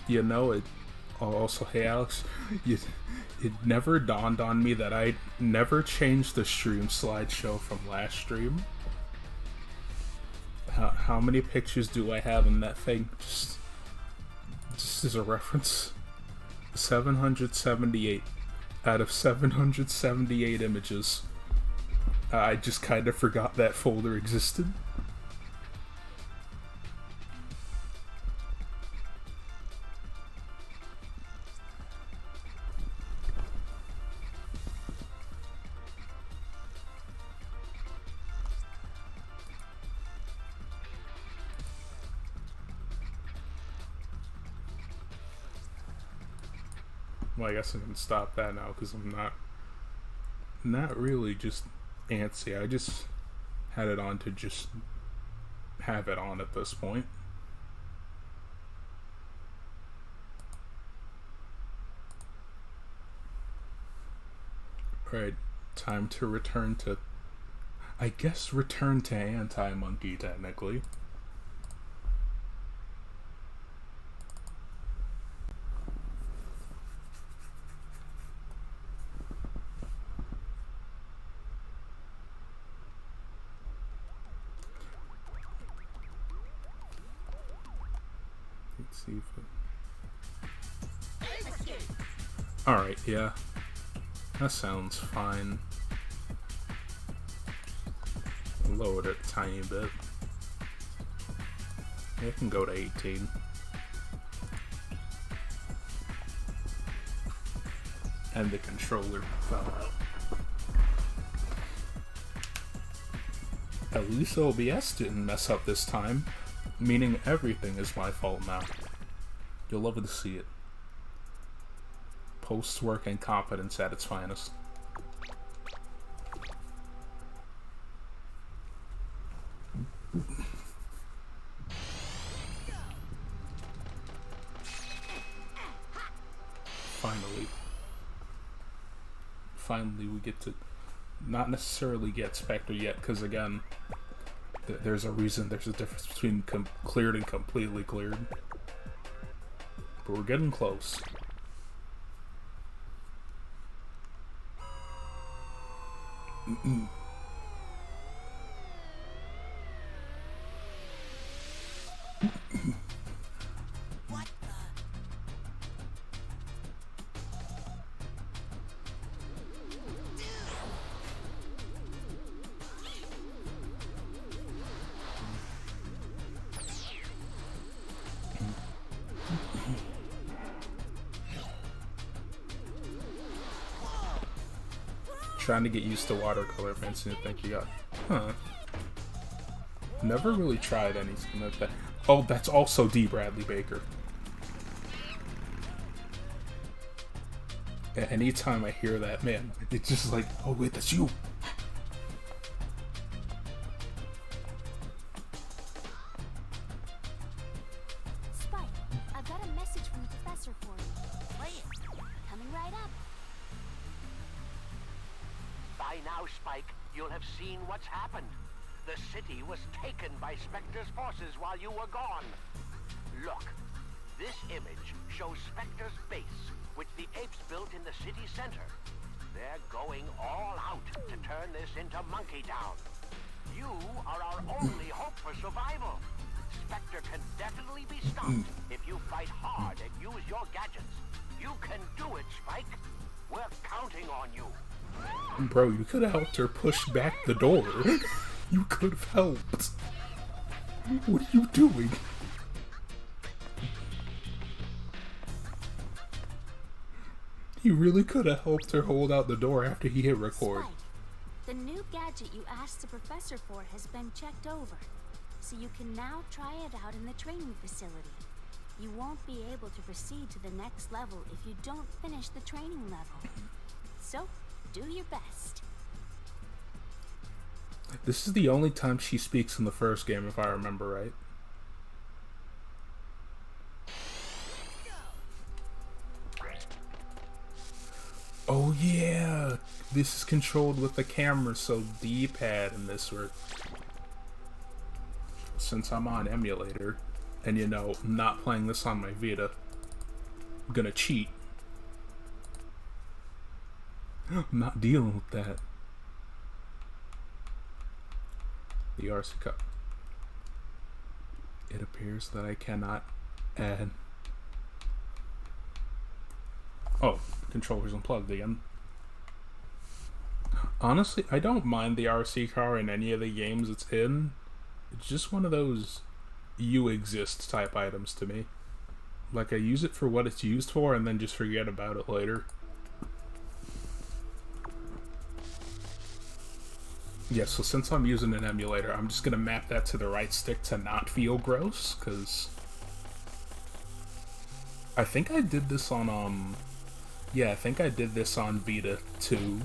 You know, it also, hey Alex, you, it never dawned on me that I never changed the stream slideshow from last stream. How many pictures do I have in that thing? Just as a reference. 778 out of 778 images. I just kind of forgot that folder existed. Well, I guess I can stop that now because I'm not really just antsy. I just had it on to just have it on at this point. Alright, time to return to... I guess return to Anti-Monkey, technically. Let's see if it... Alright, yeah. That sounds fine. Lower it a tiny bit. It can go to 18. And the controller fell out. At least OBS didn't mess up this time, meaning everything is my fault now. You'll love to see it. Post-work incompetence at its finest. Finally we get to not necessarily get Specter yet, because again, there's a reason, there's a difference between cleared and completely cleared. But we're getting close. Trying to get used to watercolor paints, and think you got, huh? Never really tried anything like that. Oh, that's also D. Bradley Baker. Anytime I hear that, man, it's just like, oh wait, that's you. Spike, I've got a message from the professor for you. Play it. Coming right up. By now, Spike, you'll have seen what's happened. The city was taken by Specter's forces while you were gone. Look, this image shows Specter's base, which the apes built in the city center. They're going all out to turn this into Monkey Town. You are our only hope for survival. Specter can definitely be stopped if you fight hard and use your gadgets. You can do it, Spike. We're counting on you. Bro, you could have helped her push back the door. You could have helped. What are you doing? You really could have helped her hold out the door after he hit record. Spike, the new gadget you asked the professor for has been checked over, so you can now try it out in the training facility. You won't be able to proceed to the next level if you don't finish the training level. So, do your best. This is the only time she speaks in the first game, if I remember right. Oh yeah! This is controlled with the camera, so D-pad in this work. Since I'm on emulator, and you know, not playing this on my Vita, gonna cheat. I'm not dealing with that. The RC cup. It appears that I cannot add. Oh, controller's unplugged again. Honestly, I don't mind the RC car in any of the games it's in. It's just one of those you exist type items to me. Like, I use it for what it's used for and then just forget about it later. Yeah, so since I'm using an emulator, I'm just gonna map that to the right stick to not feel gross, because I think I did this on, yeah, I think I did this on Vita too.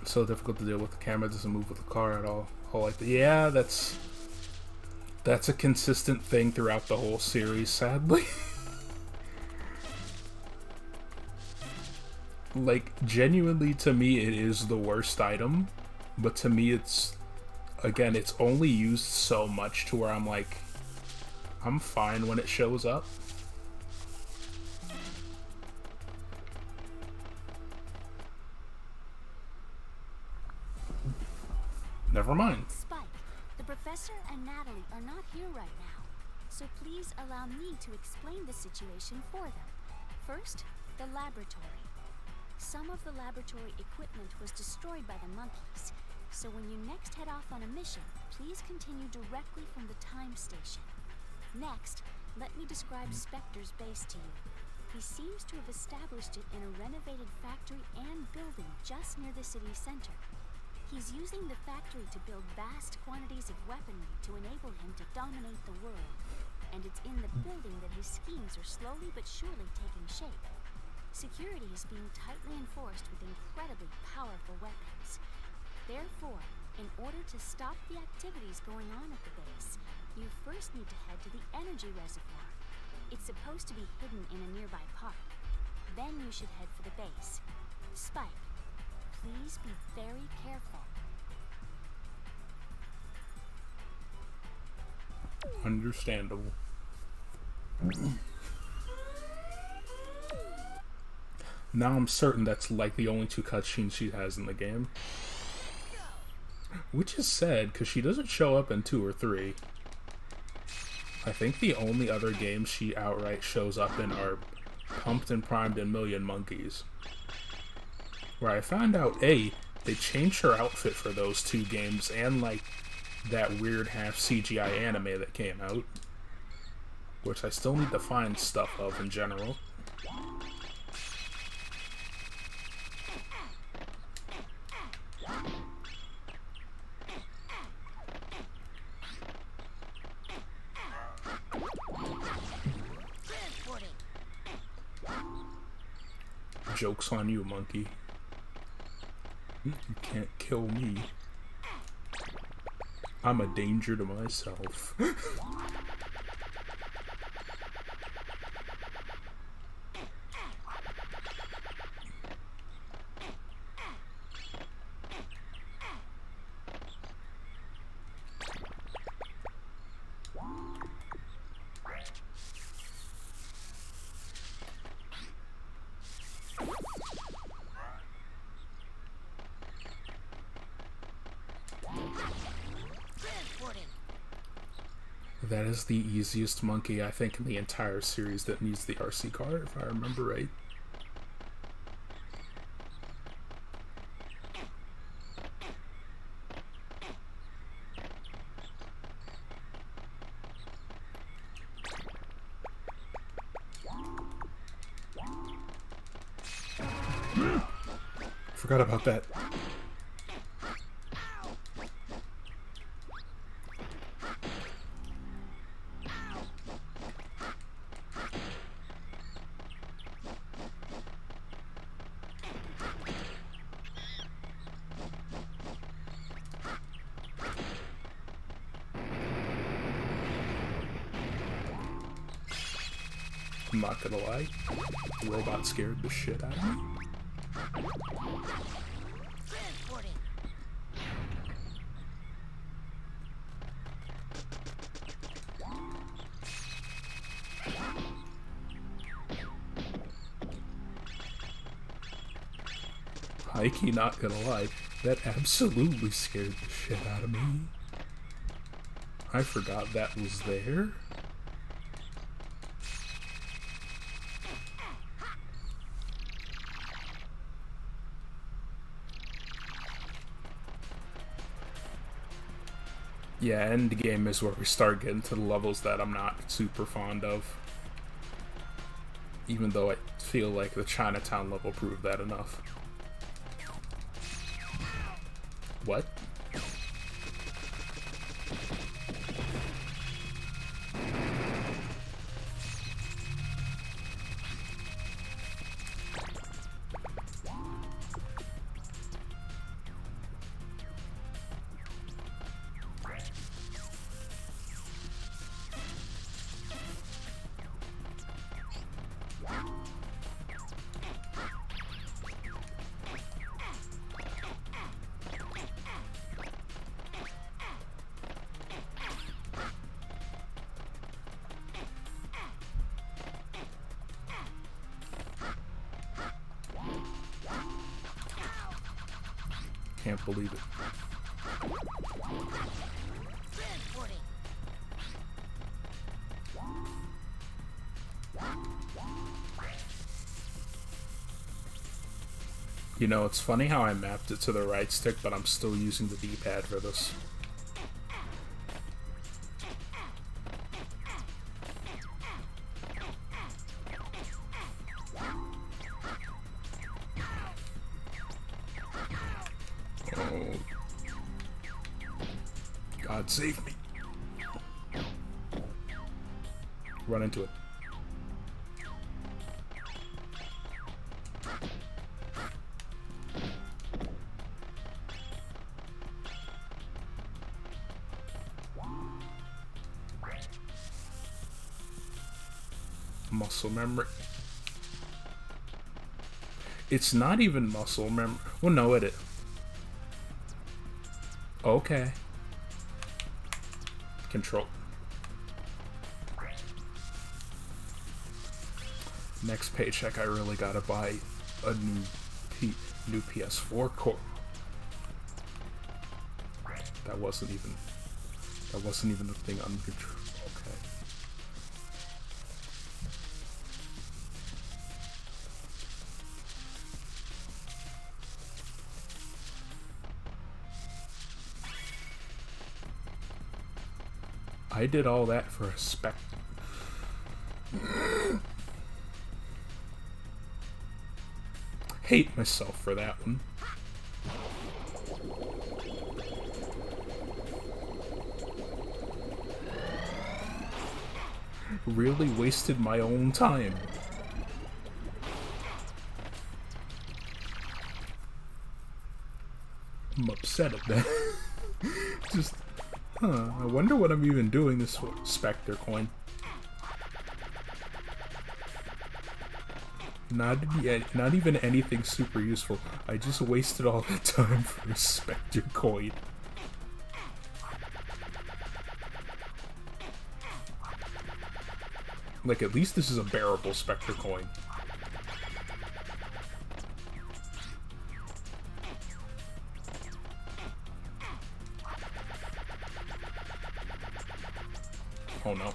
So difficult to deal with. The camera doesn't move with the car at all. Yeah, that's a consistent thing throughout the whole series, sadly. Like, genuinely, to me, it is the worst item, but to me, it's, again, it's only used so much to where I'm like, I'm fine when it shows up. Never mind. Spike, the professor and Natalie are not here right now, so please allow me to explain the situation for them. First, the laboratory. Some of the laboratory equipment was destroyed by the monkeys, so when you next head off on a mission, please continue directly from the time station. Next, let me describe Specter's base to you. He seems to have established it in a renovated factory and building just near the city center. He's using the factory to build vast quantities of weaponry to enable him to dominate the world. And it's in the building that his schemes are slowly but surely taking shape. Security is being tightly enforced with incredibly powerful weapons. Therefore, in order to stop the activities going on at the base, you first need to head to the energy reservoir. It's supposed to be hidden in a nearby park. Then you should head for the base. Spike, please be very careful. Understandable. Now I'm certain that's like the only 2 cutscenes she has in the game. Which is sad, because she doesn't show up in 2 or 3. I think the only other games she outright shows up in are Pumped and Primed and Million Monkeys. Where I found out, A, they changed her outfit for those 2 games, and like that weird half CGI anime that came out, which I still need to find stuff of in general. Joke's on you, monkey. You can't kill me. I'm a danger to myself. That is the easiest monkey, I think, in the entire series that needs the RC car, if I remember right. Forgot about that. I'm not gonna lie. The robot scared the shit out of me. Mikey, not gonna lie, that absolutely scared the shit out of me. I forgot that was there. Yeah, endgame is where we start getting to the levels that I'm not super fond of. Even though I feel like the Chinatown level proved that enough. What? Can't believe it. You know, it's funny how I mapped it to the right stick, but I'm still using the D-pad for this. Oh. God save me. Run into it. Muscle memory. It's not even muscle memory. Well, no, it is. Okay. Control. Next paycheck, I really gotta buy a new PS4 core. That wasn't even a thing on control. Okay. I did all that for a Specter. Hate myself for that one. Really wasted my own time. I'm upset at that. Just, I wonder what I'm even doing this for. Specter coin. Not even anything super useful. I just wasted all that time for a Specter coin. Like, at least this is a bearable Specter coin. Oh no.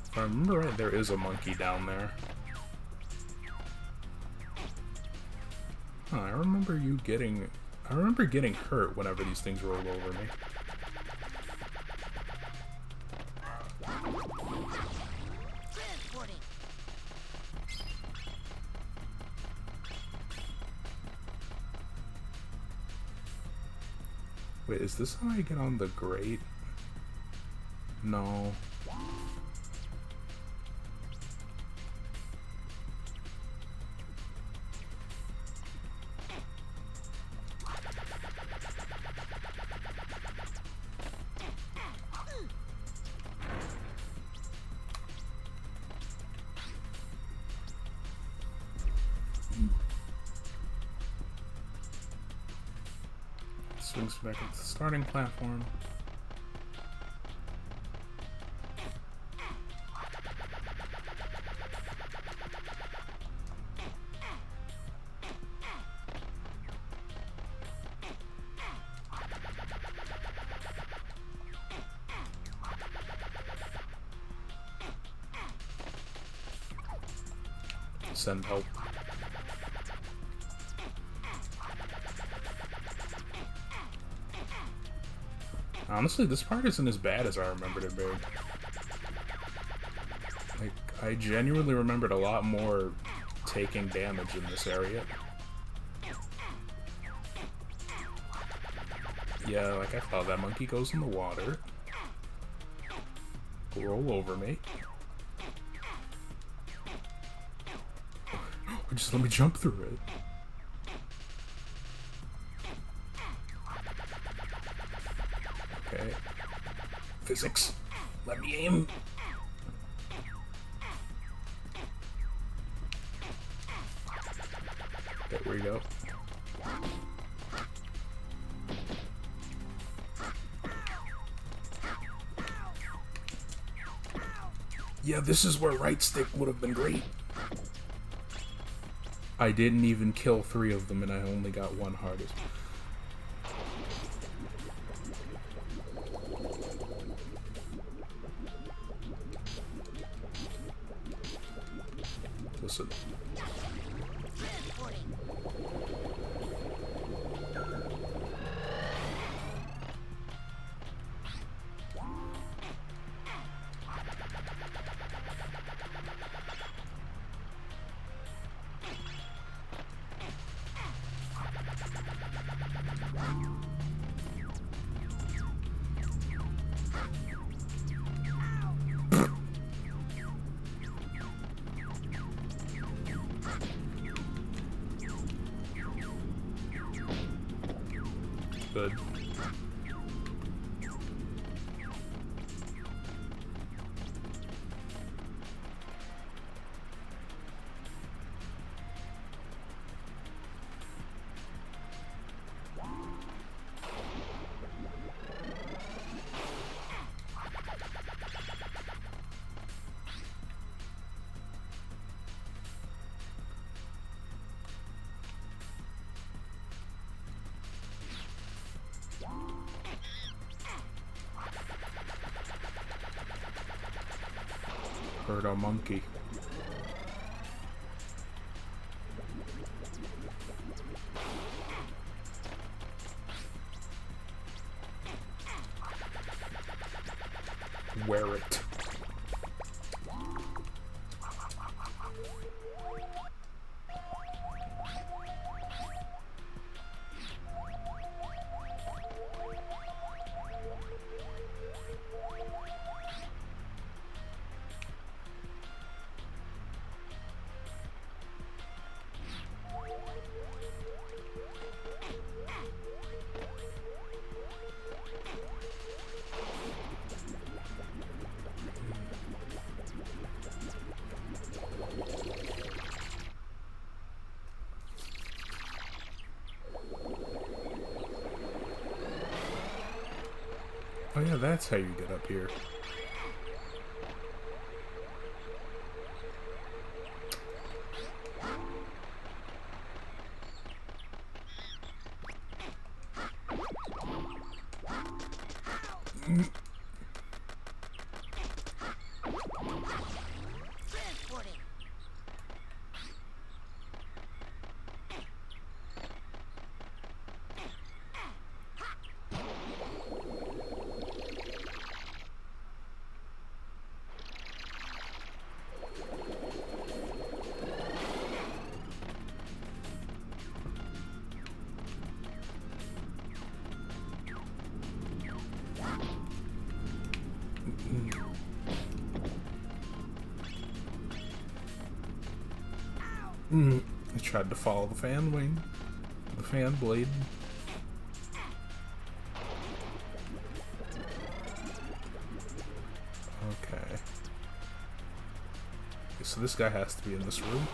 If I remember right, there is a monkey down there. Huh, I remember getting hurt whenever these things roll over me. Wait, is this how I get on the grate? No. Swings back up to the starting platform. Send help. Honestly, this part isn't as bad as I remembered it being. Like, I genuinely remembered a lot more taking damage in this area. Yeah, like I thought, that monkey goes in the water. Roll over me. Just let me jump through it. Okay. Physics. Let me aim. There we go. Yeah, this is where right stick would have been great. I didn't even kill 3 of them, and I only got 1 hardest. Listen. Good. Hurt a monkey. Wear it. Oh yeah, that's how you get up here. I tried to follow the fan wing, the fan blade. Okay. So this guy has to be in this room.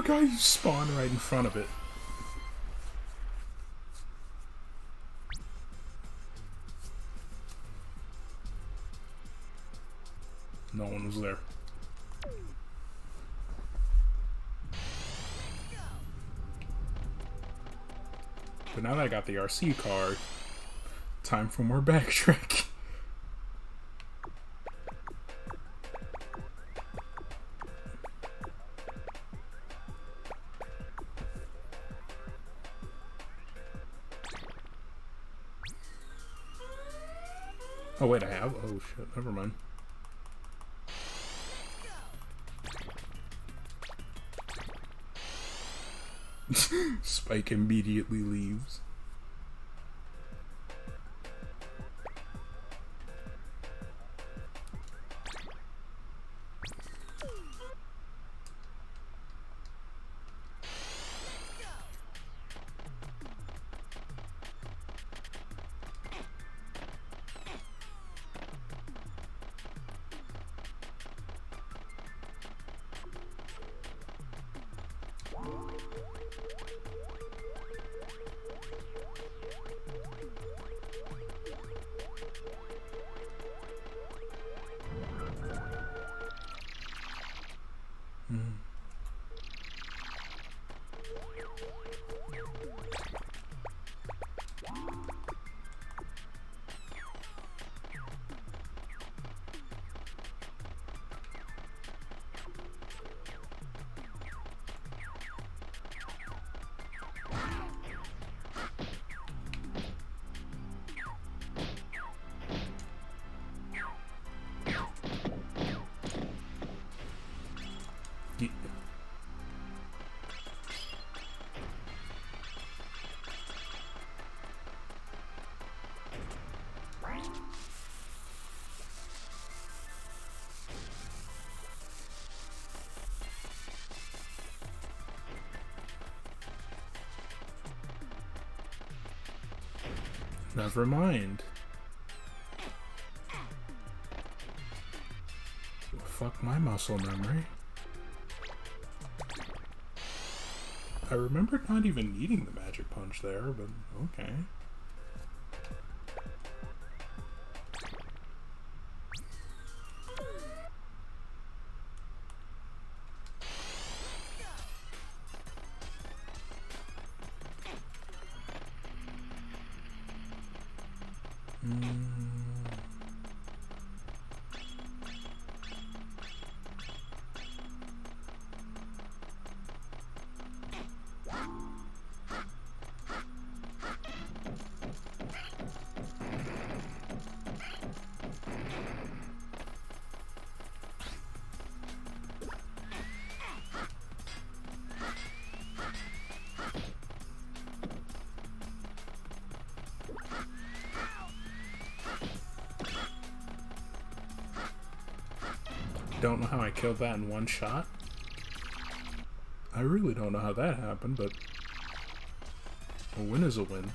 Look how you spawn right in front of it. No one was there. But now that I got the RC car, time for more backtrack. Oh wait, I have? Oh shit, never mind. Spike immediately leaves. Never mind. Fuck my muscle memory. I remembered not even needing the magic punch there, but okay. Don't know how I killed that in one shot. I really don't know how that happened, but a win is a win.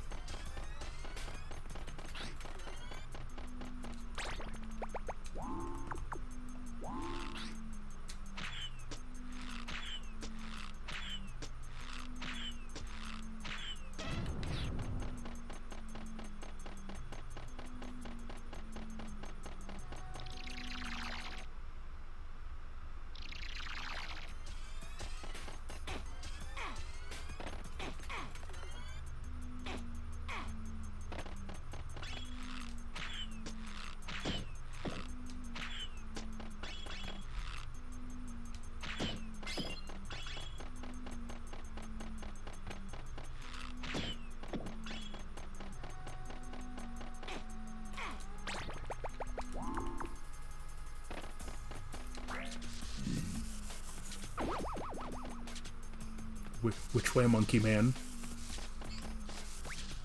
Which way, monkey man?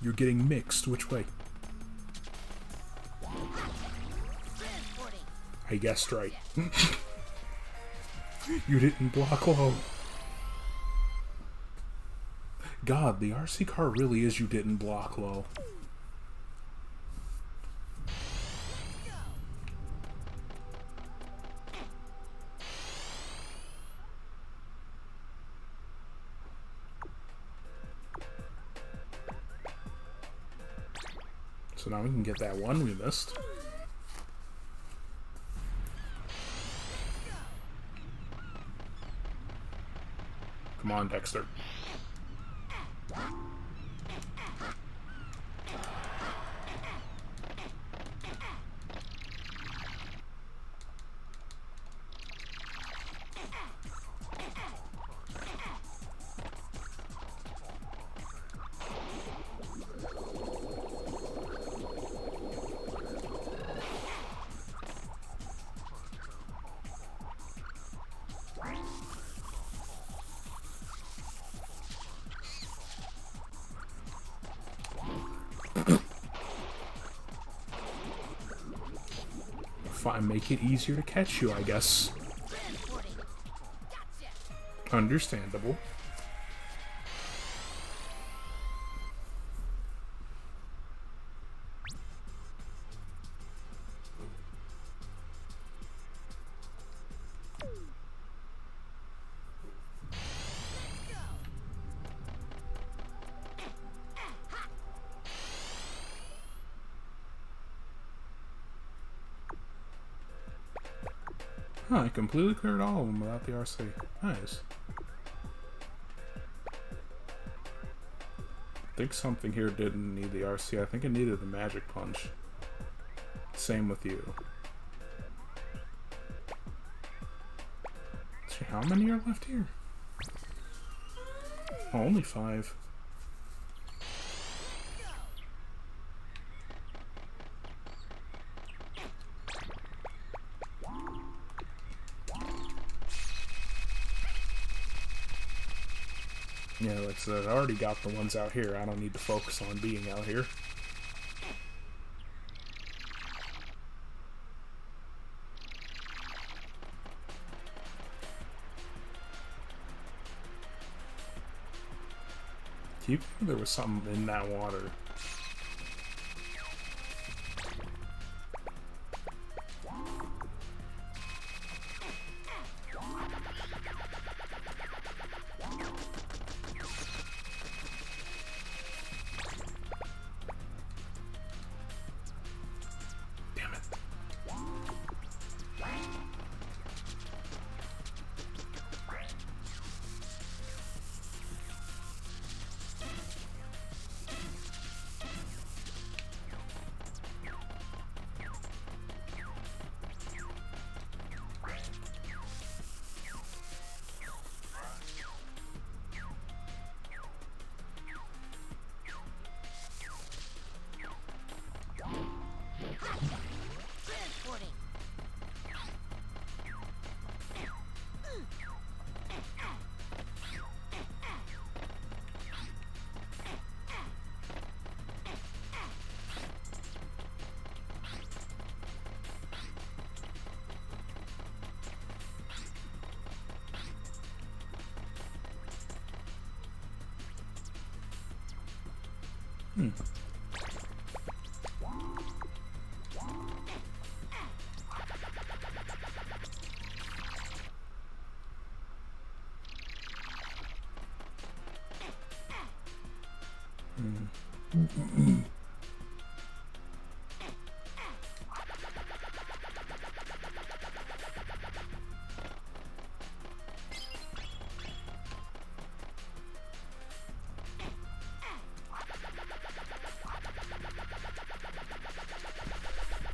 You're getting mixed. Which way? I guessed right. You didn't block low. God, the RC car really is you didn't block low. So now we can get that one we missed. Come on, Dexter. Fine, make it easier to catch you, I guess. Understandable. Huh, I completely cleared all of them without the RC. Nice. I think something here didn't need the RC. I think it needed the magic punch. Same with you. Let's see, how many are left here? Oh, only 5. Yeah, like I said, I already got the ones out here. I don't need to focus on being out here. Keep thinking there was something in that water.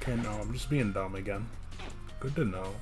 Okay, no, I'm just being dumb again. Good to know.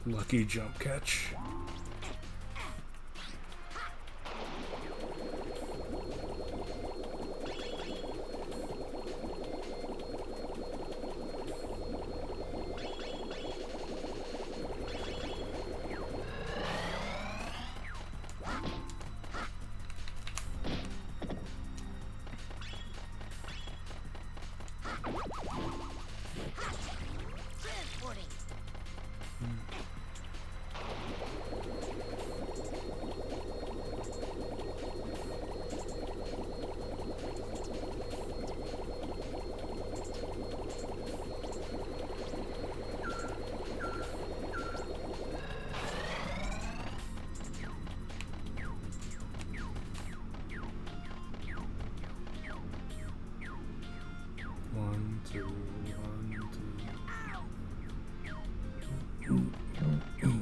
Lucky jump catch. One, two, one, two.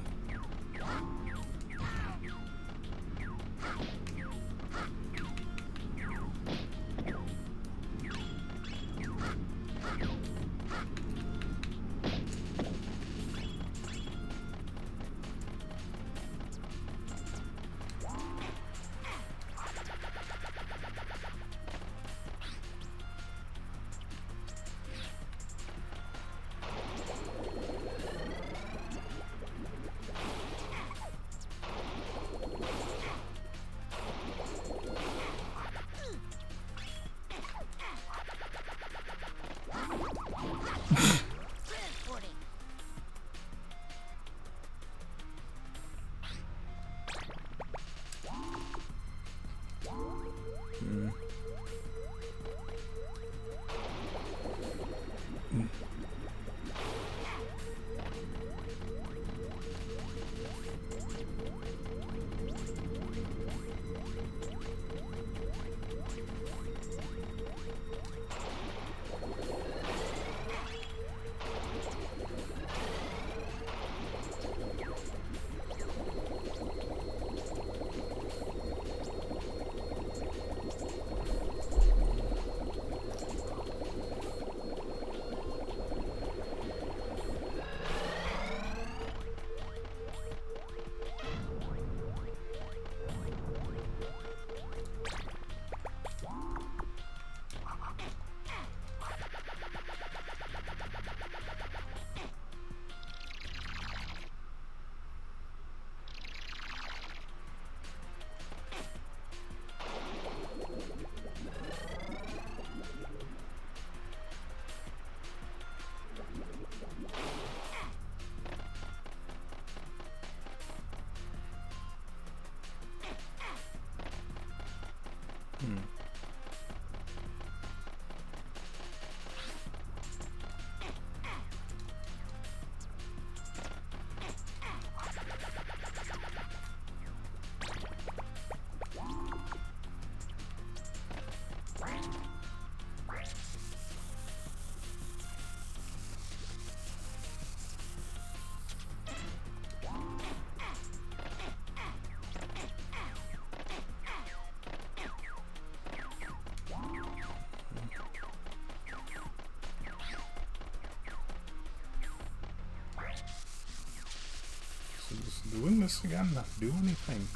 So just doing this again, not do anything.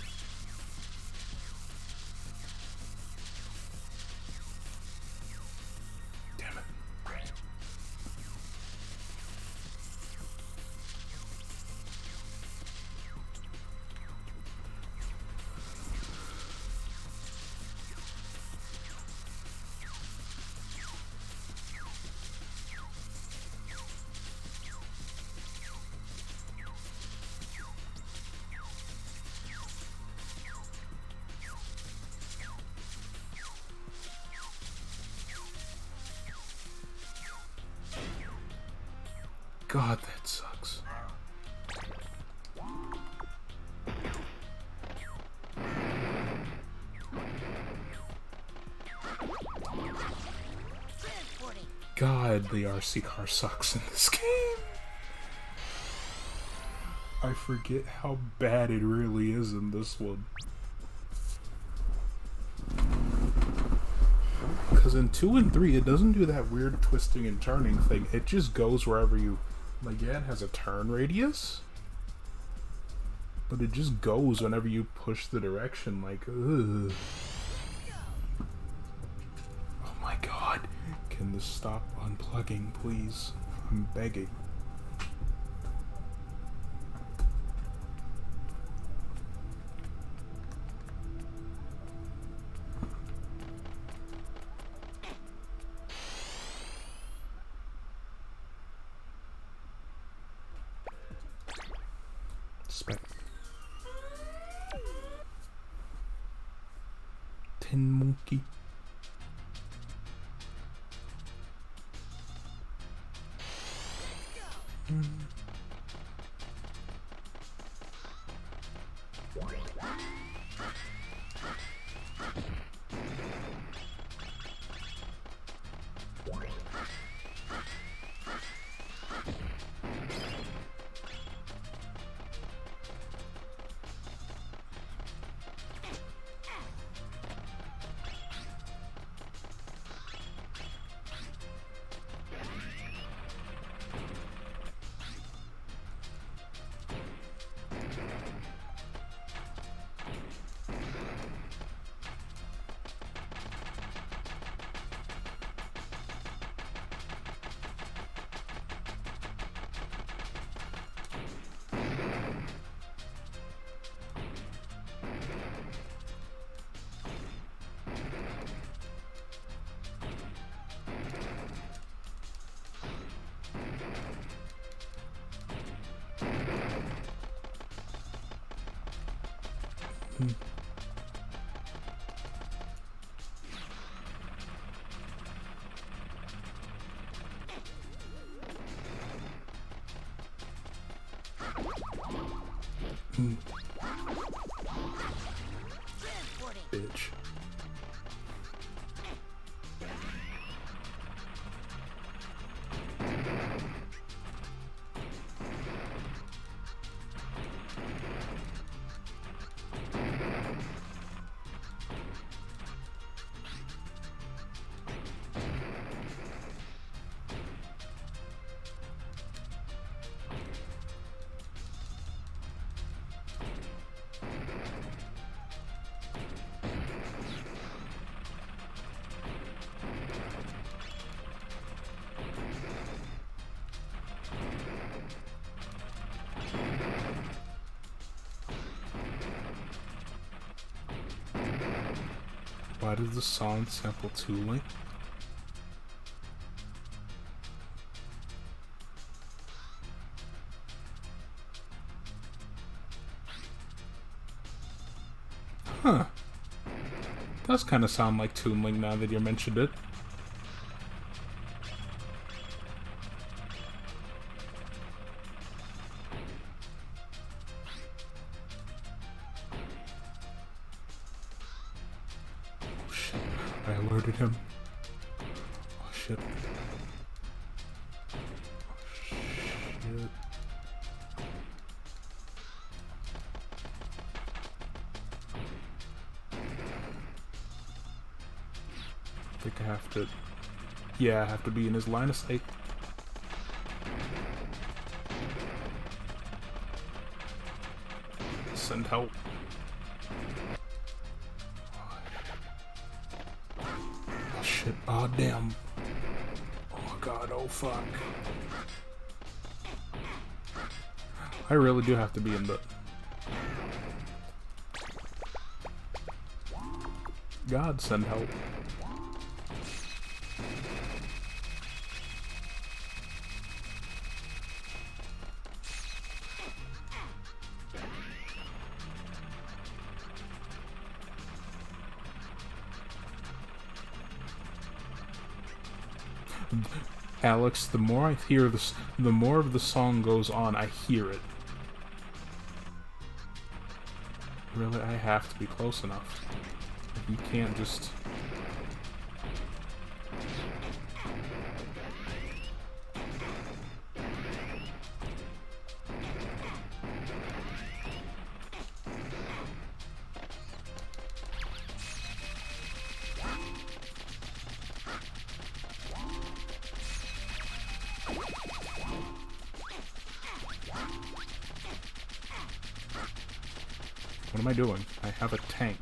Damn it. God, that sucks. God, the RC car sucks in this game. I forget how bad it really is in this one. Because in 2 and 3, it doesn't do that weird twisting and turning thing. It just goes wherever you... Like, yeah, it has a turn radius, But it just goes whenever you push the direction, like, ugh. Oh my god. Can this stop unplugging, please? I'm begging. Tin monkey. Bitch. Why does the song sample tooling? Huh. Does kind of sound like tooling now that you mentioned it. I alerted him. Oh shit. Oh shit. I think I have to... Yeah, I have to be in his line of sight. Send help. Shit. Oh, damn. Oh, God. Oh, fuck. I really do have to be in the... God, send help. Alex, the more I hear this, the more of the song goes on, I hear it. Really, I have to be close enough. You can't just... What am I doing? I have a tank.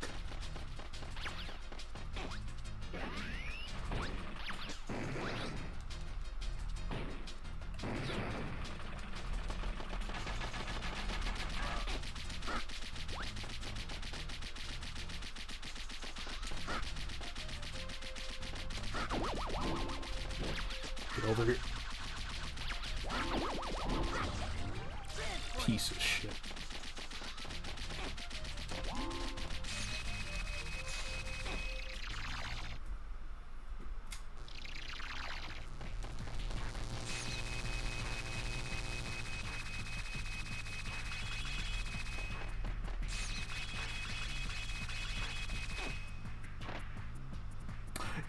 Get over here. Piece of shit.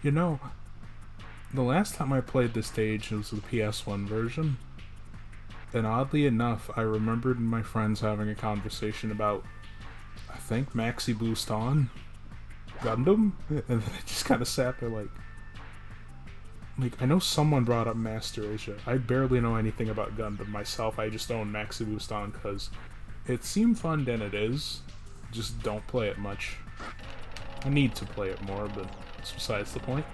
You know, the last time I played this stage, it was the PS1 version. And oddly enough, I remembered my friends having a conversation about, I think, Maxi Boost On Gundam? And then I just kind of sat there like, I know someone brought up Master Asia. I barely know anything about Gundam myself. I just own Maxi Boost On because it seemed fun, and it is. Just don't play it much. I need to play it more, but that's besides the point.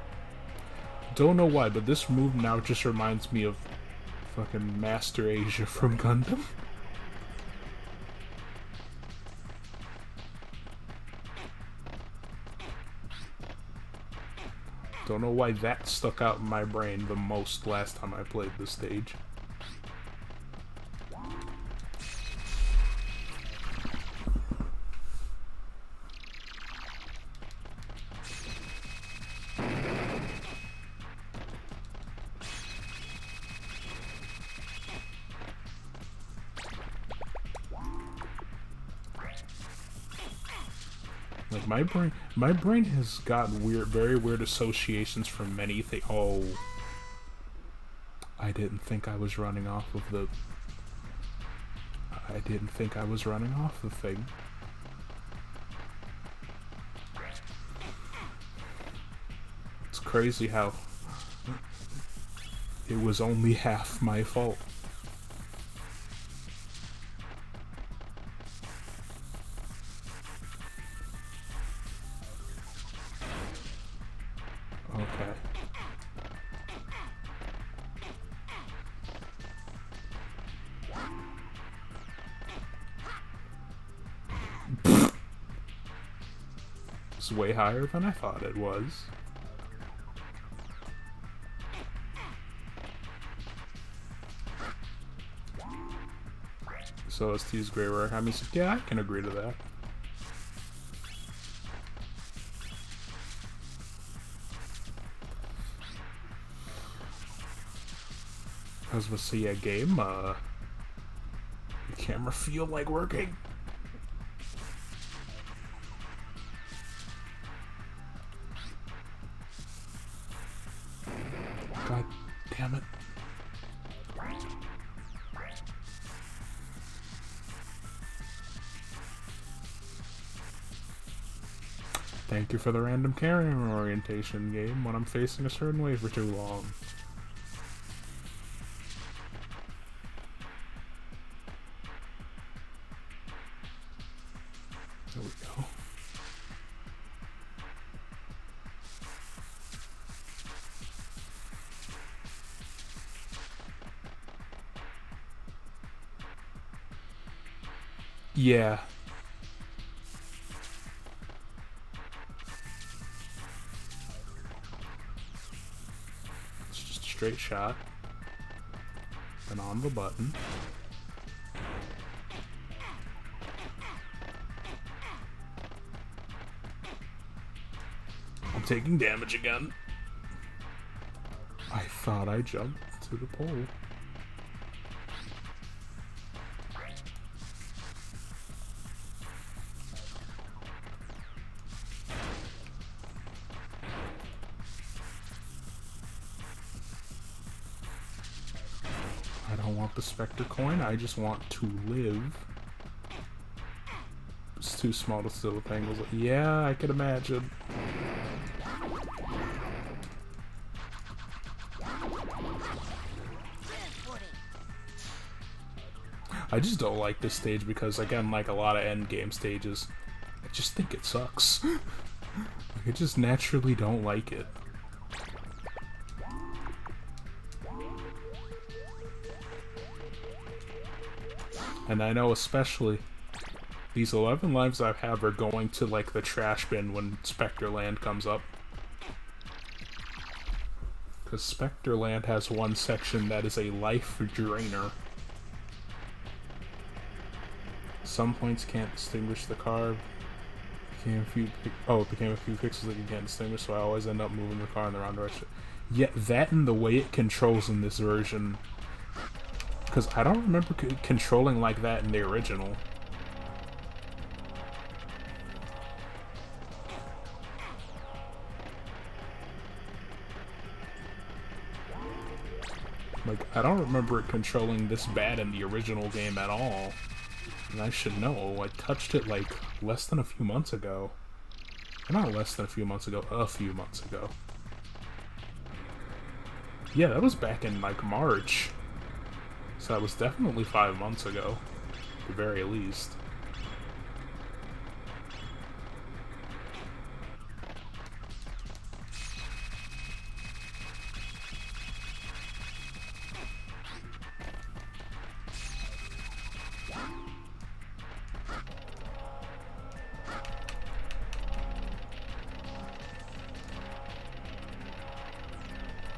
Don't know why, but this move now just reminds me of fucking Master Asia from Gundam. Don't know why that stuck out in my brain the most last time I played this stage. Like my brain has got very weird associations from many things. Oh, I didn't think I was running off of the. I didn't think I was running off the thing. It's crazy how it was only half my fault. It's way higher than I thought it was. So ST's gray rare. I mean, yeah, I can agree to that. I was about to say, yeah, game, the camera feel like working. God damn it. Thank you for the random carrying orientation game when I'm facing a certain way for too long. There we go. Yeah. It's just a straight shot. And on the button. I'm taking damage again. I thought I jumped to the pole. I don't want the Specter coin, I just want to live. It's too small to steal with angles. Yeah, I can imagine. I just don't like this stage because, again, like a lot of endgame stages, I just think it sucks. I just naturally don't like it. And I know especially these 11 lives I have are going to, like, the trash bin when Specter Land comes up. Because Specter Land has one section that is a life drainer. Some points can't distinguish the car. It became a few pixels that you can't distinguish, so I always end up moving the car in the wrong direction. Yet that and the way it controls in this version, because I don't remember controlling like that in the original. Like, I don't remember it controlling this bad in the original game at all. And I should know. I touched it, like, less than a few months ago. Not less than a few months ago, a few months ago. Yeah, that was back in, like, March. So that was definitely 5 months ago. At the very least.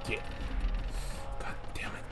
Yeah. God damn it.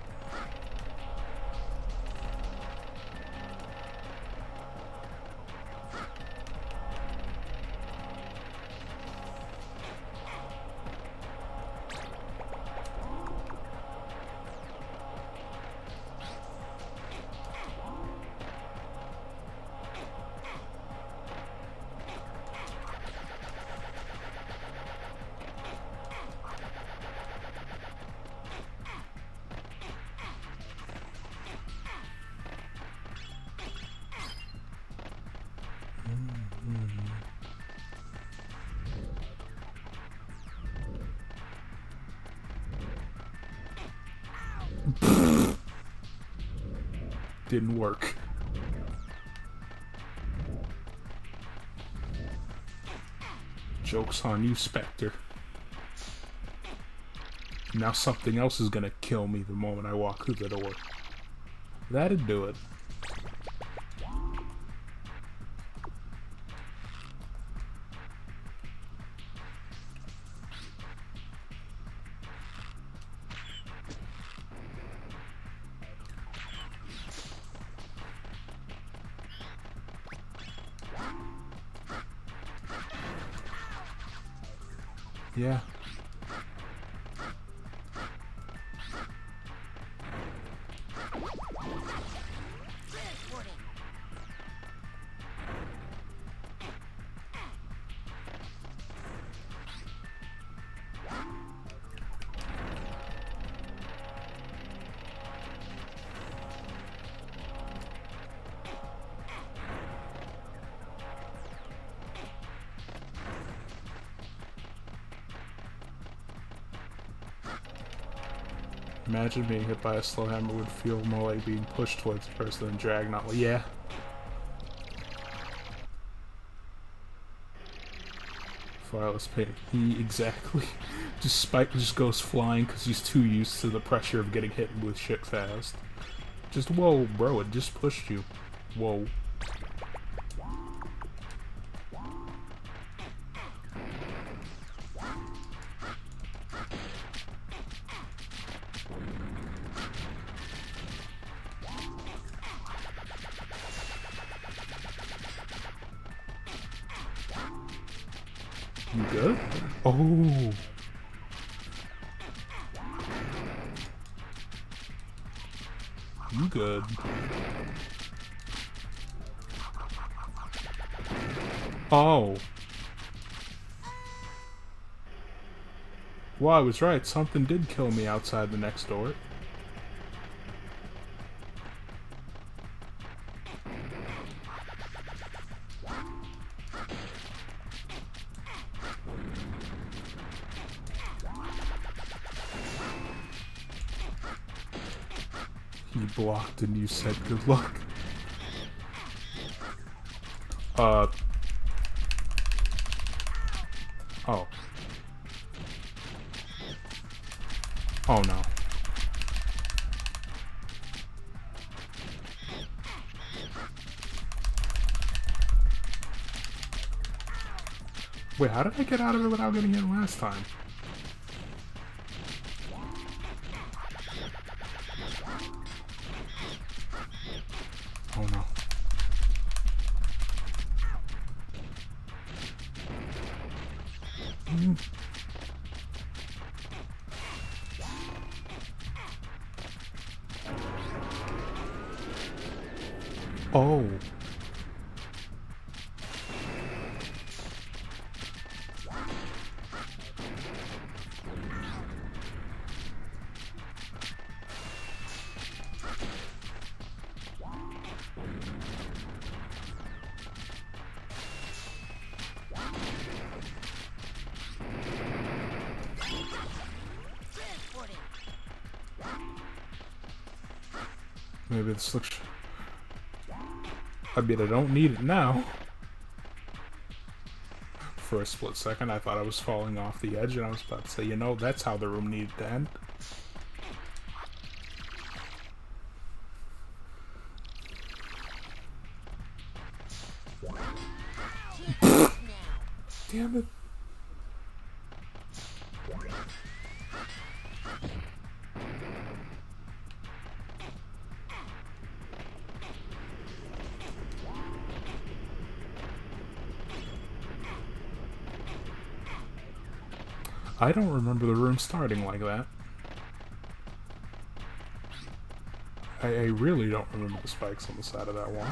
Didn't work. Joke's on you, Specter. Now something else is gonna kill me the moment I walk through the door. That'd do it. Yeah. Imagine being hit by a slow hammer would feel more like being pushed towards the person than dragged, not like, yeah. Fireless pain. Exactly. Just Spike just goes flying because he's too used to the pressure of getting hit with shit fast. Just, whoa, bro, it just pushed you. Whoa. You good? Oh. You good? Oh. Well, I was right. Something did kill me outside the next door. He blocked and you said good luck. Uh... Oh. Oh no. Wait, how did I get out of it without getting hit last time? Oh no. Oh. Maybe this looks... I mean, I don't need it now. For a split second, I thought I was falling off the edge, and I was about to say, you know, that's how the room needed to end. Damn it. I don't remember the room starting like that. I really don't remember the spikes on the side of that wall.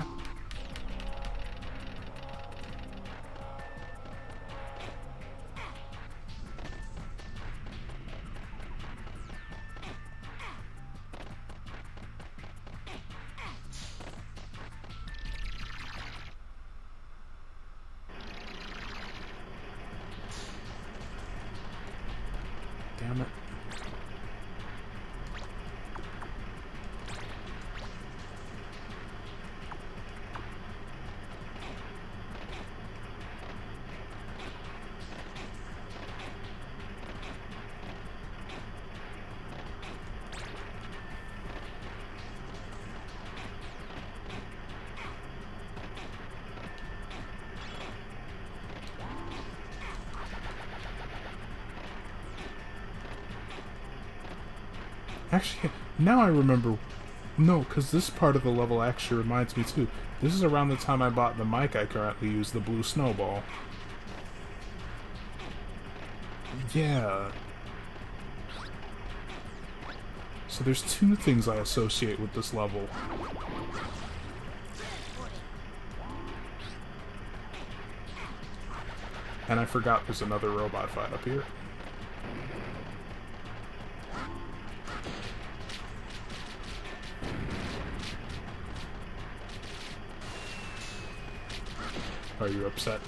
Damn it. Actually, now I remember. No, because this part of the level actually reminds me too. This is around the time I bought the mic I currently use, the blue snowball. Yeah. So there's two things I associate with this level. And I forgot there's another robot fight up here. Are you upset?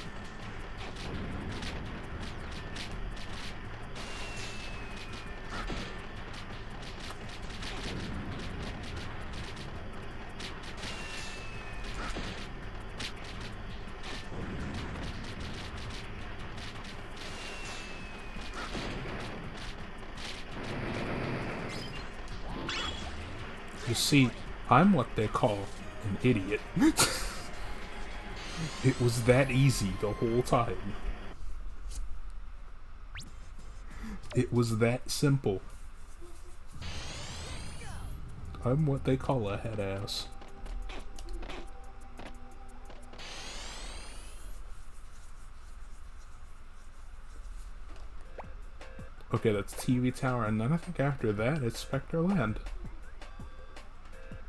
You see, I'm what they call an idiot. It was that easy the whole time. It was that simple. I'm what they call a head ass. Okay, that's TV Tower, and then I think after that it's Specter Land.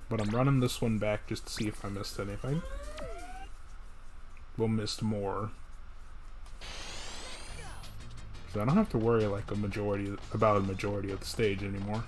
But I'm running this one back just to see if I missed anything. We'll miss more. So I don't have to worry like about a majority of the stage anymore.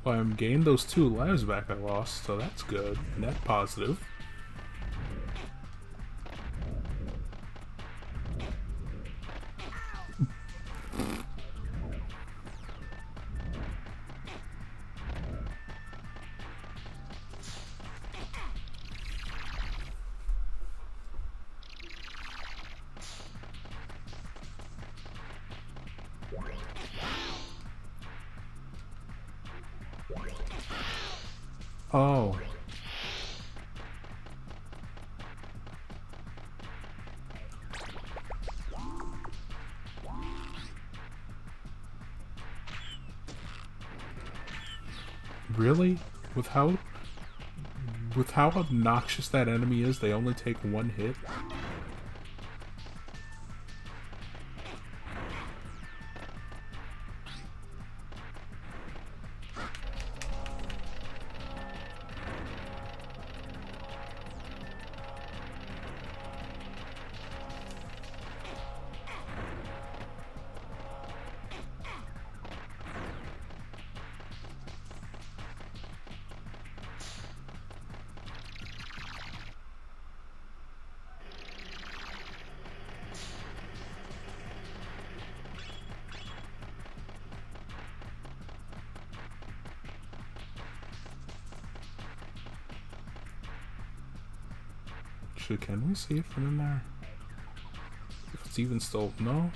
Well, I gained those 2 lives back I lost, so that's good. Net positive. Oh. Really? With how obnoxious that enemy is, they only take 1 hit? Actually, can we see it from in there? If it's even still... No?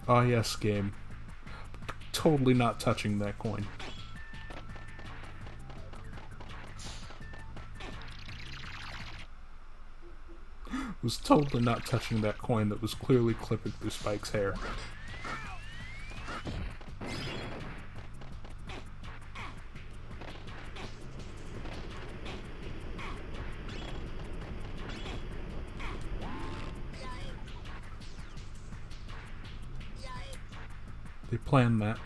Oh yes, game. Totally not touching that coin. Was totally not touching that coin that was clearly clipping through Spike's hair. They planned that.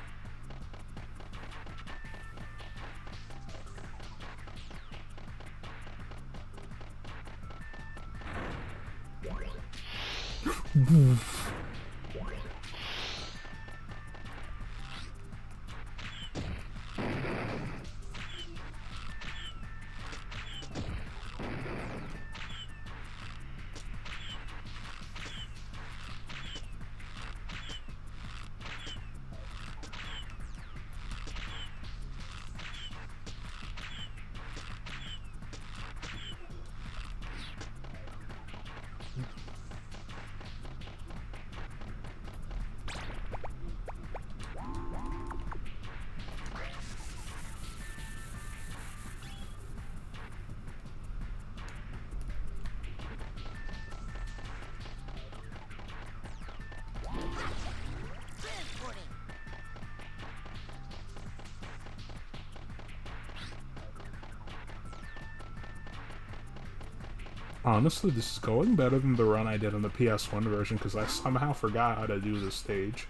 Honestly, this is going better than the run I did on the PS1 version, because I somehow forgot how to do this stage.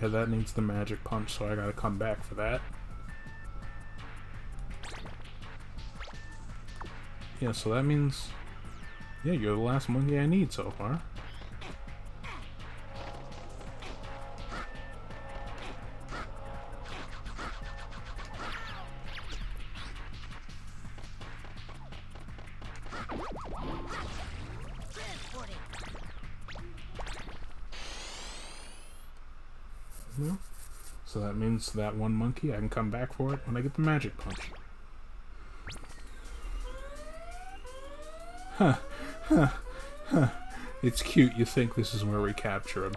Yeah, that needs the magic punch, so I gotta come back for that. Yeah, so that means... Yeah, you're the last monkey I need so far. Yeah. So that means that 1 monkey, I can come back for it when I get the magic punch. Huh. Huh. Huh. It's cute, you think this is where we capture him.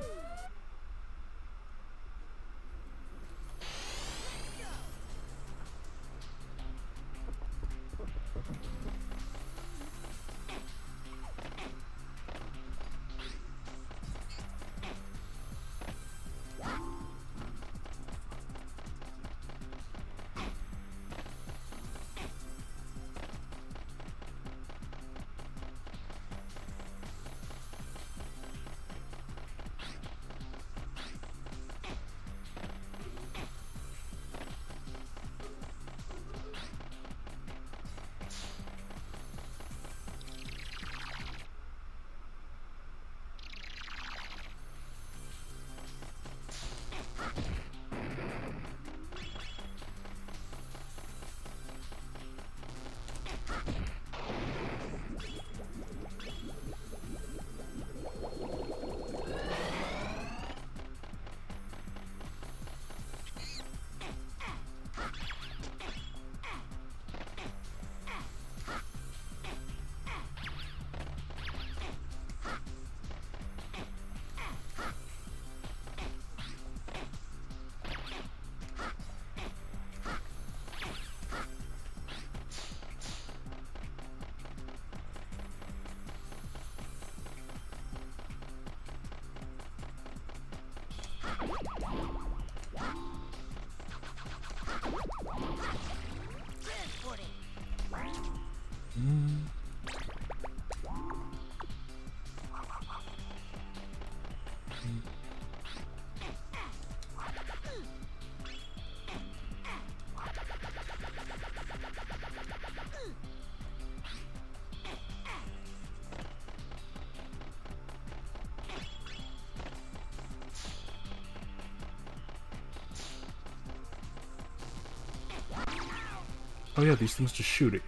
Oh yeah, these things just shoot at you.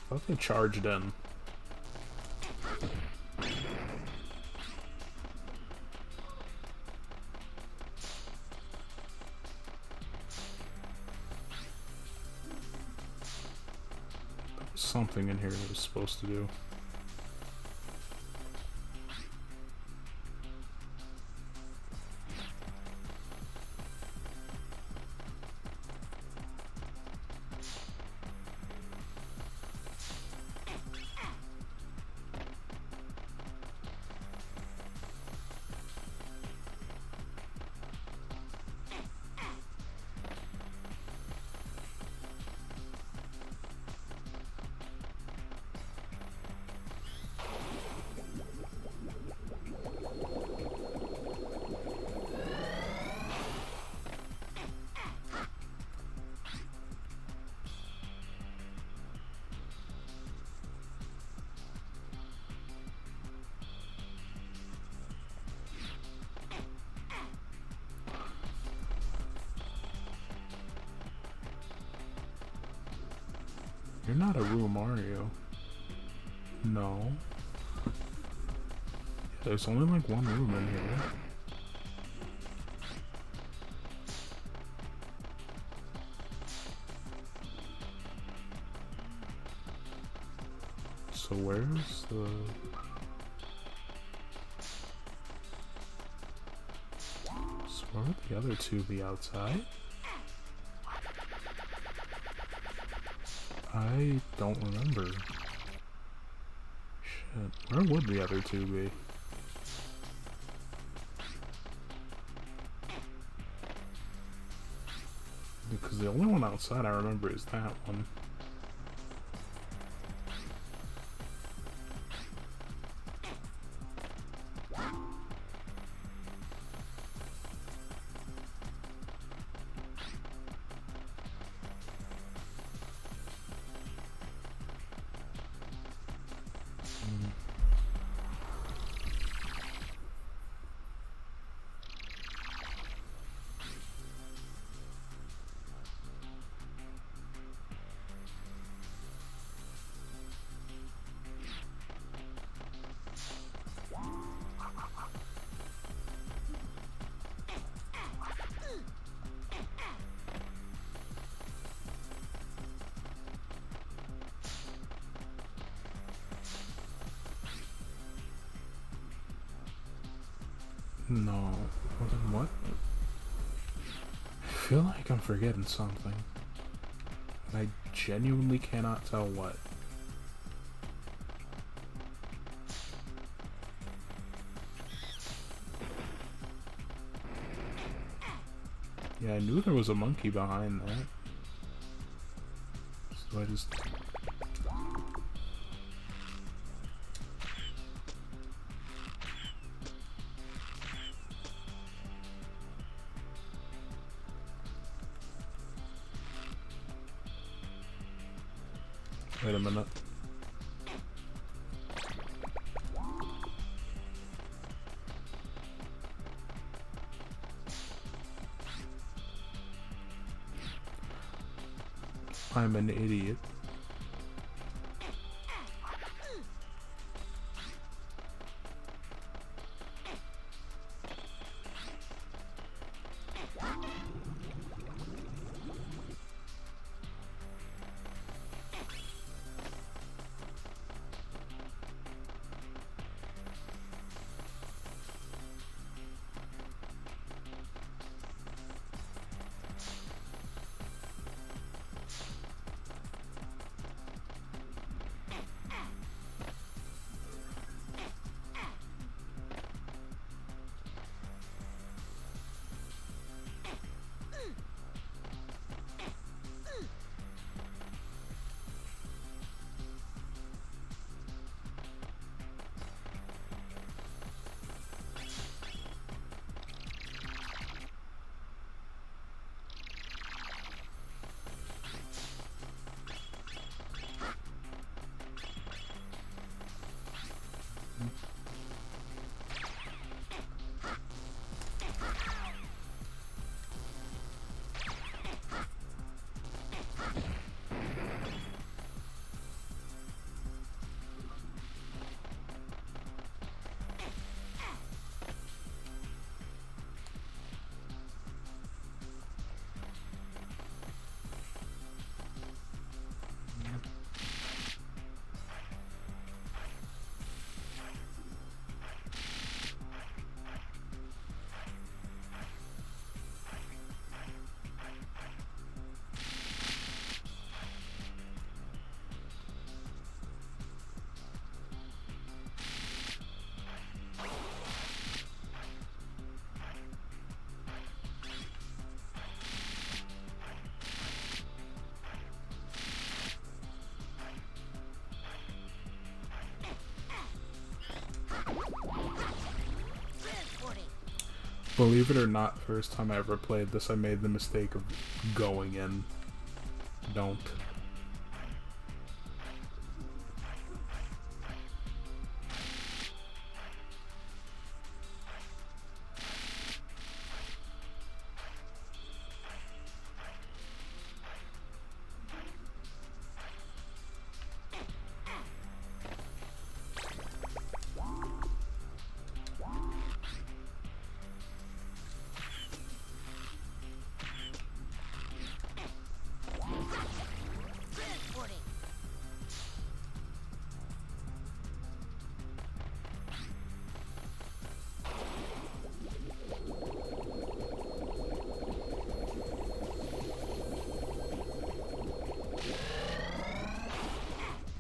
I thought they charged in. There was something in here that was supposed to do. You're not a room, are you? No. Yeah, there's only like one room in here. So where's the... So where would the other two be? Outside? I don't remember. Shit, where would the other two be? Because the only one outside I remember is that one. No. Well, then what? I feel like I'm forgetting something. I genuinely cannot tell what. Yeah, I knew there was a monkey behind that. So I just... Wait a minute. I'm an idiot. Believe it or not, first time I ever played this, I made the mistake of going in. Don't.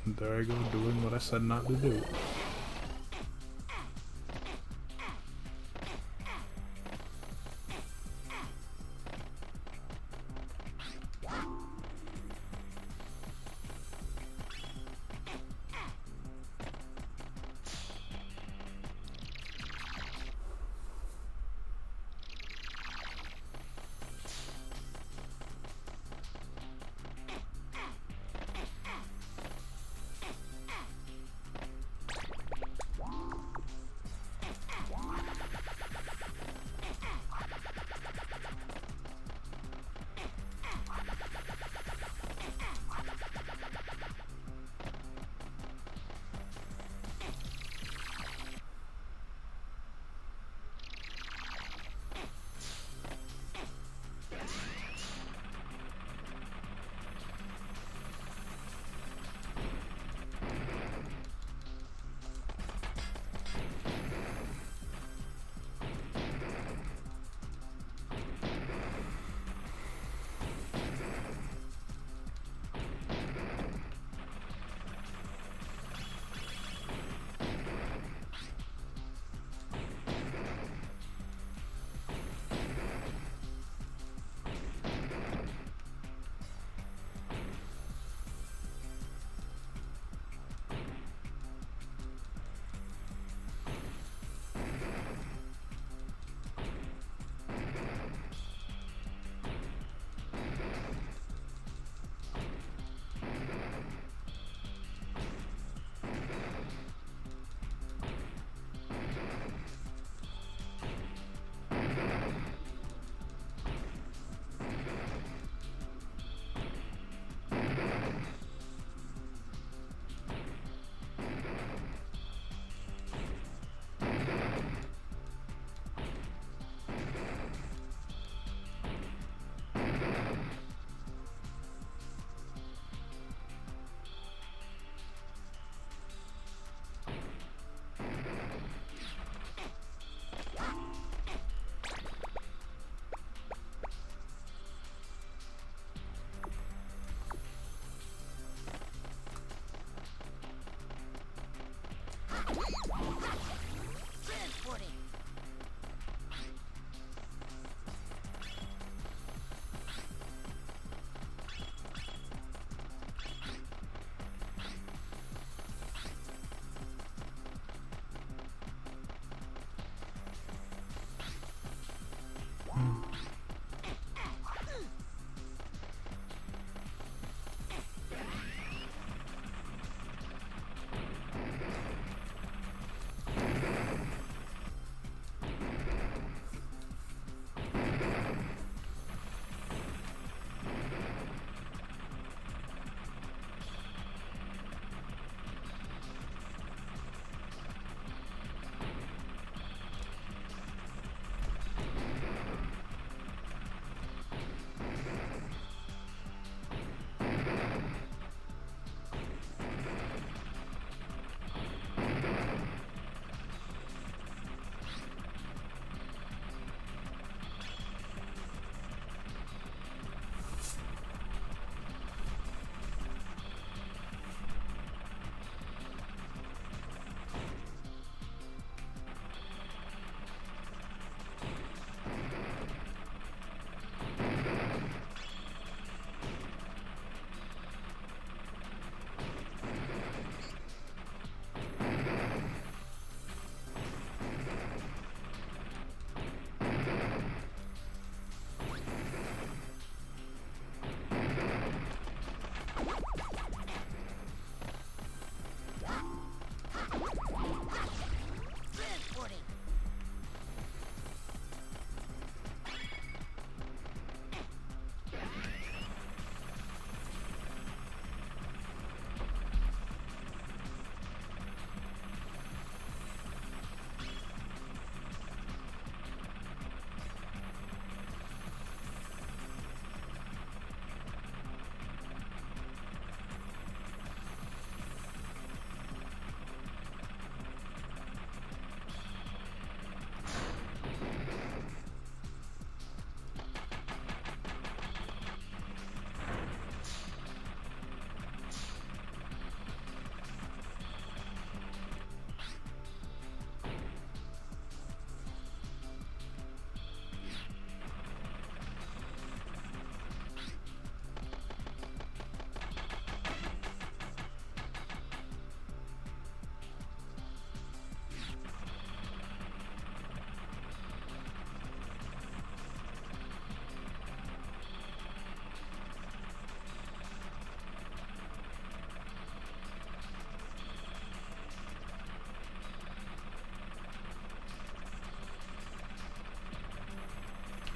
There I go, doing what I said not to do.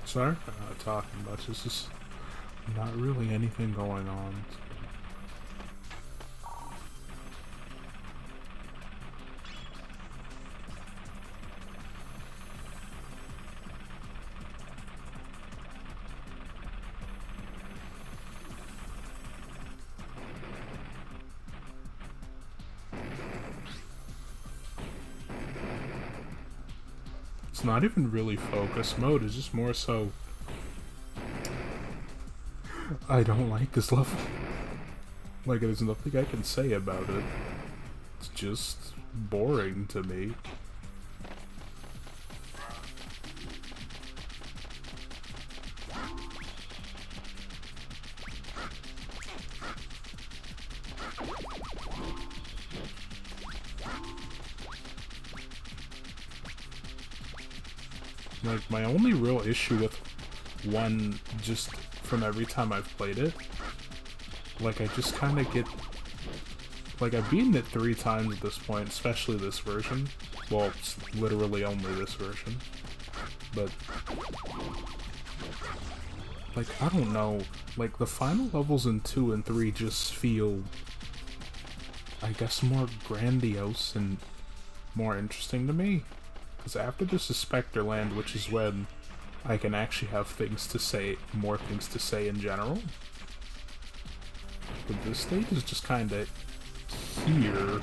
Sorry, I'm not talking much. There's just not really anything going on. It's not even really focus mode, it's just more so I don't like this level. Like, there's nothing I can say about it. It's just boring to me. Like, my only real issue with one, just from every time I've played it, like, I just kind of get, like, I've beaten it 3 times at this point, especially this version. Well, it's literally only this version. But, like, I don't know, like, the final levels in 2 and 3 just feel, I guess, more grandiose and more interesting to me. Because after this is Specter Land, which is when I can actually have things to say, more things to say in general. But this stage is just kind of here.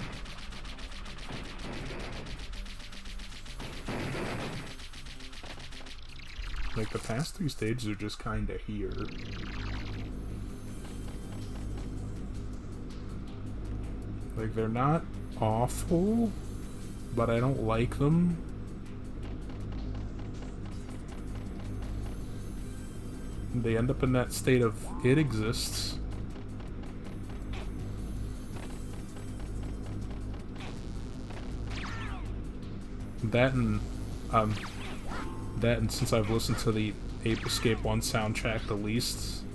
Like, the past 3 stages are just kind of here. Like, they're not awful, but I don't like them. They end up in that state of, it exists. That and since I've listened to the Ape Escape 1 soundtrack the least,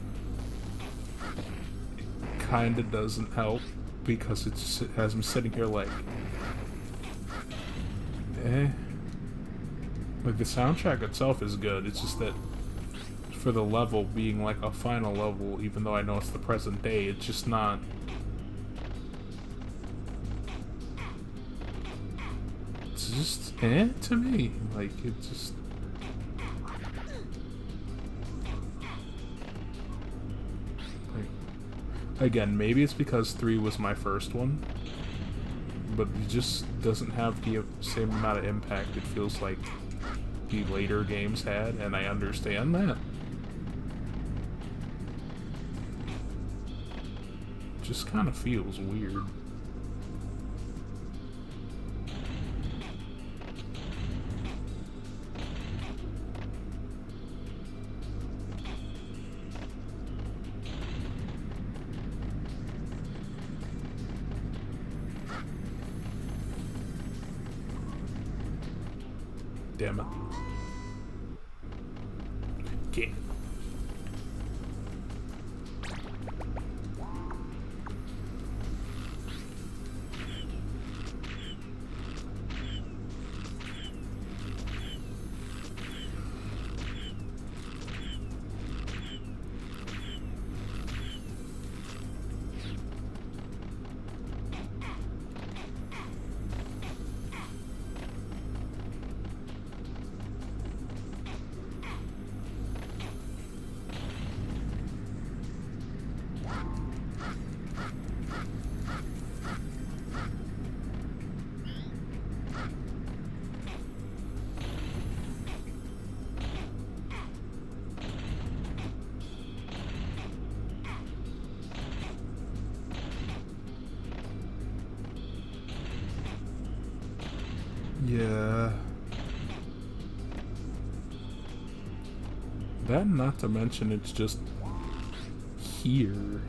it kinda doesn't help, because it just has me sitting here like, Like, the soundtrack itself is good, it's just that for the level being like a final level, even though I know it's the present day, it's just not... It's just, to me. Like, it just... Like, again, maybe it's because 3 was my first one, but it just doesn't have the same amount of impact it feels like the later games had, and I understand that. Just kind of feels weird. Damn it. Okay. Yeah. That, not to mention, it's just here.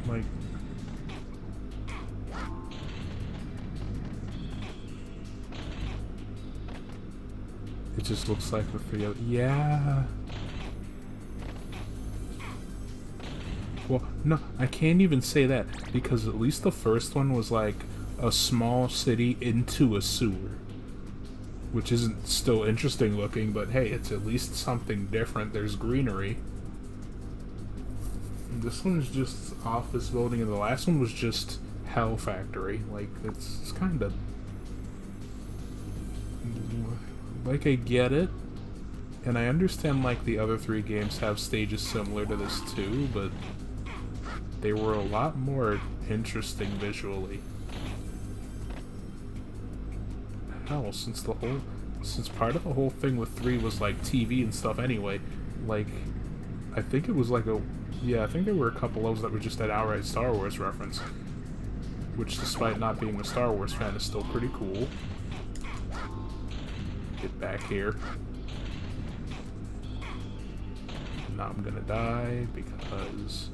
Like, It just looks like the three of... Yeah. Well, no, I can't even say that, because at least the first one was like a small city into a sewer. Which isn't still interesting looking, but hey, it's at least something different. There's greenery. This one's just office building, and the last one was just Hell Factory. Like, it's kind of... Like, I get it. And I understand, like, the other three games have stages similar to this too, but they were a lot more interesting visually. Hell, since part of the whole thing with 3 was, like, TV and stuff anyway, like, I think it was like a... Yeah, I think there were a couple levels that were just that outright Star Wars reference. Which, despite not being a Star Wars fan, is still pretty cool. Get back here. Now I'm gonna die because...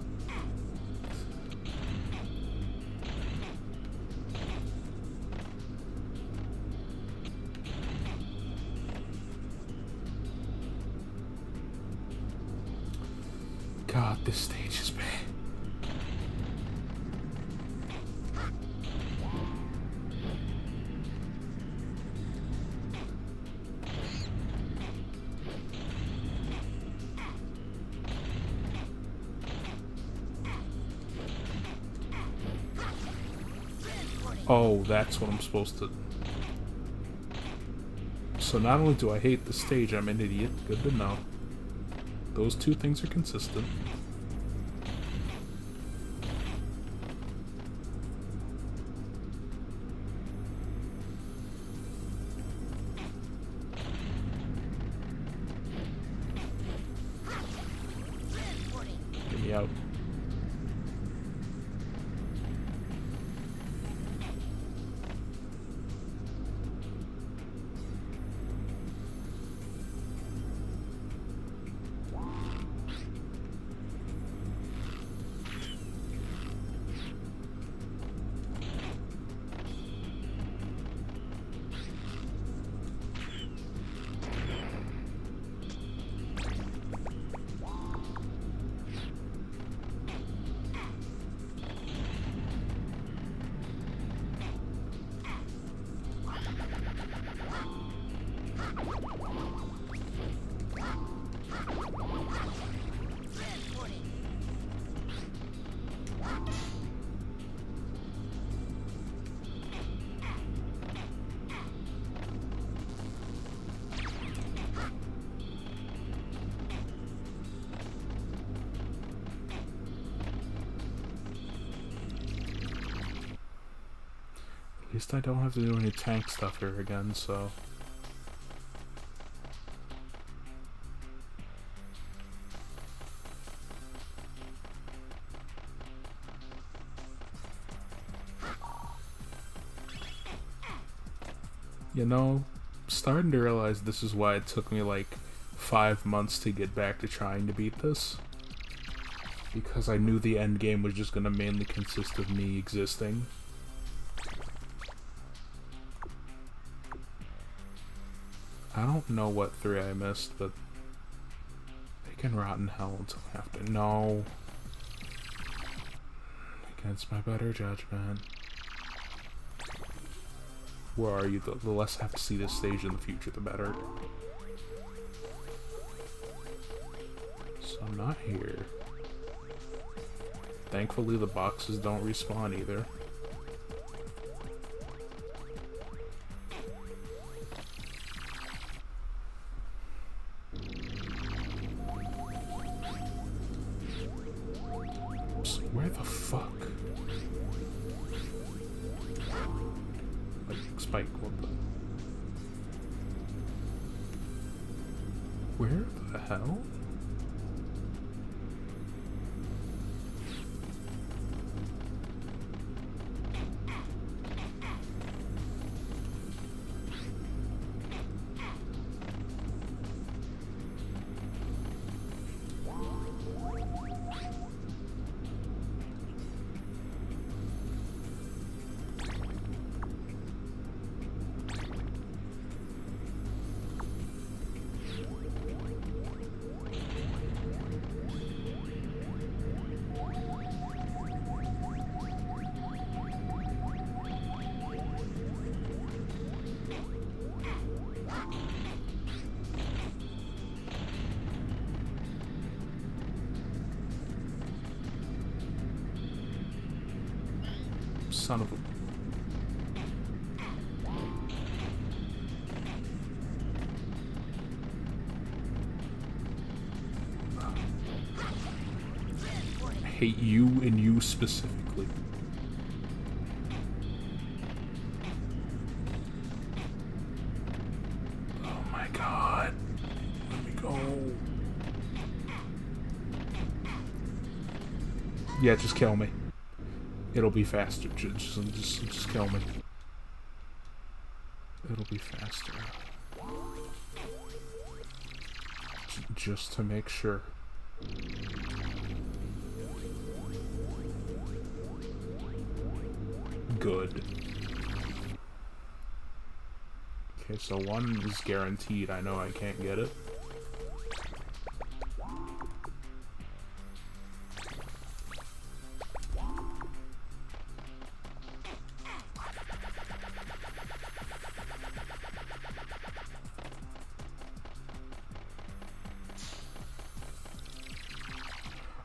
God, this stage is bad. Oh, that's what I'm supposed to... So not only do I hate the stage, I'm an idiot. Good to know. Those two things are consistent. Get me out. At least I don't have to do any tank stuff here again, so... You know, starting to realize this is why it took me like 5 months to get back to trying to beat this. Because I knew the end game was just gonna mainly consist of me existing. I don't know what 3 I missed, but they can rot in hell until after. No. Against my better judgment. Where are you? The less I have to see this stage in the future, the better. So I'm not here. Thankfully the boxes don't respawn either. Where the fuck? Like, Spike, what the... Where the hell? son of a... I hate you and you specifically. Oh my god. Let me go. Yeah, just kill me. It'll be faster. Just kill me. It'll be faster. Just to make sure. Good. Okay, so one is guaranteed. I know I can't get it.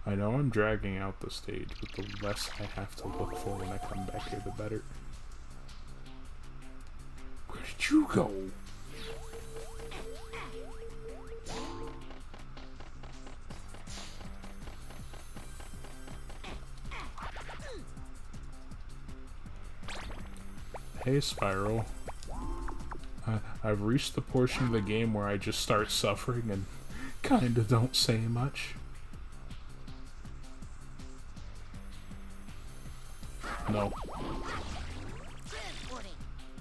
I know I'm dragging out the stage, but the less I have to look for when I come back here, the better. Where did you go? Hey, Spiral. I've reached the portion of the game where I just start suffering and kinda don't say much. No.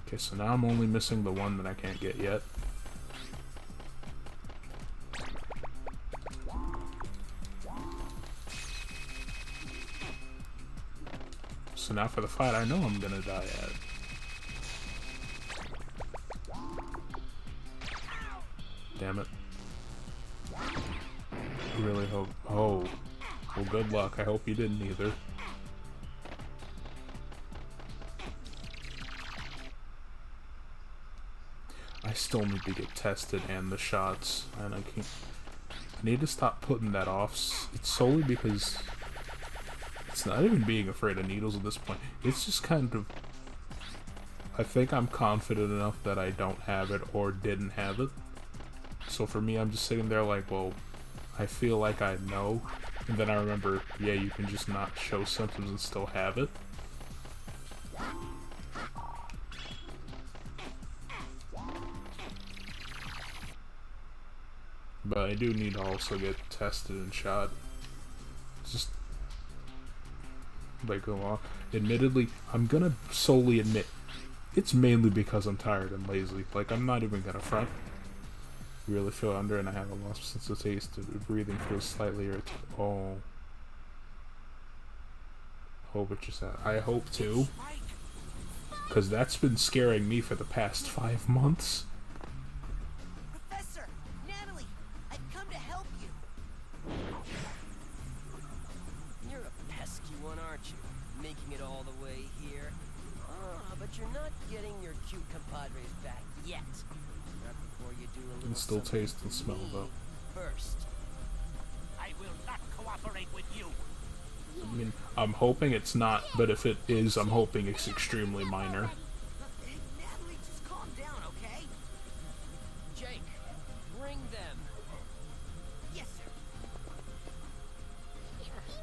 Okay, so now I'm only missing the one that I can't get yet. So now for the fight I know I'm gonna die at. Damn it. I really hope... Oh. Well, good luck. I hope you didn't either. I still need to get tested and the shots, and I can't... I need to stop putting that off. It's solely because... It's not even being afraid of needles at this point. It's just kind of... I think I'm confident enough that I don't have it or didn't have it. So for me, I'm just sitting there like, well, I feel like I know. And then I remember, yeah, you can just not show symptoms and still have it. But I do need to also get tested and shot. It's just... Like, go on. Admittedly, I'm gonna solely admit, it's mainly because I'm tired and lazy. Like, I'm not even gonna front. Really feel under and I have a lost sense of taste. Breathing feels slightly irritating. Oh. Hope it just... I hope too. Because that's been scaring me for the past 5 months. Professor! Natalie! I've come to help you! You're a pesky one, aren't you? Making it all the way here. But you're not getting your cute compadres back yet. Not before you do a little Can still taste and smell though. First. I will not cooperate with you. I mean, I'm hoping it's not, but if it is, I'm hoping it's extremely minor. Natalie, just calm down, okay? Jake, bring them. Yes, sir.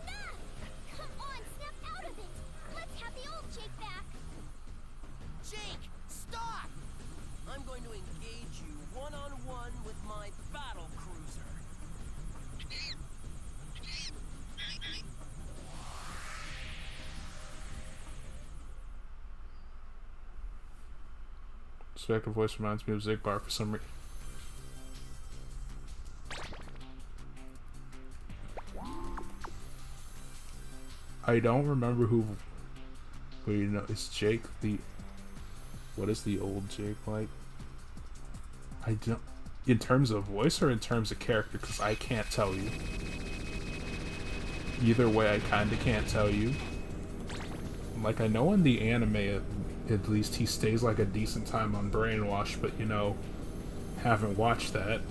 Enough! Come on, snap out of it! Let's have the old Jake back! Jake, stop! I'm going to engage you one-on-one with my battle cruiser. Specter voice reminds me of Zigbar for some reason. I don't remember who... But you know, is Jake the... What is the old Jake like? I don't... In terms of voice or in terms of character? Because I can't tell you. Either way, I kinda can't tell you. Like, I know in the anime, at least he stays like a decent time on Brainwash, but you know, haven't watched that.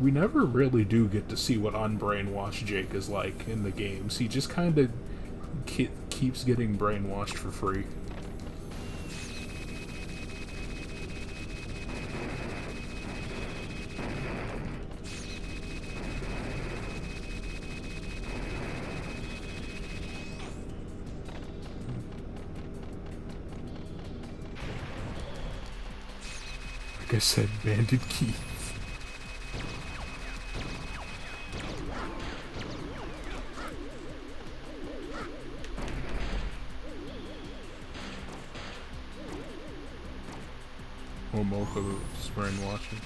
We never really do get to see what unbrainwashed Jake is like in the games. He just kind of keeps getting brainwashed for free. Like I said, Bandit Keith. Momoko's brainwashing.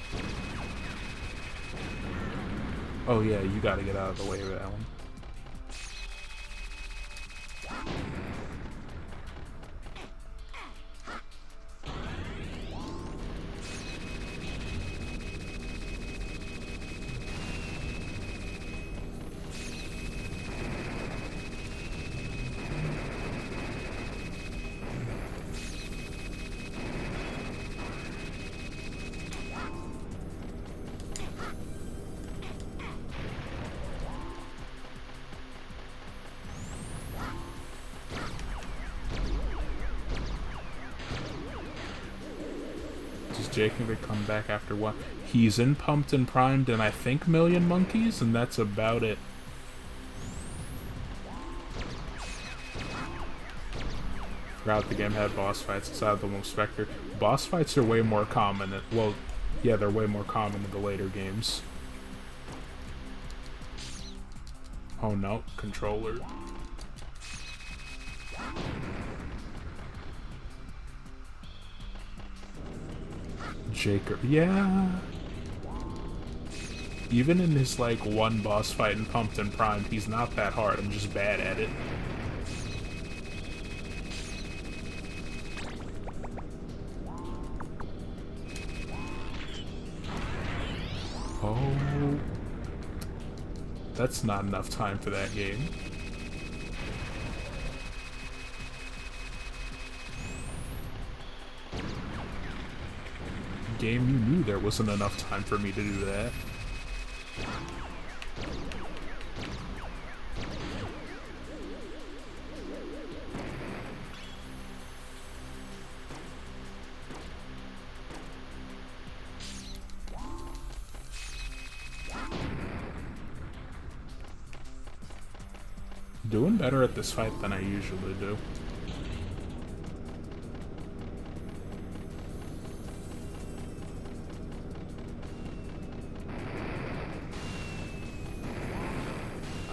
Oh yeah, you gotta get out of the way of that one. Jacob would come back after what? He's in Pumped and Primed and I think Million Monkeys, and that's about it. Forgot the game had boss fights aside the one Specter. Boss fights are way more common. Well, yeah, they're way more common in the later games. Oh no, controller. Jacob, yeah. Even in his like one boss fight in Pumped and Primed, he's not that hard. I'm just bad at it. Oh, that's not enough time for that game. Game, you knew there wasn't enough time for me to do that. Doing better at this fight than I usually do.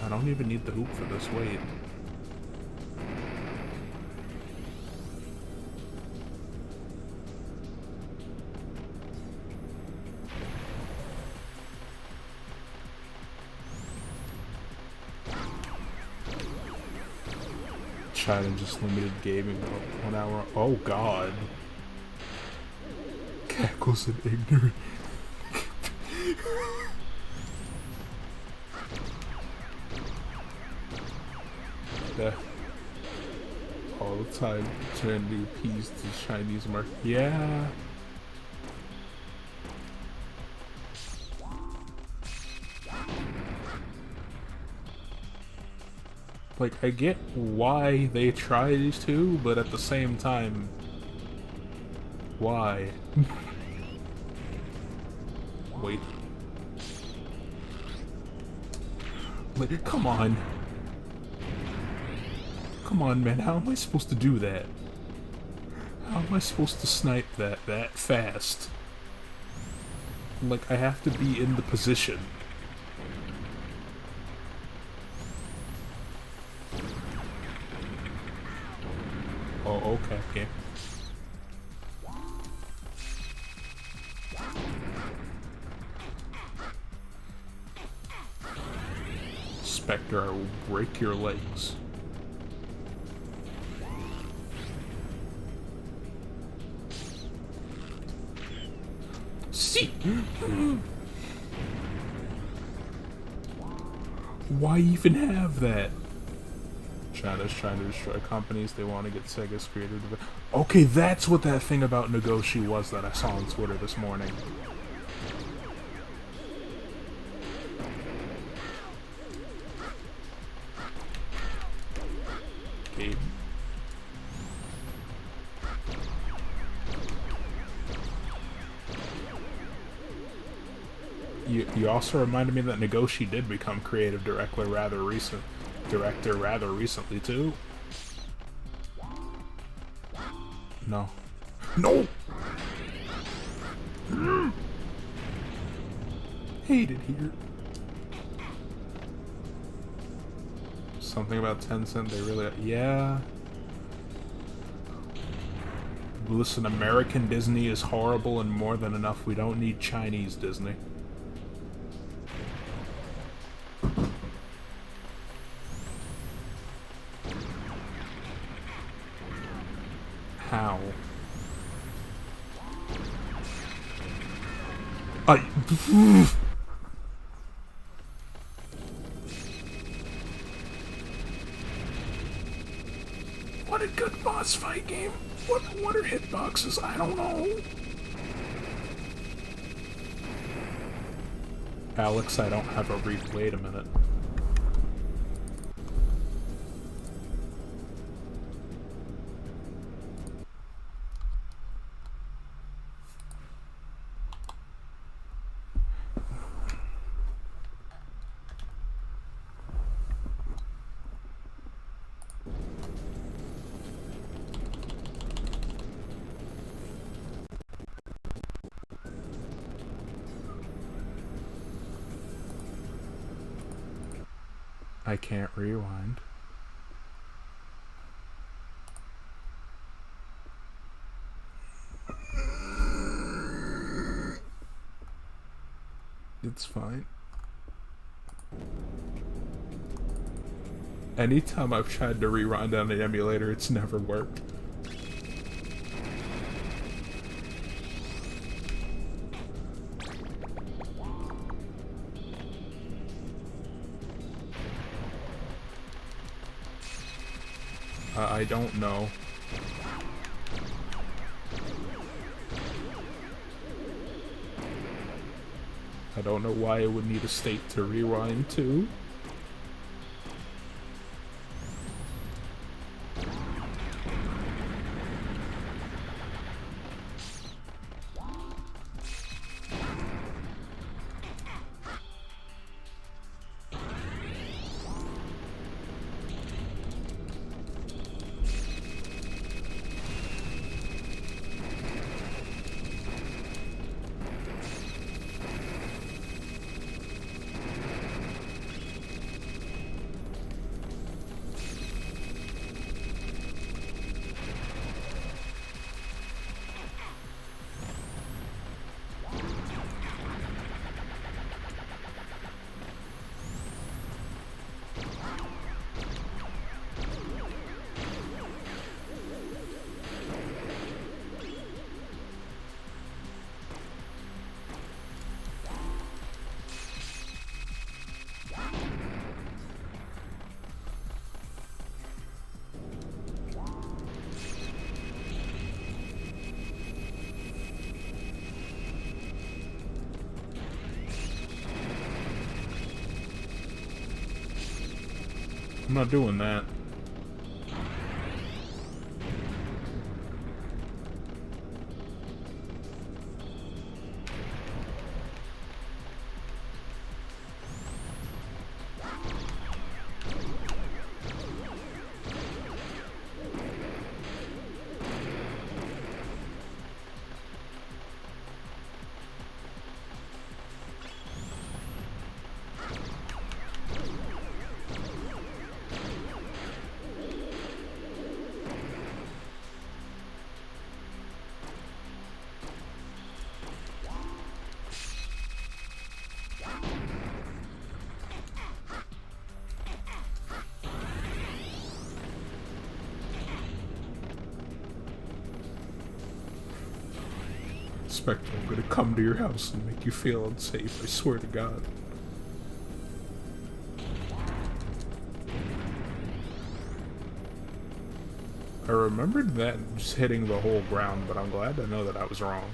I don't even need the hoop for this weight. China just limited gaming about 1 hour. Oh god. Cackles and ignorant. Yeah. All the time trying to appease the Chinese market. Yeah. Like, I get why they try to, but at the same time, why? Wait. Like, come on. Come on, man, how am I supposed to do that? How am I supposed to snipe that fast? Like, I have to be in the position. Oh, okay. Specter, I will break your legs. See? Why even have that? China's trying to destroy companies. They want to get Sega's created. Okay, that's what that thing about Nagoshi was that I saw on Twitter this morning. Okay, You also reminded me that Nagoshi did become creative director rather recently too. No. No! Hated here. Something about Tencent, they really... Yeah. Listen, American Disney is horrible and more than enough. We don't need Chinese Disney. How? What a good boss fight game. What are hitboxes? I don't know. Alex, I don't have a read. Wait a minute. I can't rewind. It's fine. Anytime I've tried to rewind on an emulator, it's never worked. I don't know. I don't know why I would need a state to rewind to. I'm not doing that. Specter, I'm gonna come to your house and make you feel unsafe, I swear to God. I remembered that just hitting the whole ground, but I'm glad to know that I was wrong.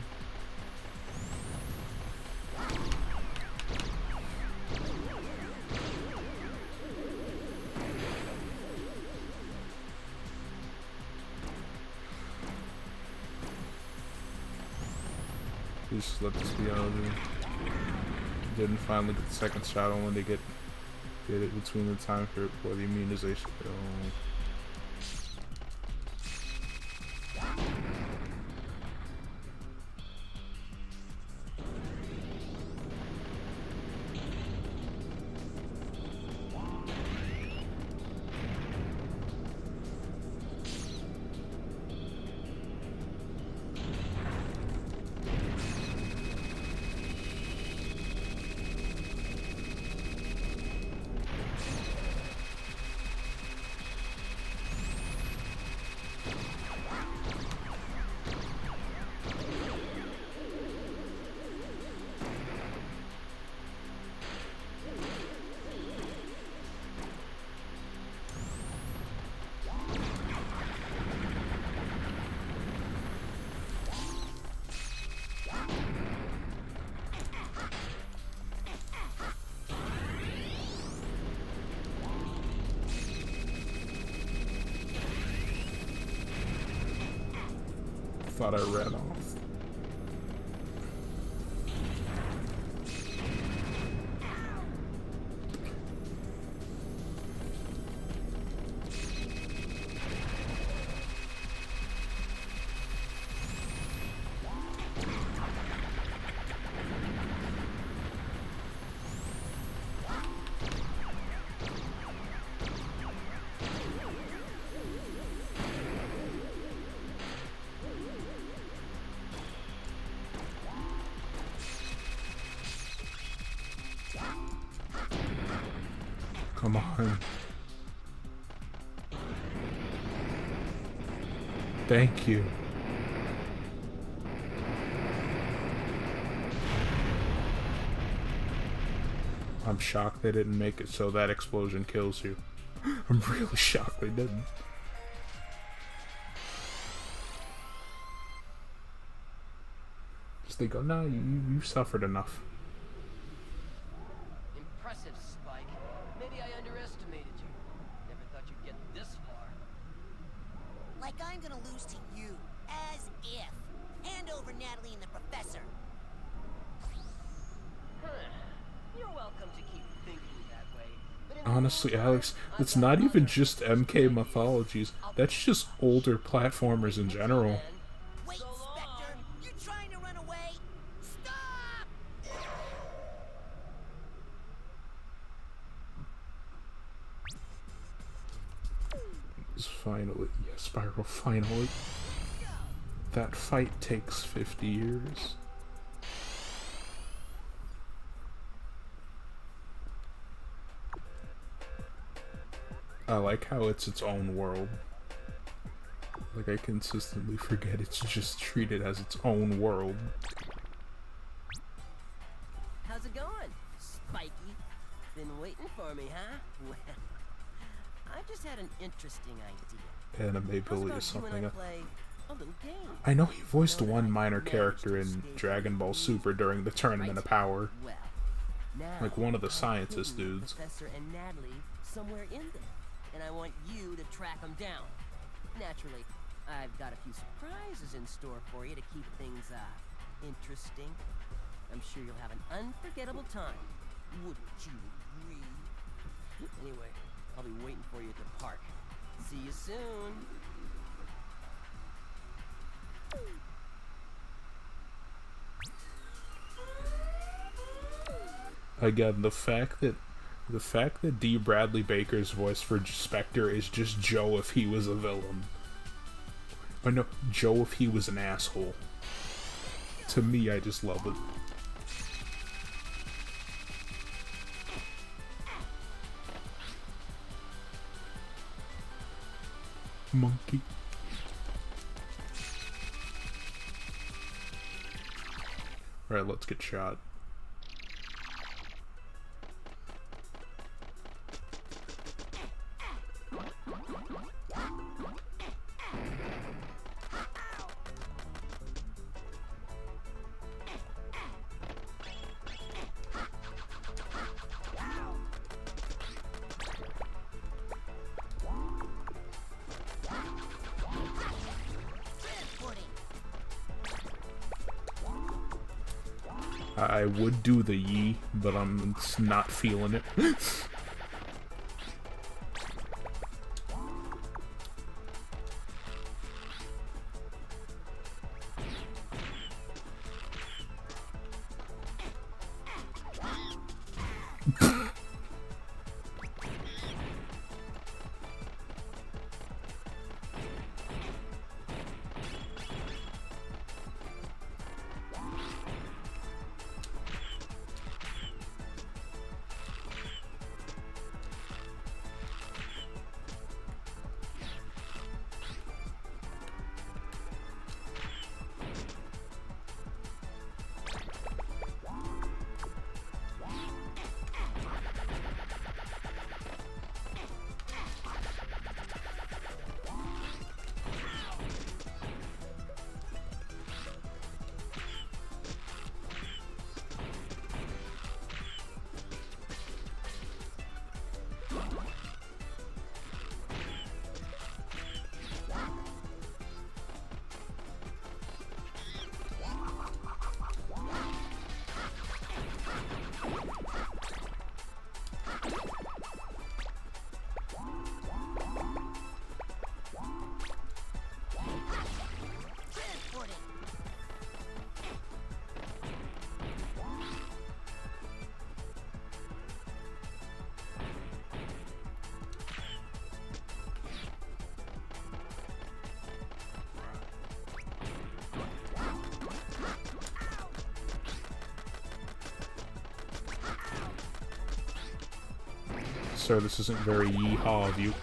Please let this be out of here. Didn't finally get the second shot, only to get it between the time for the immunization. Oh. Thought I ran off. Come on. Thank you. I'm shocked they didn't make it so that explosion kills you. I'm really shocked they didn't. Just they go, no, you suffered enough. Impressive, Spike. Maybe I underestimated you. Never thought you'd get this far. Like I'm gonna lose to you. As if. Hand over Natalie and the professor. Huh. You're welcome to keep thinking that way. But in Honestly, the long Alex, run, it's I've not got even other just options MK for mythologies. you. That's just older platformers in general. Wait, So Specter! long. You're trying to run away? Stop! Finally, yes, Spyro, finally. That fight takes 50 years. I like how it's its own world. Like, I consistently forget it's just treated as its own world. How's it going, Spiky? Been waiting for me, huh? Well, I just had an interesting idea. Anime How's Billy about is you and something. I play a little game? I know he voiced Know that one I minor managed character to in escape Dragon Ball leave, Super during the Tournament right? of Power. Well, now Like one of the I've scientist hidden dudes. Professor and Natalie somewhere in there, and I want you to track them down. Naturally, I've got a few surprises in store for you to keep things interesting. I'm sure you'll have an unforgettable time. Wouldn't you agree? Anyway, I'll be waiting for you at the park. See you soon. Again, the fact that D. Bradley Baker's voice for Specter is just Joe if he was a villain. Or no, Joe if he was an asshole. To me, I just love it. Monkey. Alright, let's get shot. Pudding. I would do the Yi, but I'm just not feeling it. Sir, this isn't very yeehaw of you.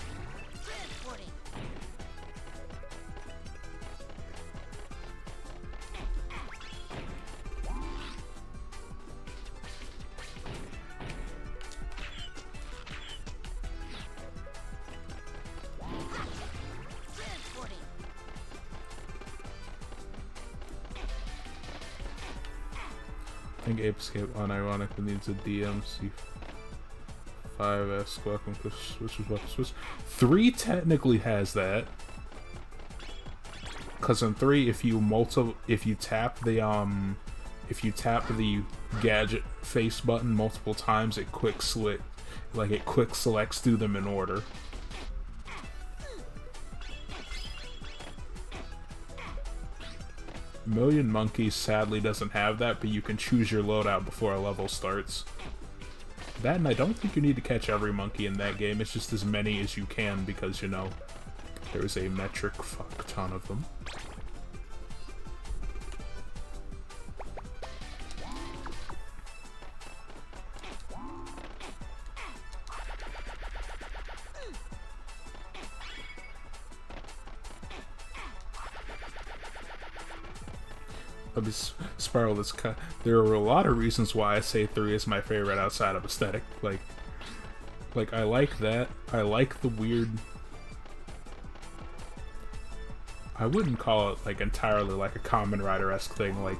I think Ape Escape unironically needs a DMC 5S welcome switch. 3 technically has that. Cause in 3, if you tap the gadget face button multiple times, it quick selects through them in order. Million Monkeys sadly doesn't have that, but you can choose your loadout before a level starts. That, and I don't think you need to catch every monkey in that game, it's just as many as you can because, you know, there's a metric fuck ton of them. Spiral is there are a lot of reasons why I say 3 is my favorite outside of aesthetic. Like I like that. I like the weird. I wouldn't call it like entirely like a Kamen Rider-esque thing, like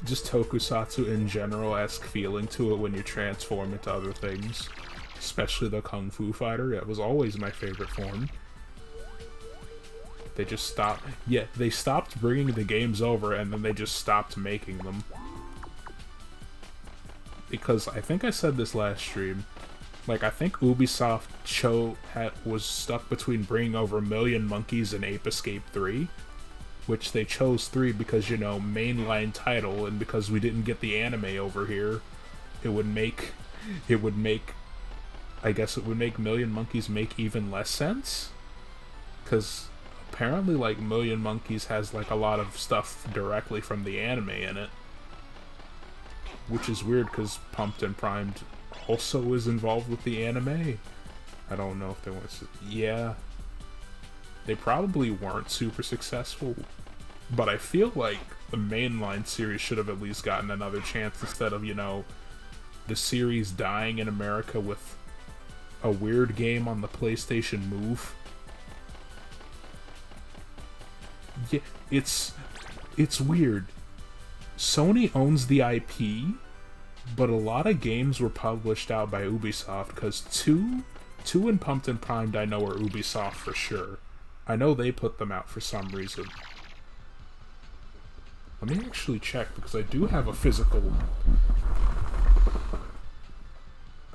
just Tokusatsu in general-esque feeling to it when you transform into other things. Especially the Kung Fu Fighter. It was always my favorite form. They just stopped. Yeah, they stopped bringing the games over, and then they just stopped making them. Because I think I said this last stream. Like, I think Ubisoft was stuck between bringing over Million Monkeys and Ape Escape 3, which they chose 3 because, you know, mainline title, and because we didn't get the anime over here, it would make Million Monkeys make even less sense. Because apparently, like, Million Monkeys has, like, a lot of stuff directly from the anime in it. Which is weird, because Pumped and Primed also is involved with the anime. I don't know if they want to... Yeah. They probably weren't super successful, but I feel like the mainline series should have at least gotten another chance instead of, you know, the series dying in America with a weird game on the PlayStation Move. Yeah, it's weird. Sony owns the IP, but a lot of games were published out by Ubisoft, because 2 and Pumped and Primed I know are Ubisoft for sure. I know they put them out for some reason. Let me actually check, because I do have a physical...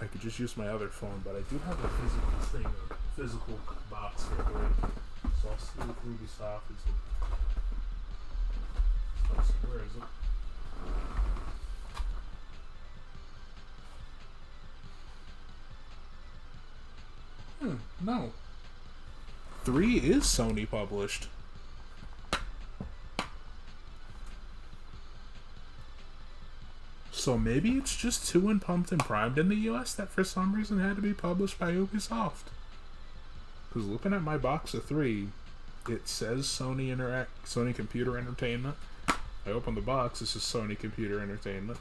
I could just use my other phone, but I do have a physical thing, a physical box here, right? So I'll see if Ubisoft is... Let's see, where is it? No. 3 is Sony published. So maybe it's just 2 and Pumped and Primed in the US that for some reason had to be published by Ubisoft. Because looking at my box of 3, it says Sony Computer Entertainment. I open the box, it says Sony Computer Entertainment.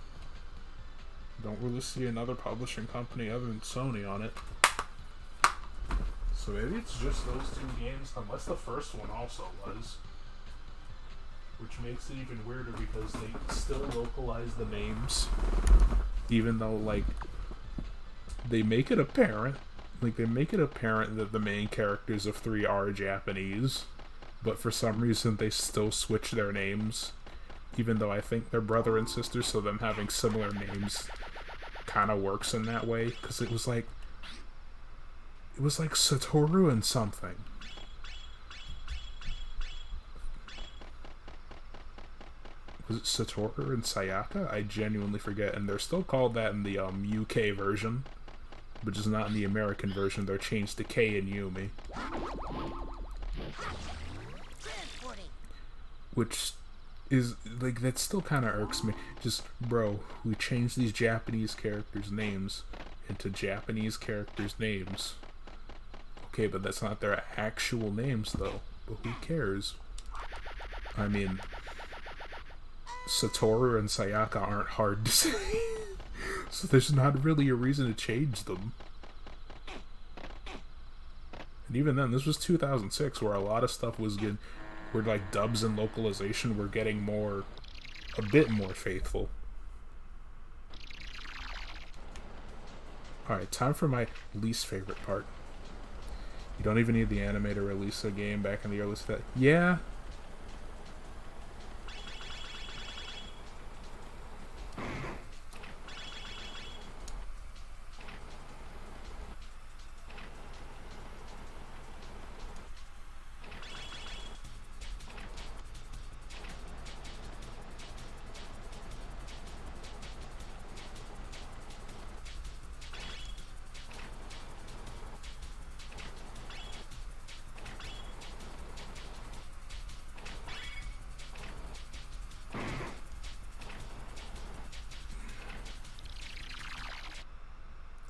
Don't really see another publishing company other than Sony on it. So maybe it's just those 2 games, unless the first one also was. Which makes it even weirder because they still localize the names. Even though, like, they make it apparent. Like, they make it apparent that the main characters of 3 are Japanese. But for some reason, they still switch their names. Even though I think they're brother and sister, so them having similar names kind of works in that way. Because it was like Satoru and something. Was it Satoru and Sayaka? I genuinely forget. And they're still called that in the UK version. But just not in the American version. They're changed to K and Yumi. Which is, like, that still kind of irks me. Just, bro, we changed these Japanese characters' names into Japanese characters' names. Okay, but that's not their actual names, though. But who cares? I mean, Satoru and Sayaka aren't hard to say. So there's not really a reason to change them. And even then, this was 2006, where a lot of stuff was good, where like dubs and localization were getting a bit more faithful. Alright, time for my least favorite part. You don't even need the anime to release a game back in the early stage. Yeah.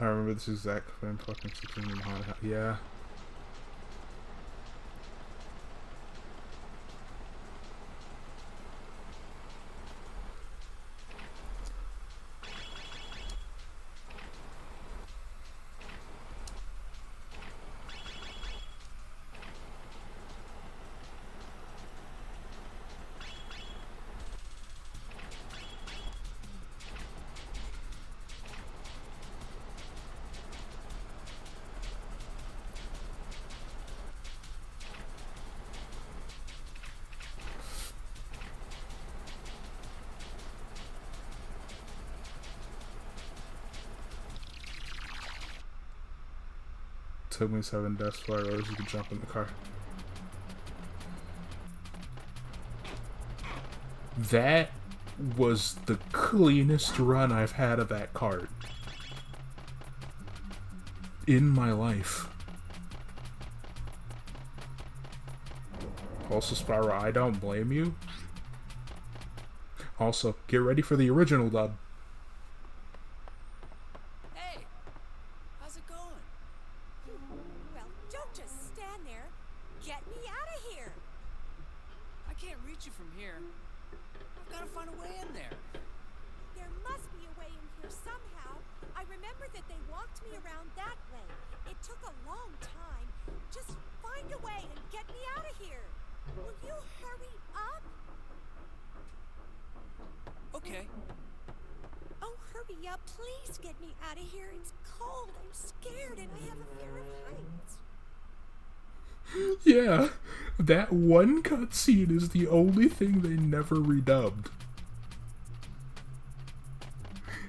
I remember this exact fan fucking 16 in Haunted House. Yeah. Took me 7 deaths before I realized you could jump in the car. That was the cleanest run I've had of that card in my life. Also, Spyro, I don't blame you. Also, get ready for the original dub. Hey, how's it going? Well, don't just stand there. Get me out of here. I can't reach you from here. I've got to find a way in there. There must be a way in here somehow. I remember that they walked me around that way. It took a long time. Just find a way and get me out of here. Will you hurry up? Okay. Oh, hurry up. Please get me out of here. It's cold. I'm scared and I have a fear of heights. Yeah, that one cutscene is the only thing they never redubbed.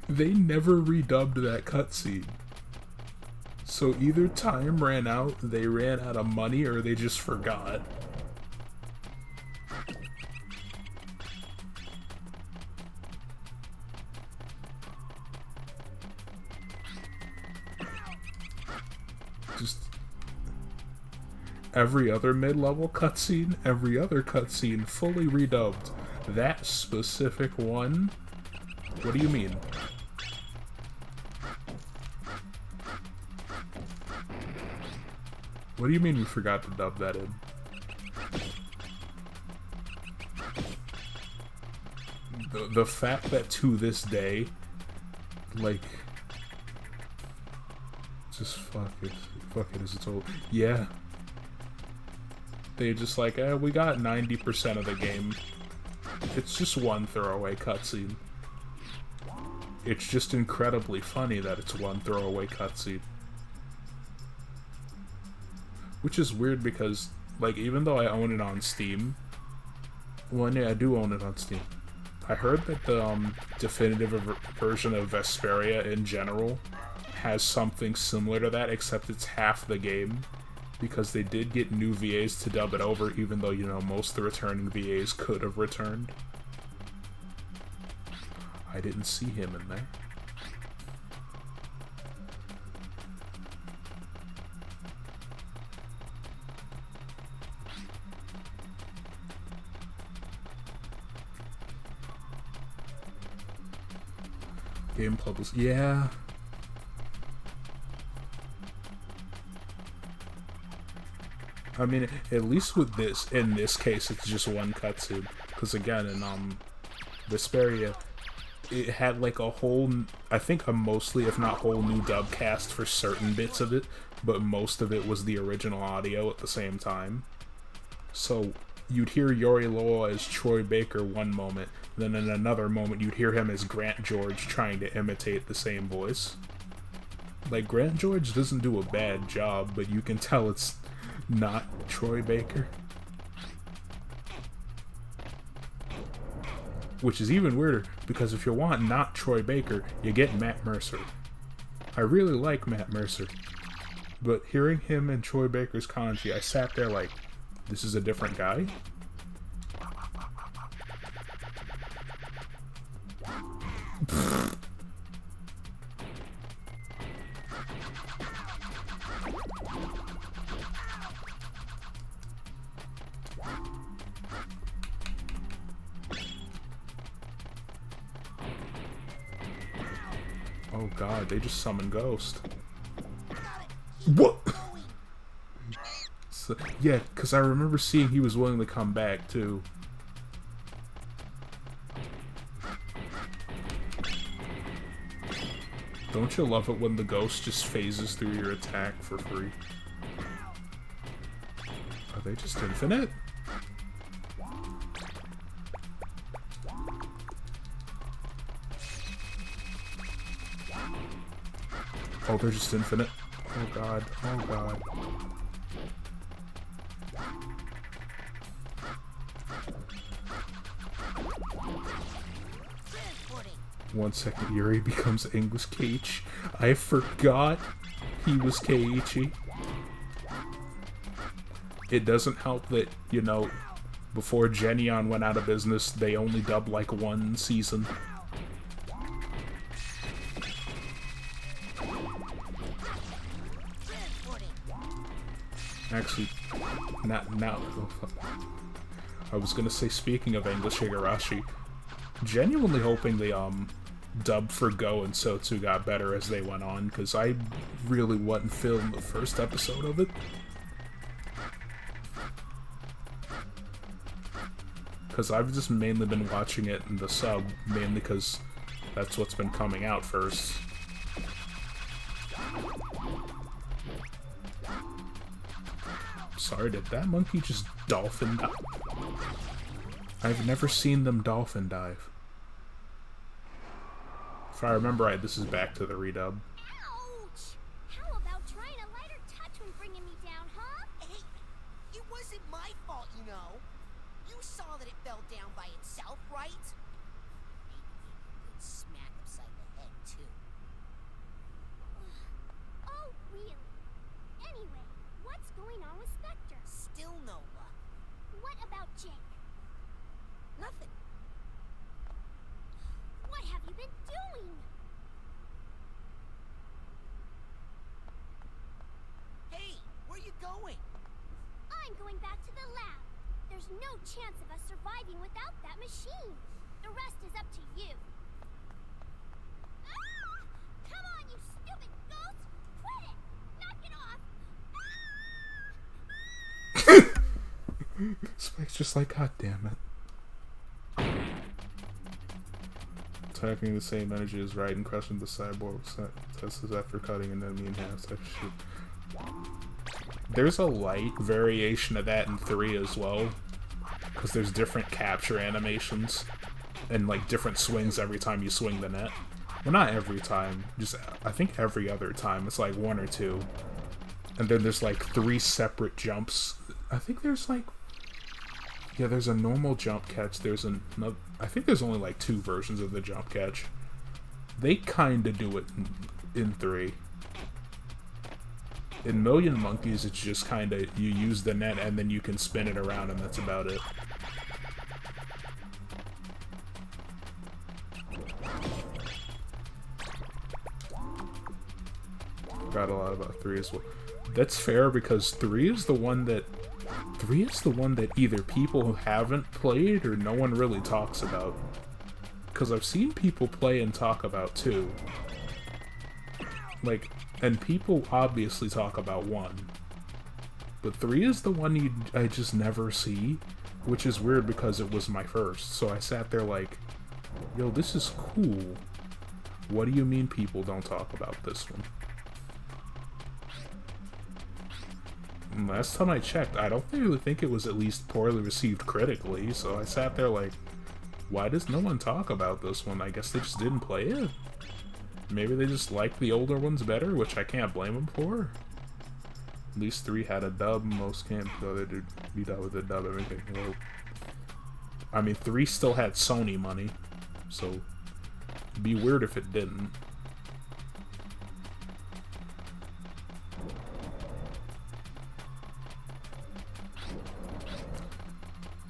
They never redubbed that cutscene. So either time ran out, they ran out of money, or they just forgot. Just every other mid-level cutscene, every other cutscene fully redubbed. That specific one? What do you mean? What do you mean we forgot to dub that in? The fact that to this day, like, just fuck it as it's old. Yeah. They just like, we got 90% of the game. It's just one throwaway cutscene. It's just incredibly funny that it's one throwaway cutscene. Which is weird because, like, even though I own it on Steam... Well, yeah, I do own it on Steam. I heard that the definitive version of Vesperia in general has something similar to that, except it's half the game. Because they did get new VAs to dub it over, even though, you know, most of the returning VAs could have returned. I didn't see him in there. Game published. Yeah. I mean, at least with this, in this case, it's just one cutscene. Because again, in Vesperia, it had like a whole, I think a mostly, if not whole, new dub cast for certain bits of it, but most of it was the original audio at the same time. So you'd hear Yori Loa as Troy Baker one moment, then in another moment you'd hear him as Grant George trying to imitate the same voice. Like, Grant George doesn't do a bad job, but you can tell it's not Troy Baker. Which is even weirder, because if you want not Troy Baker, you get Matt Mercer. I really like Matt Mercer, but hearing him in Troy Baker's kanji, I sat there like, this is a different guy? Oh god, they just summoned Ghost. What? So, yeah, because I remember seeing he was willing to come back, too. Don't you love it when the Ghost just phases through your attack for free? Are they just infinite? Oh, they're just infinite. Oh god, oh god. One second, Yuri becomes English Keiichi. I forgot he was Keiichi. It doesn't help that, you know, before Genion went out of business, they only dubbed like one season. Actually, not now. I was gonna say, speaking of English Higurashi, genuinely hoping the dub for Go and Sotsu got better as they went on, because I really wasn't feeling the first episode of it. Because I've just mainly been watching it in the sub, mainly because that's what's been coming out first. Sorry, did that monkey just dolphin dive? I've never seen them dolphin dive. If I remember right, this is back to the redub. Ouch! How about trying a lighter touch when bringing me down, huh? Hey, What about Jake? Nothing. What have you been doing? Hey, where you going? I'm going back to the lab. There's no chance of us surviving without that machine. The rest is up to you. Ah! Come on, you stupid ghost! Quit it! Knock it off! Spike's just like, God damn it. Attacking the same energy as right and crushing the cyborg tests after cutting an enemy in half type shit. There's a light variation of that in 3 as well. Because there's different capture animations. And like different swings every time you swing the net. Well, not every time. Just, I think every other time. It's like 1 or 2. And then there's like 3 separate jumps. I think there's like... Yeah, there's a normal jump catch. There's another... I think there's only like 2 versions of the jump catch. They kinda do it in 3. In Million Monkeys, it's just kinda... You use the net and then you can spin it around and that's about it. Got a lot about 3 as well. That's fair because 3 is the one that either people who haven't played or no one really talks about. Because I've seen people play and talk about 2. Like, and people obviously talk about 1. But 3 is the one I just never see, which is weird because it was my first. So I sat there like, yo, this is cool. What do you mean people don't talk about this one? And last time I checked, I don't really think it was at least poorly received critically, so I sat there like, why does no one talk about this one? I guess they just didn't play it. Maybe they just like the older ones better, which I can't blame them for. At least 3 had a dub, most can't, though they did be done with a dub, everything. Well, I mean, 3 still had Sony money, so it'd be weird if it didn't.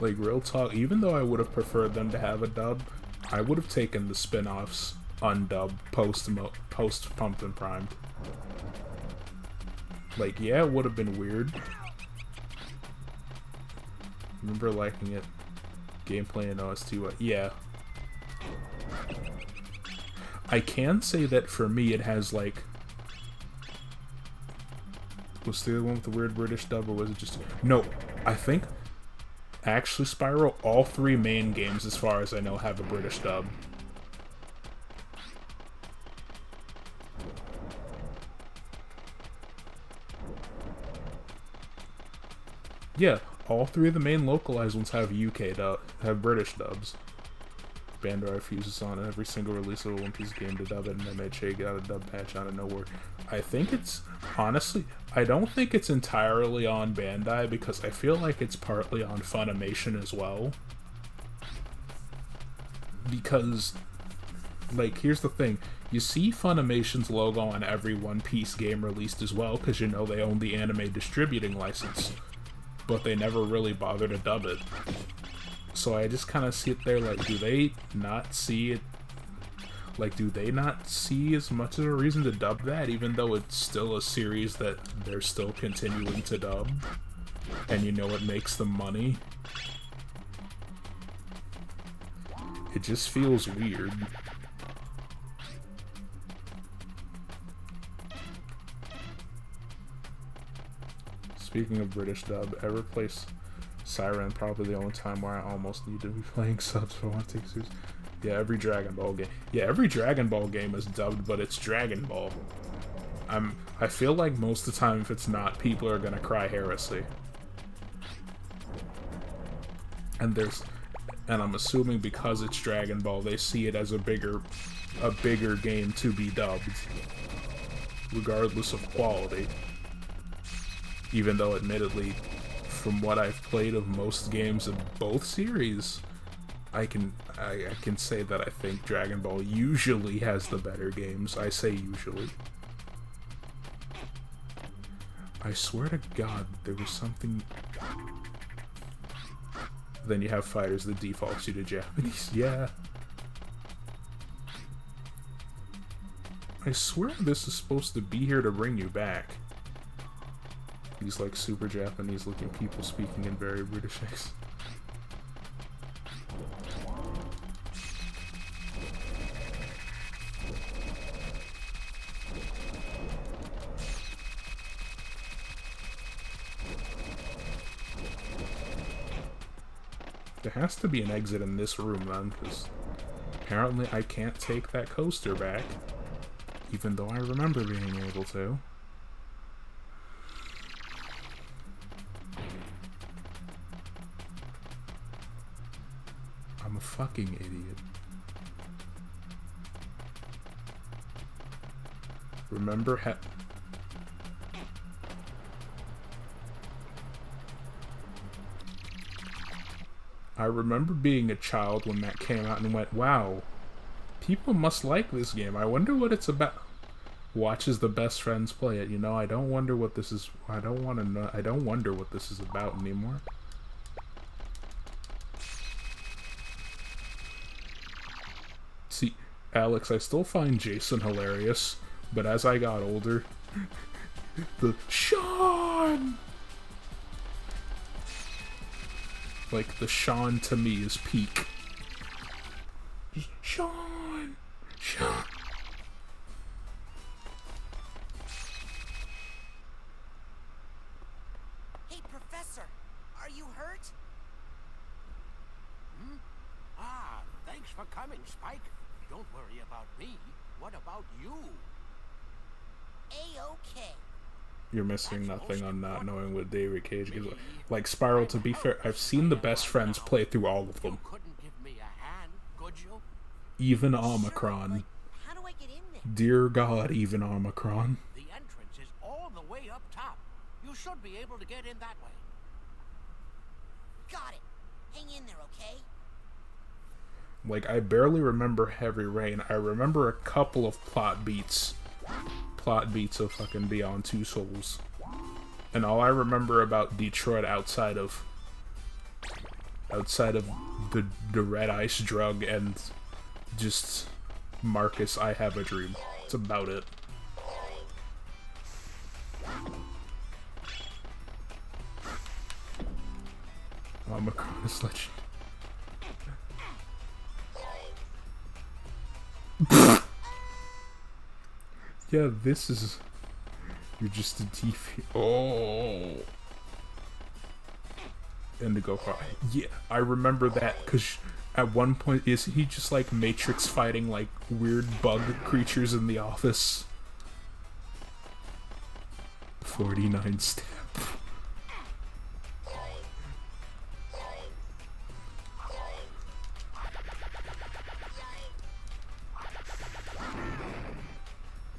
Like, real talk, even though I would have preferred them to have a dub, I would have taken the spin-offs undubbed post Pumped and Primed. Like, yeah, it would have been weird. Remember liking it. Gameplay and OST, yeah. I can say that for me it has, like... Was the other one with the weird British dub, or was it just... No, I think... Actually, Spyro, all 3 main games, as far as I know, have a British dub. Yeah, all 3 of the main localized ones have have British dubs. Bandai refuses on every single release of a One Piece game to dub it, and then MHA got a dub patch out of nowhere. I think it's, honestly, I don't think it's entirely on Bandai, because I feel like it's partly on Funimation as well. Because, like, here's the thing. You see Funimation's logo on every One Piece game released as well, because you know they own the anime distributing license. But they never really bother to dub it. So I just kind of sit there like, do they not see it? Like, do they not see as much of a reason to dub that, even though it's still a series that they're still continuing to dub? And you know it makes them money? It just feels weird. Speaking of British dub, ever play Siren? Probably the only time where I almost need to be playing subs for one take serious. Yeah, every Dragon Ball game. Yeah, every Dragon Ball game is dubbed, but it's Dragon Ball. I feel like most of the time, if it's not, people are gonna cry heresy. And I'm assuming because it's Dragon Ball, they see it as a bigger game to be dubbed, regardless of quality. Even though, admittedly, from what I've played of most games of both series, I can say that I think Dragon Ball usually has the better games. I say usually. I swear to God, there was something... Then you have fighters that defaults you to Japanese. Yeah. I swear this is supposed to be here to bring you back. These like super Japanese looking people speaking in very British accents. There has to be an exit in this room then, because apparently I can't take that coaster back, even though I remember being able to. I'm a fucking idiot. Remember I remember being a child when that came out and went, wow, people must like this game. I wonder what it's about. Watches the best friends play it. You know, I don't wonder what this is. I don't want to know. I don't wonder what this is about anymore. See, Alex, I still find Jason hilarious, but as I got older, the Sean! Like, the Sean to me is peak. Just, Sean! Sean! Hey, Professor, are you hurt? Hmm? Ah, thanks for coming, Spike. Don't worry about me. What about you? A-okay. You're missing nothing on not knowing what David Cage is. Like, Spiral, to be fair, I've seen the best friends play through all of them. Couldn't give me a hand, could you? Even Sure, Omicron. but how do I get in there? Dear God, even Omicron. The entrance is all the way up top. You should be able to get in that way. Got it. Hang in there, okay? Like, I barely remember Heavy Rain. I remember a couple of plot beats of fucking Beyond Two Souls. And all I remember about Detroit outside of the red ice drug and just Marcus, I Have a Dream. That's about it. Omicron is legend. Yeah, this is... You're just a deep... Oh! Indigo Fire. Yeah, I remember that, because at one point, isn't he just like Matrix fighting like weird bug creatures in the office? 49 step.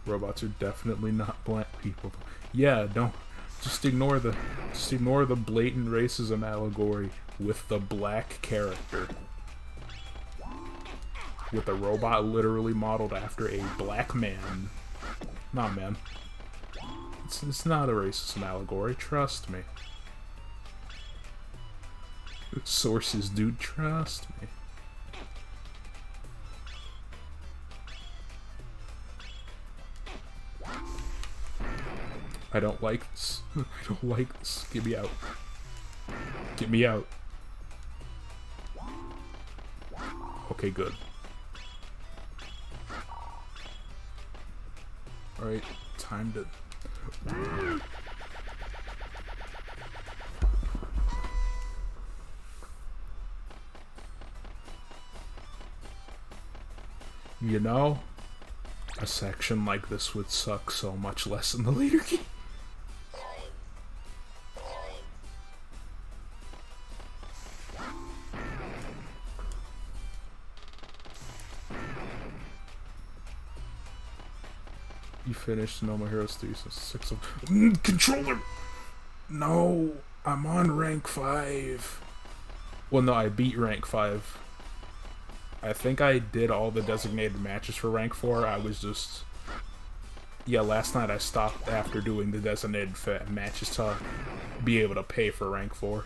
Robots are definitely not black people. Yeah, don't just ignore the blatant racism allegory with the black character. With a robot literally modeled after a black man. Nah, man. It's not a racism allegory, trust me. Sources, dude, trust me. I don't like this. I don't like this. Get me out. Get me out. Okay, good. Alright, time to... You know, a section like this would suck so much less in the later game. You finished No More Heroes 3, so 6 of... Controller! No! I'm on rank 5. Well, no, I beat rank 5. I think I did all the designated matches for rank 4. I was just... Yeah, last night I stopped after doing the designated matches to be able to pay for rank 4.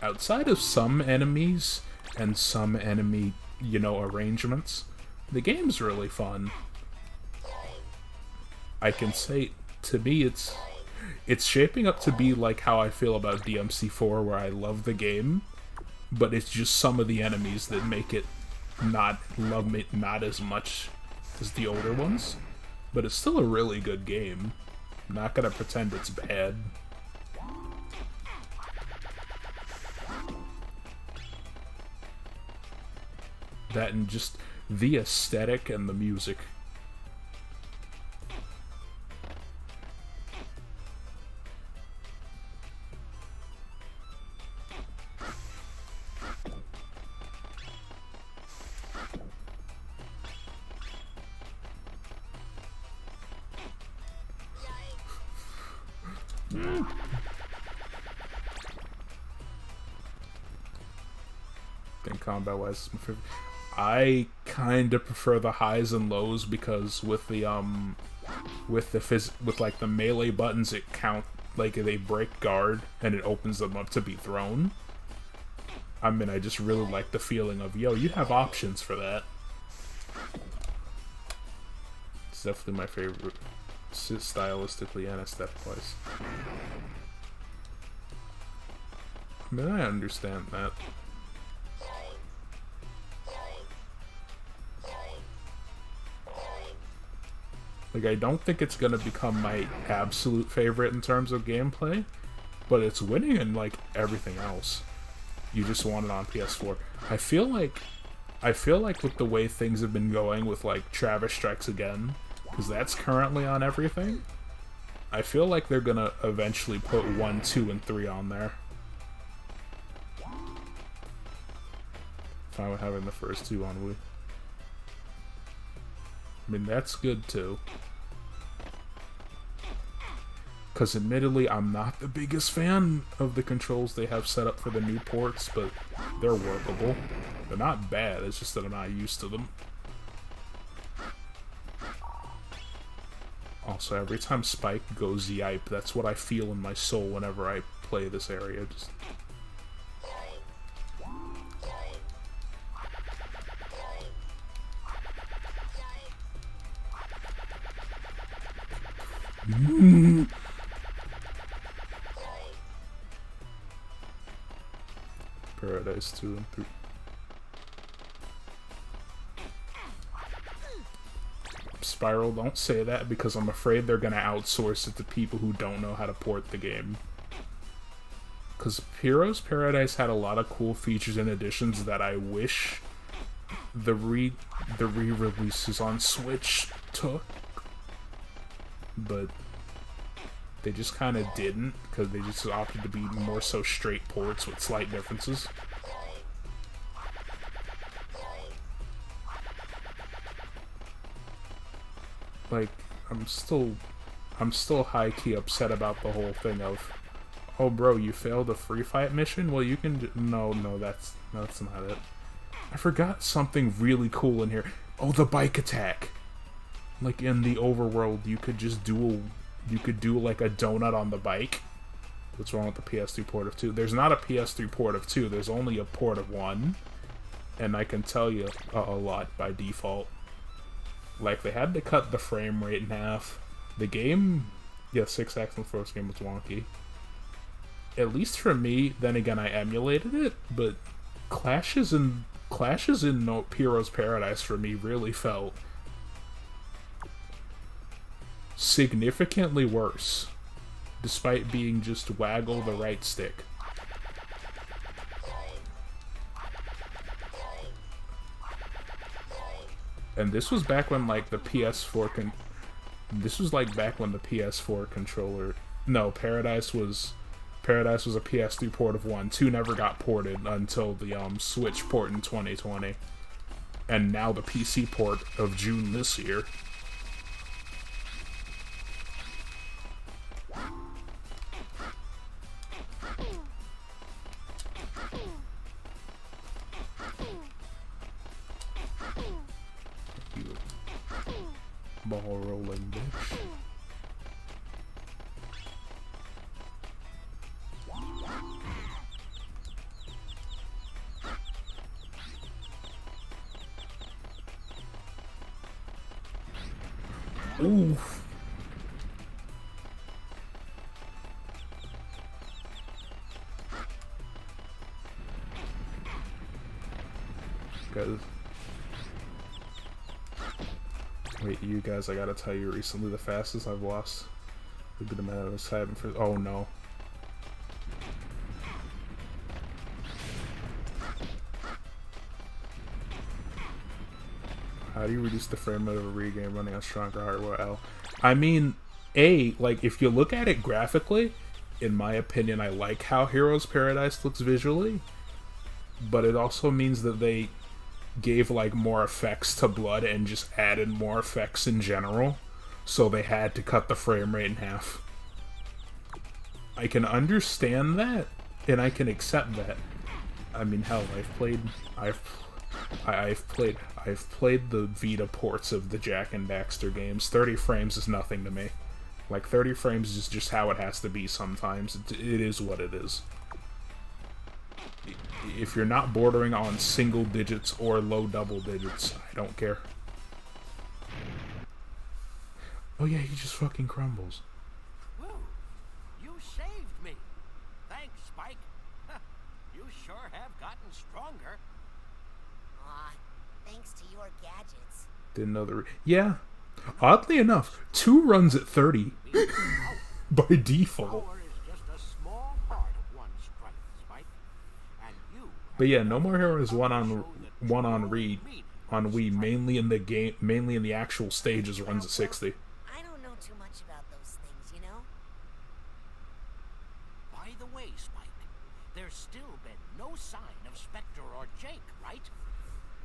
outside of some enemies and some enemy, you know, arrangements, the game's really fun. I can say, to me, it's shaping up to be like how I feel about DMC4, where I love the game, but it's just some of the enemies that make it not as much as the older ones. But it's still a really good game. I'm not gonna pretend it's bad. That and just the aesthetic and the music. I think combat-wise is my favorite. I kind of prefer the highs and lows because with the with the melee buttons, it count like they break guard and it opens them up to be thrown. I mean, I just really like the feeling of, yo, you have options for that. It's definitely my favorite, stylistically and aesthetic-wise. I mean, I understand that. Like, I don't think it's gonna become my absolute favorite in terms of gameplay, but it's winning in, like, everything else. You just want it on PS4. I feel like with the way things have been going with, like, Travis Strikes Again, because that's currently on everything, I feel like they're gonna eventually put 1, 2, and 3 on there. Fine with having the first 2 on Wii. I mean, that's good too. Because admittedly, I'm not the biggest fan of the controls they have set up for the new ports, but they're workable. They're not bad, it's just that I'm not used to them. Also, every time Spike goes yipe, that's what I feel in my soul whenever I play this area. Just... Paradise 2 and 3. Spiral, don't say that because I'm afraid they're gonna outsource it to people who don't know how to port the game. Because Heroes Paradise had a lot of cool features and additions that I wish the re-releases on Switch took. But they just kind of didn't, because they just opted to be more so straight ports with slight differences. Like, I'm still high-key upset about the whole thing of, oh bro, you failed a free fight mission? Well, you can no, that's not it. I forgot something really cool in here. Oh, the bike attack. Like in the overworld, you could just do like a donut on the bike. What's wrong with the PS3 port of 2? There's not a PS3 port of 2, there's only a port of 1. And I can tell you a lot by default. Like, they had to cut the frame rate in half. The game, yeah, 6 acts in the first game was wonky. At least for me, then again, I emulated it, but clashes in Heroes Paradise for me really felt significantly worse, despite being just waggle the right stick. And this was back when, like, the PS4 this was like back when the PS4 controller... No, Paradise was a PS3 port of 1. 2 never got ported until the Switch port in 2020. And now the PC port of June this year. Ball rolling bitch. Ooh. Guys. Wait, you guys, I gotta tell you, recently the fastest I've lost would be the man I was having for. Oh no. How do you reduce the frame rate of a re-game running on stronger hardware? L. I mean, like, if you look at it graphically, in my opinion, I like how Heroes Paradise looks visually, but it also means that they gave, like, more effects to Blood and just added more effects in general, so they had to cut the frame rate in half. I can understand that, and I can accept that. I mean, hell, I've played the Vita ports of the Jak and Daxter games. 30 frames is nothing to me. Like, 30 frames is just how it has to be sometimes. It is what it is. If you're not bordering on single digits or low double digits, I don't care. Oh yeah, he just fucking crumbles. Woo! You saved me. Thanks, Spike. You sure have gotten stronger. Aw, thanks to your gadgets. Didn't know the... Yeah. Oddly enough, 2 runs at 30 by default. Power is just a small part of one's strength, Spike. And you... But yeah, No More Heroes one on Wii, mainly in the game, mainly in the actual stages, runs at 60. I don't know too much about those things, you know? By the way, Spike, there's still been no sign of Specter or Jake, right?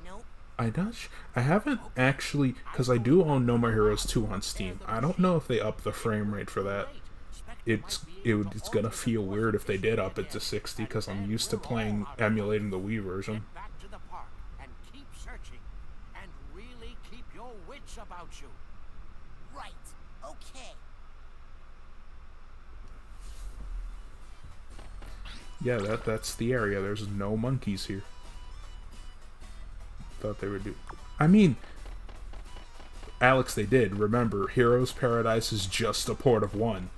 Nope. I haven't actually, because I do own No More Heroes 2 on Steam. I don't know if they up the frame rate for that. It's gonna feel weird if they did up it to 60, because I'm used to emulating the Wii version. Get back to the park and keep searching, and really keep your wits about you. Right. Okay. Yeah, that's the area. There's no monkeys here. Thought they would do. I mean, Alex, they did. Remember, Heroes Paradise is just a port of 1.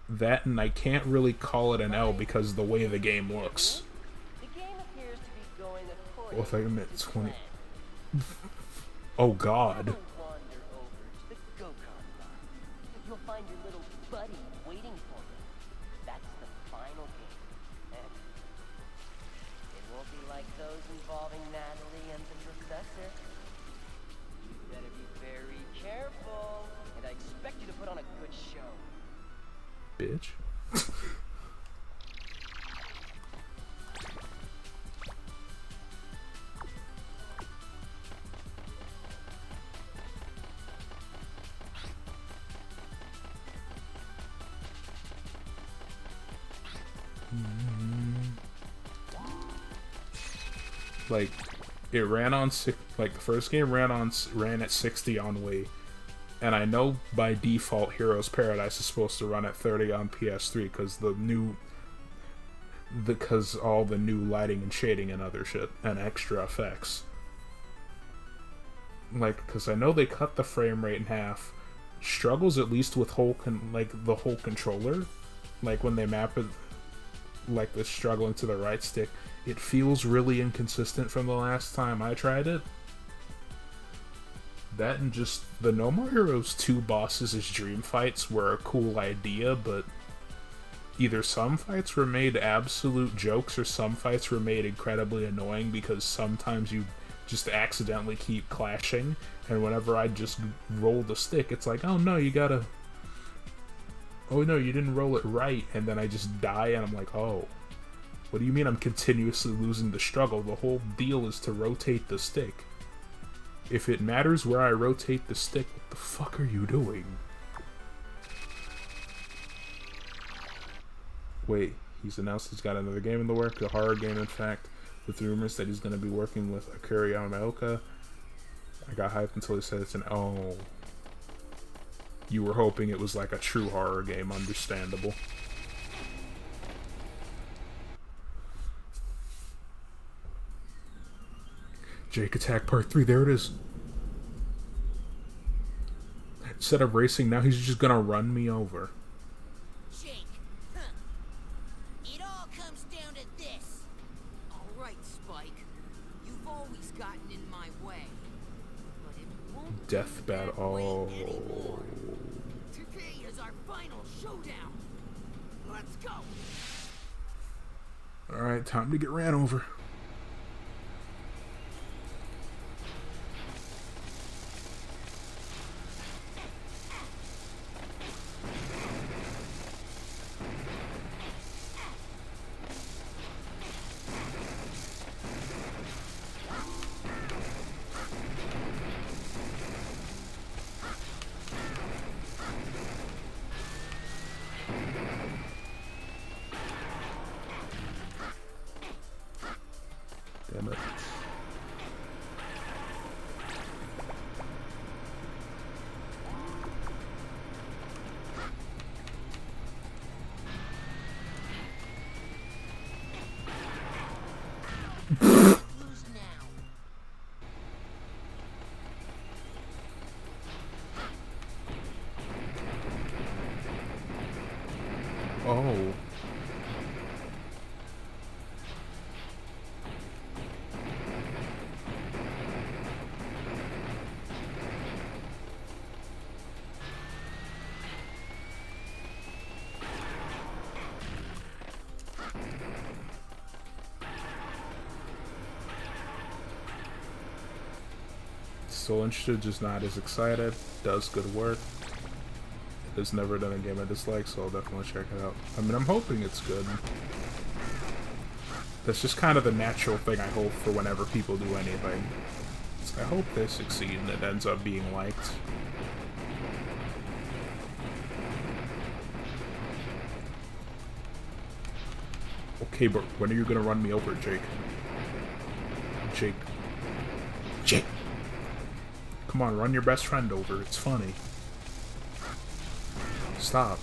That, and I can't really call it an L because of the way the game looks. The game appears to be going according Well, if I admit to 20. plan. Oh God. Wander over to the go-kart lot. You'll find your little buddy waiting for you. That's the final game. It won't be like those involving Natalie and the professor. You better be very careful, and I expect you to put on a good show. Bitch. Like, it ran on like the first game ran at 60 on Wii, and I know by default Heroes Paradise is supposed to run at 30 on PS3 because all the new lighting and shading and other shit and extra effects. Like, because I know they cut the frame rate in half. Struggles at least with the whole controller, like when they map it, like the struggling to the right stick. It feels really inconsistent from the last time I tried it. That and just the No More Heroes 2 bosses as dream fights were a cool idea, but either some fights were made absolute jokes or some fights were made incredibly annoying because sometimes you just accidentally keep clashing, and whenever I just roll the stick, it's like, oh no, you didn't roll it right, and then I just die and I'm like, oh. What do you mean I'm continuously losing the struggle? The whole deal is to rotate the stick. If it matters where I rotate the stick, what the fuck are you doing? Wait, he's announced he's got another game in the works, a horror game in fact, with rumors that he's going to be working with Akira Yamaoka. I got hyped until he said it's an... Oh. You were hoping it was like a true horror game, understandable. Jake Attack Part 3, there it is. Instead of racing, now he's just gonna run me over. Jake, huh? It all comes down to this. All right, Spike. You've always gotten in my way. But it won't Death be that battle. way anymore. Today is our final showdown. Let's go. Alright, time to get ran over. Damn it. Lose now. Oh. Still interested, just not as excited. Does good work. It's never done a game I dislike, so I'll definitely check it out. I mean, I'm hoping it's good. That's just kind of the natural thing I hope for whenever people do anything. I hope they succeed and it ends up being liked. Okay, but when are you gonna run me over, Jake? Jake. Jake! Come on, run your best friend over. It's funny. Stop.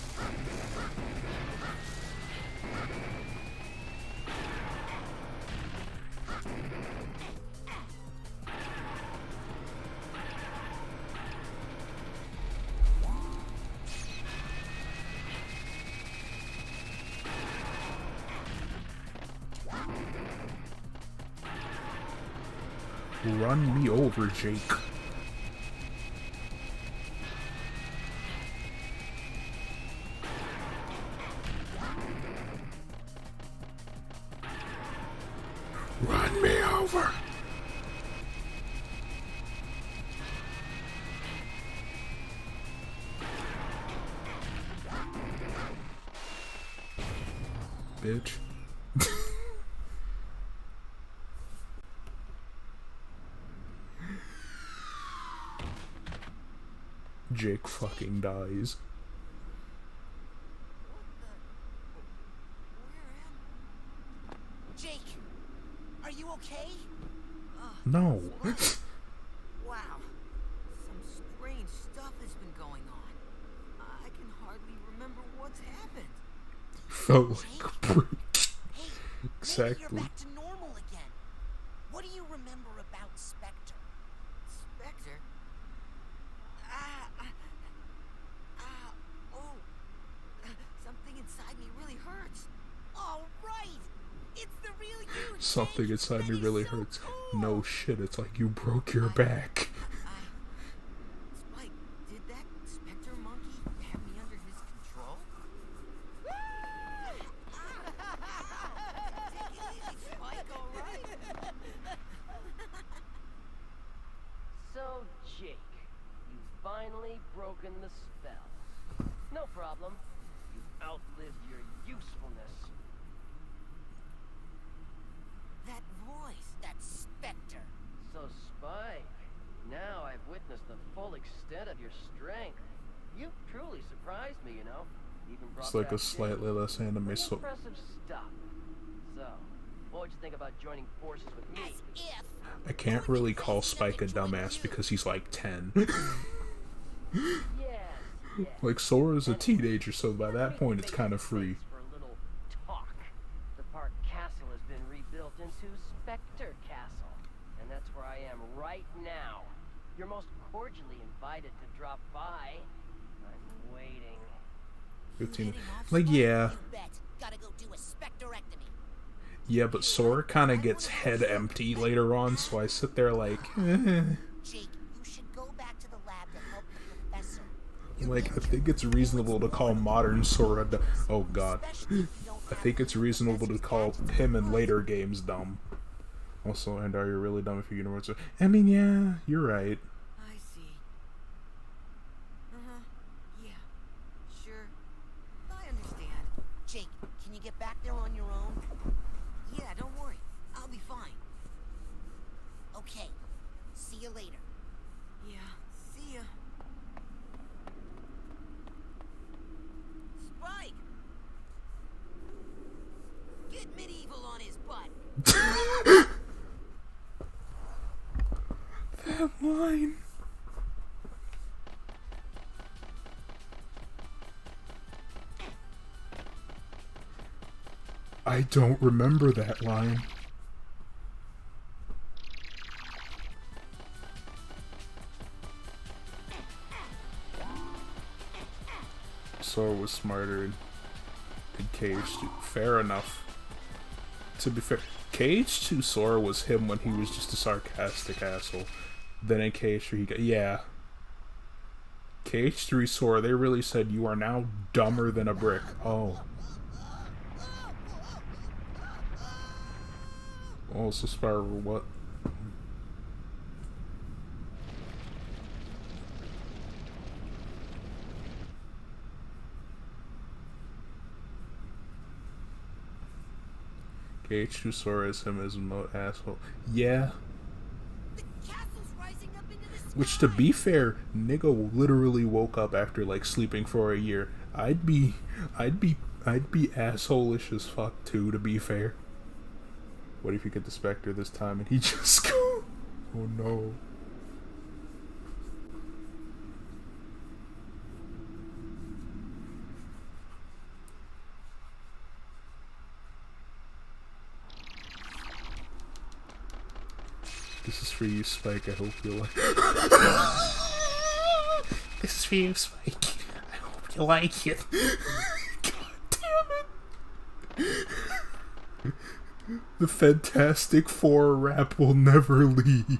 Run me over, Jake. Run me over. Bitch. Jake fucking dies. Jake, are you okay? No. Wow. Some strange stuff has been going on. I can hardly remember what's happened. Felt like a break. Hey, maybe Exactly. you're back to normal again. What do you remember about Specter? Specter? Oh. Something inside me really hurts. All right, it's the real you. Something Jake. inside That me is really so hurts. cool. No shit, it's like you broke your back. Spike, did that Specter monkey have me under his control? Take it easy, Spike, all right? So, Jake, you've finally broken the spell. No problem. You've outlived your usefulness. That voice, that's Specter. So, Spike, now I've witnessed the full extent of your strength. You truly surprised me, you know. Even brought It's like back a slightly Jake. less anime, Pretty so impressive stuff. So, what would you think about joining forces with me? As if. I can't really call Spike a dumbass because he's like 10. Yes. Like, Sora's a teenager, so by that point it's kind of free. For a little talk. The park castle has been rebuilt into Specter Castle, and that's where I am right now. You're most cordially invited. decided to drop by. I'm waiting. 15. Heading off, Like, Spike? yeah. You bet. Gotta go do a specterectomy. Yeah, but Sora kind of gets head empty later on, so I sit there like, Jake, you should go back to the lab to help the professor. like, I think it's reasonable to call modern Sora oh god. I think it's reasonable to call him in later games dumb. Also, and are you really dumb if your universe... I mean, yeah, you're right. I see. Yeah. Sure. I understand. Jake, can you get back there on your own? Yeah, don't worry. I'll be fine. Okay. See you later. Yeah, see ya. Spike! Get medieval on his butt. That line. I don't remember that line. Sora was smarter in Cage 2. Fair enough. To be fair, Cage 2 Sora was him when he was just a sarcastic asshole. Then in Cage 3 he got... Yeah. Cage 3 Sora, they really said you are now dumber than a brick. Oh. Oh, so Spiral, what? Cage 2 Sora is him as a asshole. Yeah. The castle's rising up into the sky. Which, to be fair, nigga literally woke up after like sleeping for a year. I'd be asshole-ish as fuck too, to be fair. What if you get the Specter this time and he just go? Oh no. This is for you, Spike. I hope you like. This is for you, Spike. I hope you like it. God damn it! The Fantastic Four rap will never leave.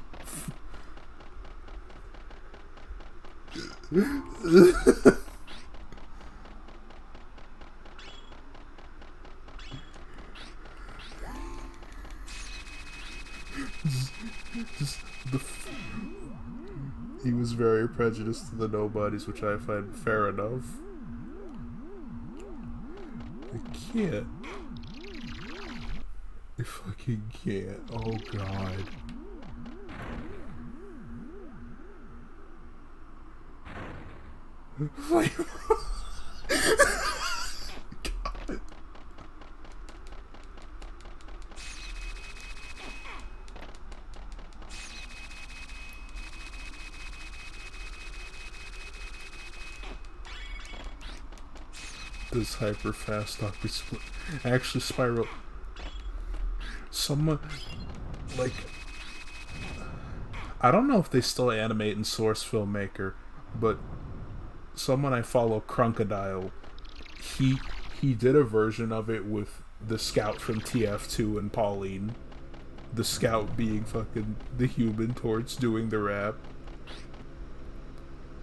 He was very prejudiced to the nobodies, which I find fair enough. I can't. I fucking can't. Oh god. Wait. God. This hyper fast stock is split. Actually, Spiral. Someone, like, I don't know if they still animate in Source Filmmaker, but someone I follow, Crocodile, he did a version of it with the Scout from TF2 and Pauline. The Scout being fucking the Human Torch doing the rap.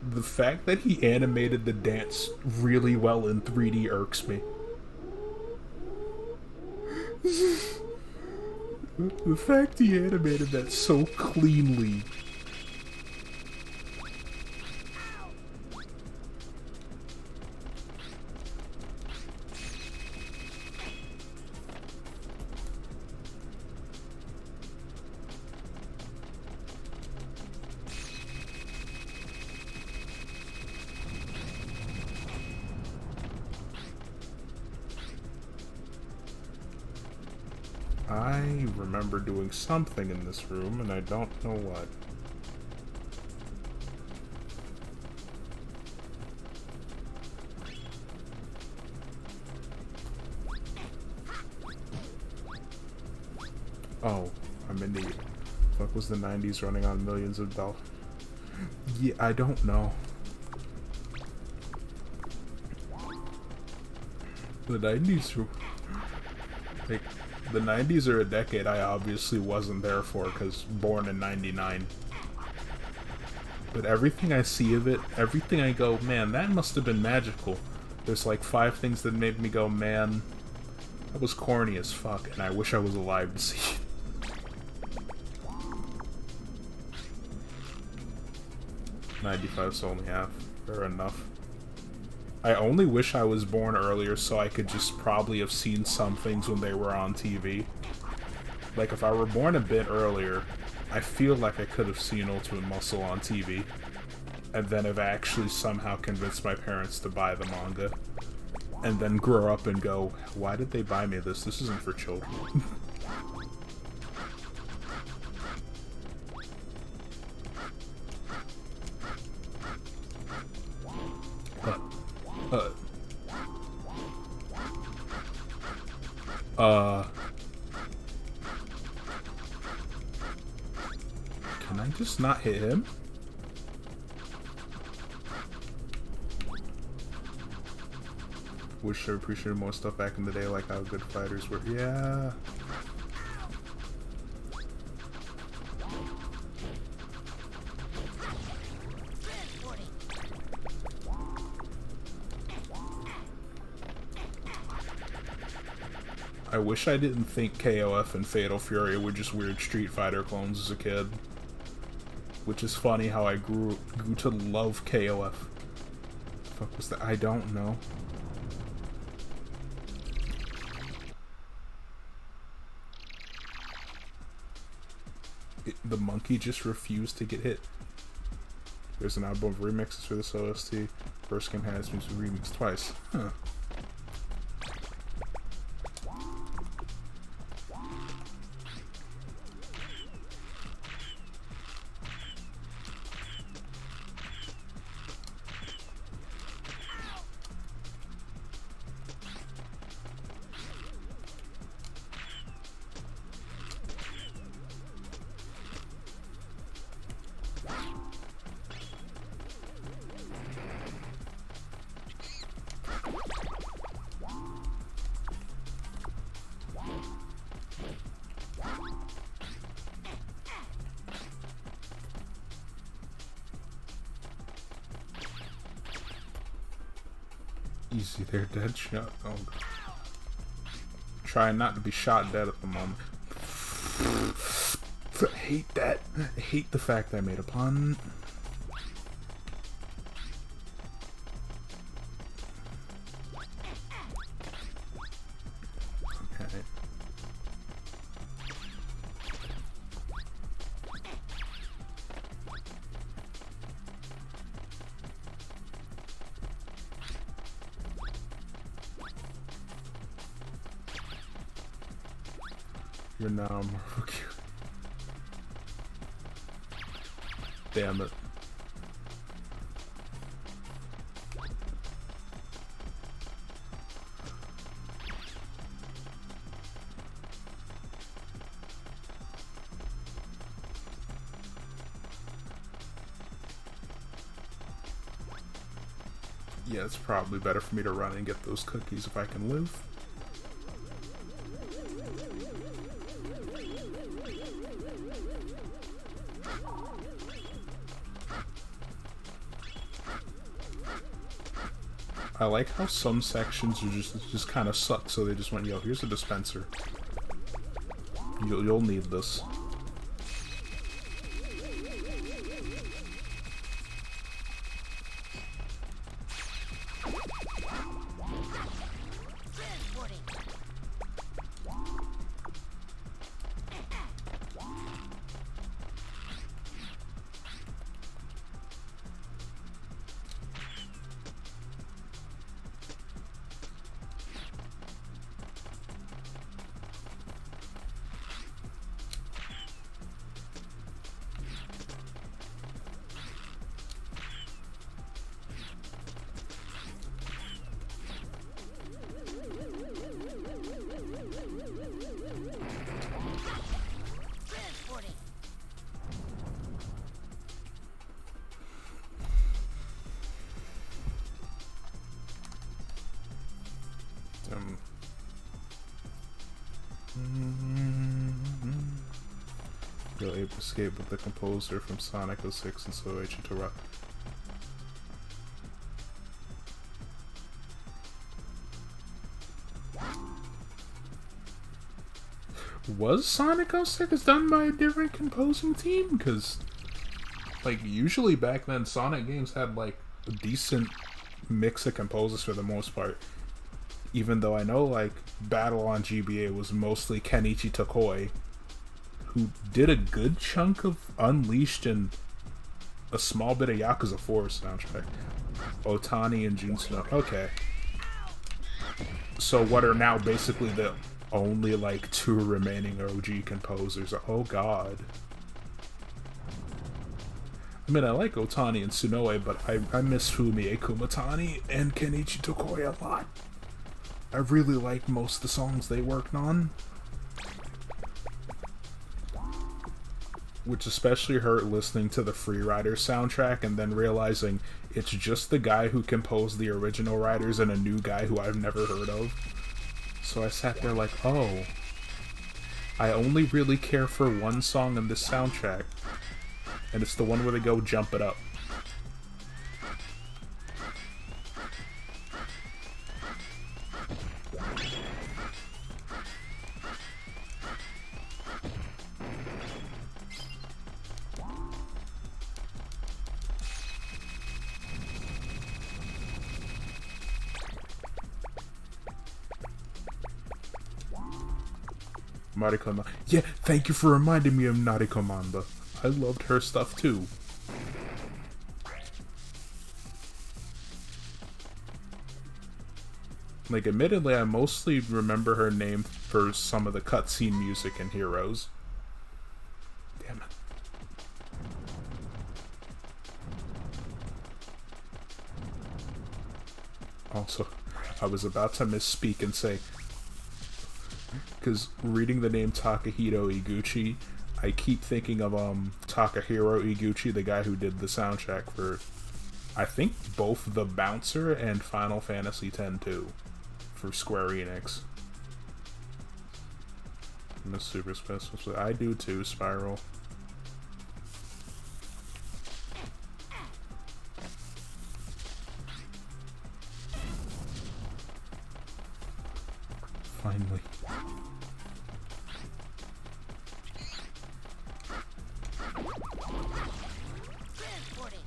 The fact that he animated the dance really well in 3D irks me. The fact he animated that so cleanly. I remember doing something in this room, and I don't know what. Oh, I'm an idiot. Fuck was the 90s running on millions of dollars? Yeah, I don't know. The 90s were... Like, the 90s are a decade I obviously wasn't there for, because born in 99. But everything I see of it, everything I go, man, that must have been magical. There's like 5 things that made me go, man, that was corny as fuck, and I wish I was alive to see it. $95's only half. Fair enough. I only wish I was born earlier so I could just probably have seen some things when they were on TV. Like, if I were born a bit earlier, I feel like I could have seen Ultimate Muscle on TV. And then have actually somehow convinced my parents to buy the manga. And then grow up and go, why did they buy me this? This isn't for children. Can I just not hit him? Wish I appreciated more stuff back in the day, like how good fighters were. Yeah. I wish I didn't think KOF and Fatal Fury were just weird Street Fighter clones as a kid. Which is funny how I grew to love KOF. The fuck was that? I don't know. The monkey just refused to get hit. There's an album of remixes for this OST. First game has been remixed twice. Huh. Easy there, dead shot. Oh, trying not to be shot dead at the moment. I hate that. I hate the fact that I made a pun. Okay. You're now more cute. Damn it. Yeah, it's probably better for me to run and get those cookies if I can live. I like how some sections are just kind of suck, so they just went, yo, here's a dispenser. You'll need this. You'll able to escape with the composer from Sonic 06 and Soichi to Rock. Was Sonic 06 done by a different composing team? Because, like, usually back then Sonic games had, like, a decent mix of composers for the most part. Even though I know, like, Battle on GBA was mostly Kenichi Tokoi, who did a good chunk of Unleashed and a small bit of Yakuza 4 soundtrack. Otani and Junsuno. Okay. So what are now basically the only, like, 2 remaining OG composers? Oh god. I mean, I like Otani and Tsunoe, but I miss Fumie Kumatani and Kenichi Tokoi a lot. I really like most of the songs they worked on. Which especially hurt listening to the Freerider soundtrack and then realizing it's just the guy who composed the original Riders and a new guy who I've never heard of. So I sat there like, oh, I only really care for one song in this soundtrack. And it's the one where they go jump it up. Mariko Manda. Yeah, thank you for reminding me of Nariko Manda. I loved her stuff too. Like, admittedly, I mostly remember her name for some of the cutscene music in Heroes. Damn it. Also, I was about to misspeak and say, because reading the name Takahito Iguchi, I keep thinking of Takahiro Iguchi, the guy who did the soundtrack for, I think, both The Bouncer and Final Fantasy X-2 for Square Enix. I'm a super special. I do too, Spiral. Finally.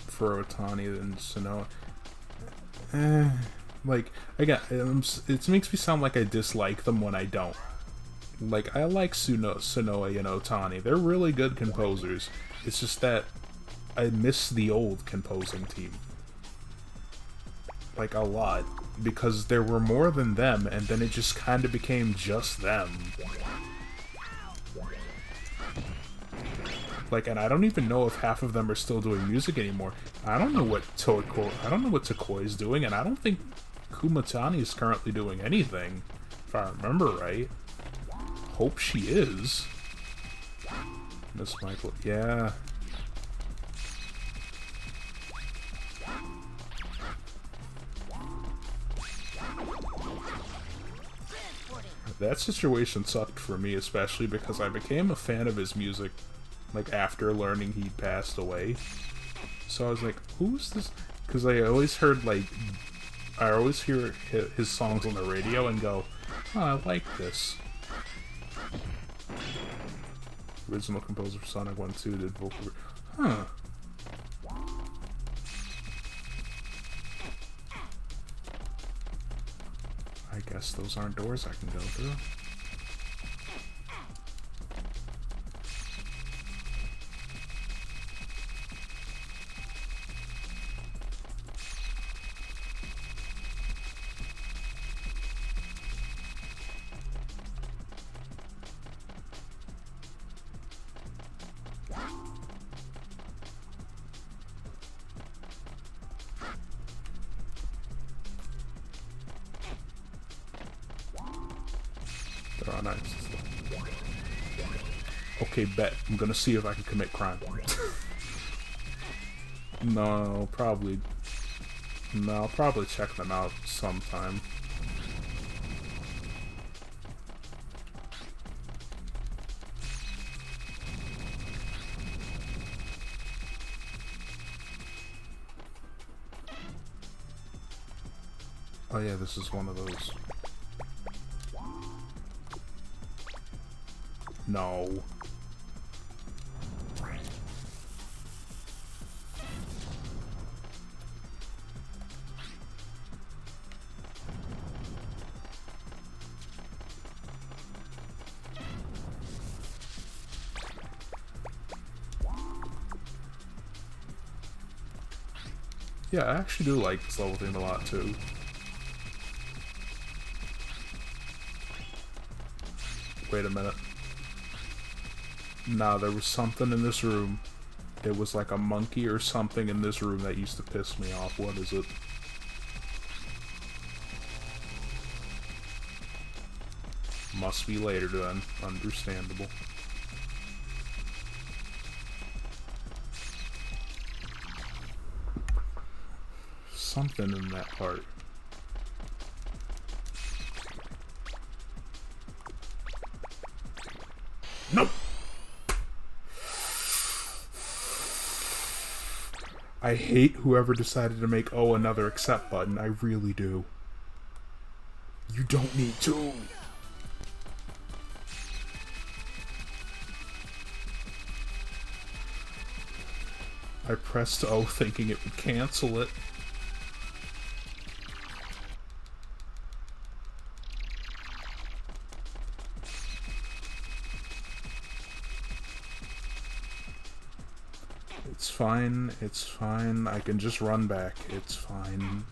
For Otani and Sonoa. Like, again, it makes me sound like I dislike them when I don't. Like, I like Sonoa and Otani. They're really good composers. It's just that I miss the old composing team. Like, a lot. Because there were more than them, and then it just kind of became just them. Like, and I don't even know if half of them are still doing music anymore. I don't know what Tokoi is doing, and I don't think Kumatani is currently doing anything, if I remember right. Hope she is. Miss Michael, yeah. That situation sucked for me, especially because I became a fan of his music, like, after learning he passed away. So I was like, who's this? Because I always heard, like, I always hear his songs on the radio and go, oh, I like this. Original composer for Sonic 1-2 did vocal. Huh. I guess those aren't doors I can go through. There are nice. Okay, bet. I'm gonna see if I can commit crime. No, probably. No, I'll probably check them out sometime. Oh yeah, this is one of those. No. Yeah, I actually do like this level theme a lot too. Wait a minute. Nah, there was something in this room. It was like a monkey or something in this room that used to piss me off. What is it? Must be later then. Understandable. Something in that part. Nope! I hate whoever decided to make O another accept button. I really do. You don't need to. I pressed O thinking it would cancel it. It's fine, I can just run back, it's fine.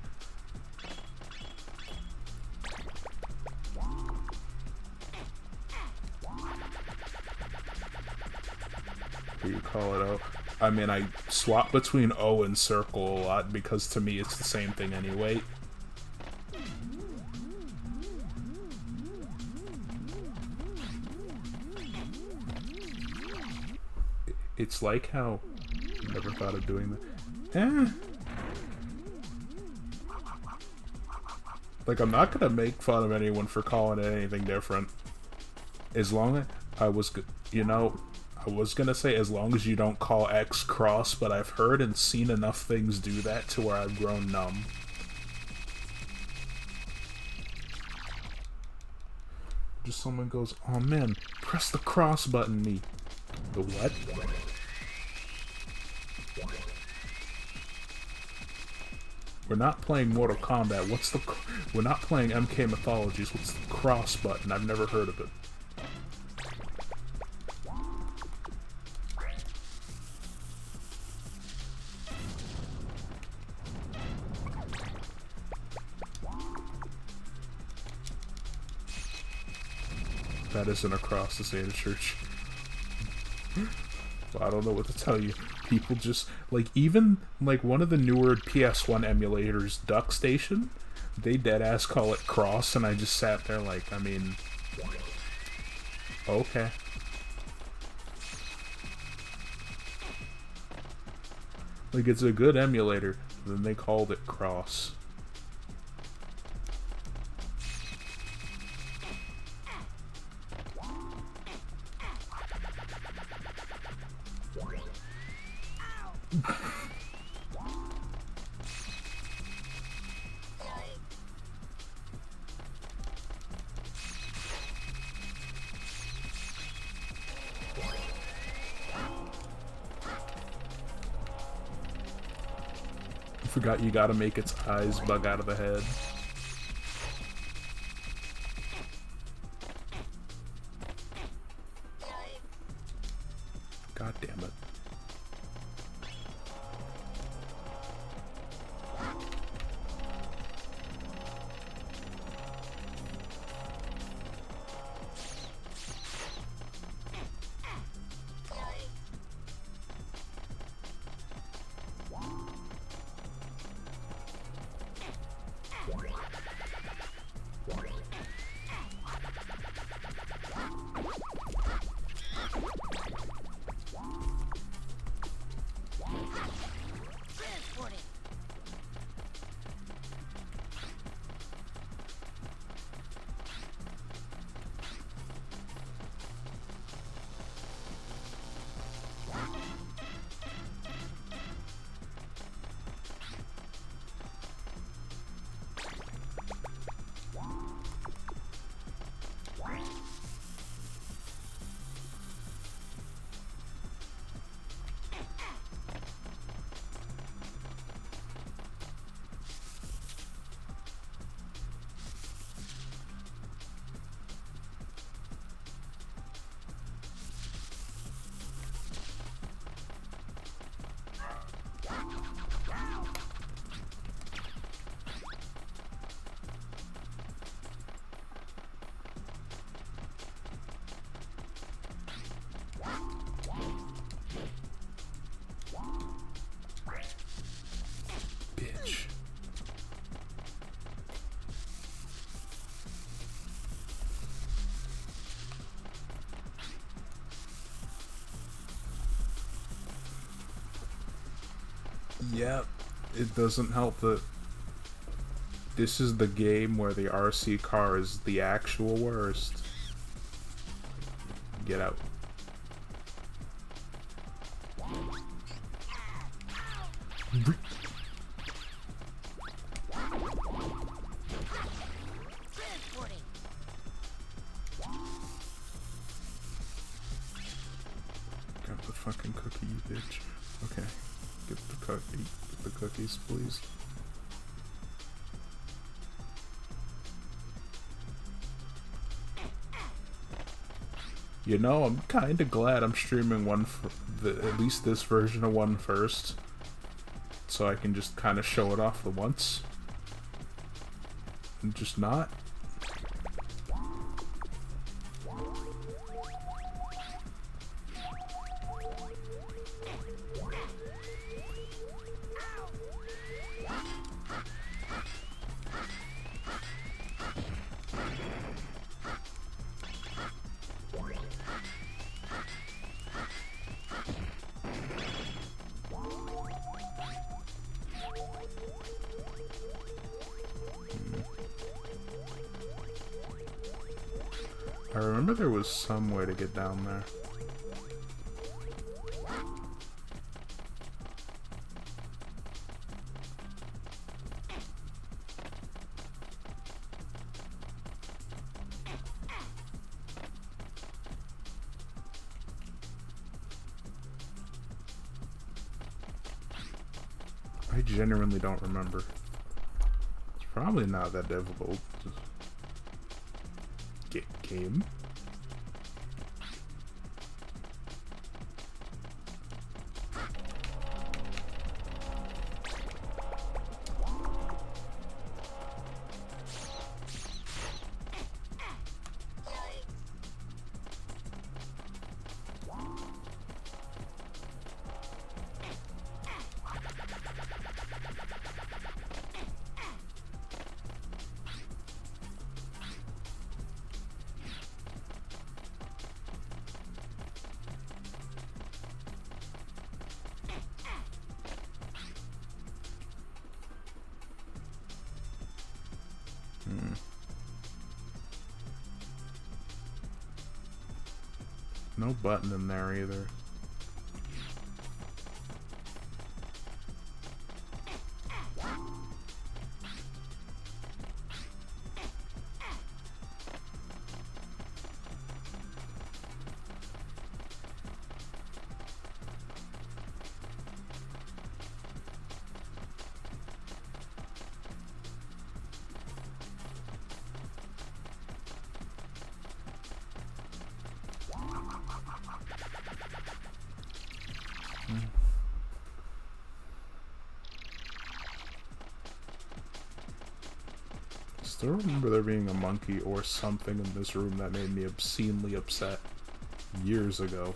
What do you call it, O? I mean, I swap between O and circle a lot because to me it's the same thing anyway. It's like how... Never thought of doing that. Like, I'm not gonna make fun of anyone for calling it anything different. As long as I was... You know, I was gonna say as long as you don't call X cross, but I've heard and seen enough things do that to where I've grown numb. Just someone goes, oh man, press the cross button, me. The what? We're not playing Mortal Kombat. What's the... We're not playing MK Mythologies. What's the cross button? I've never heard of it. That isn't across the Santa Church. Well, I don't know what to tell you. People just, like, even, like, one of the newer PS1 emulators, Duck Station, they deadass call it cross, and I just sat there like, I mean, okay. Like, it's a good emulator, then they called it cross. Forgot you gotta make its eyes bug out of the head. God damn it. Yep, it doesn't help that this is the game where the RC car is the actual worst. Get out. Transporting. Got the fucking cookie, you bitch. Okay, get the cookie. Get the cookies, please. You know, I'm kind of glad I'm streaming at least this version of 1 first, so I can just kind of show it off the once, and just not. I remember there was some way to get down there. I genuinely don't remember. It's probably not that difficult. Just get game. No button in there either. Still remember there being a monkey or something in this room that made me obscenely upset years ago.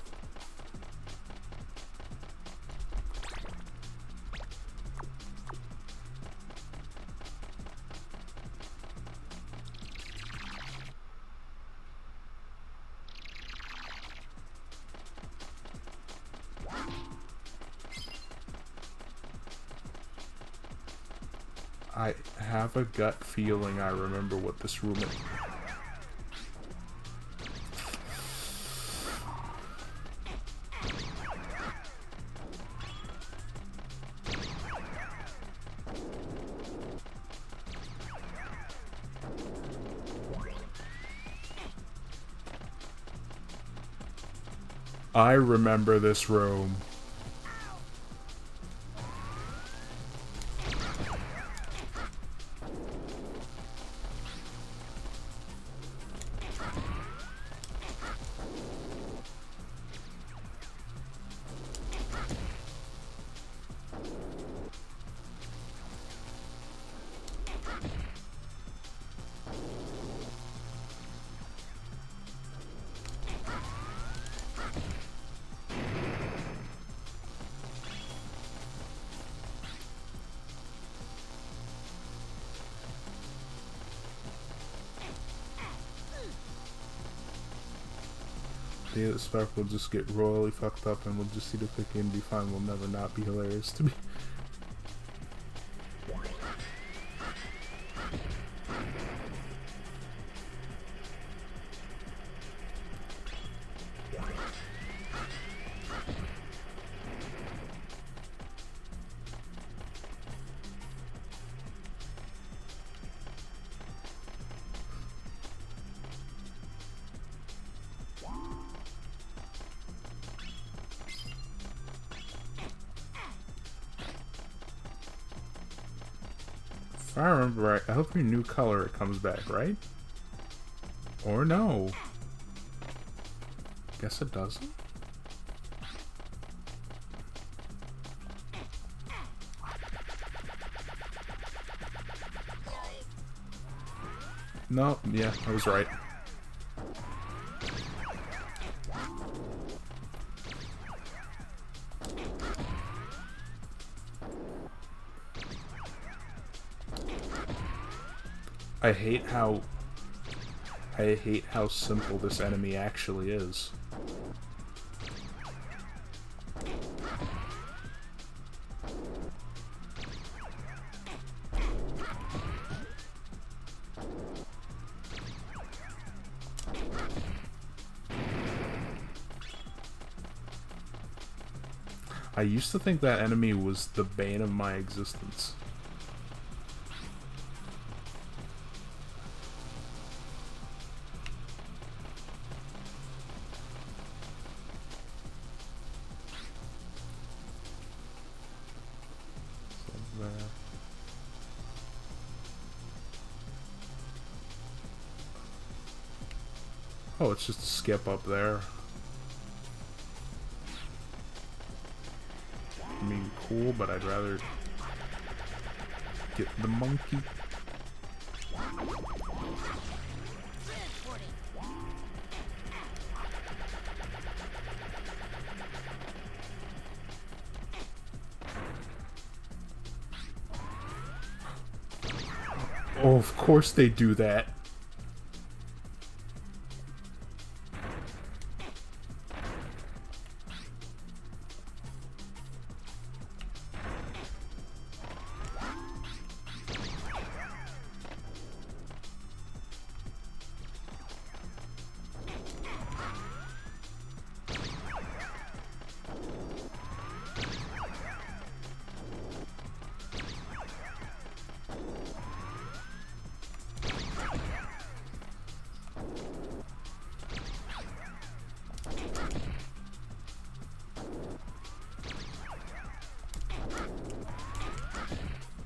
I have a gut feeling I remember what this room is. I remember this room. Yeah, the spark will just get royally fucked up and we'll just see the cookie and be fine. Will never not be hilarious to me. If I remember right, I hope your new color it comes back, right? Or no? Guess it doesn't. No, yeah, I was right. I hate how simple this enemy actually is. I used to think that enemy was the bane of my existence. Oh, it's just a skip up there. I mean, cool, but I'd rather get the monkey. Oh, of course they do that.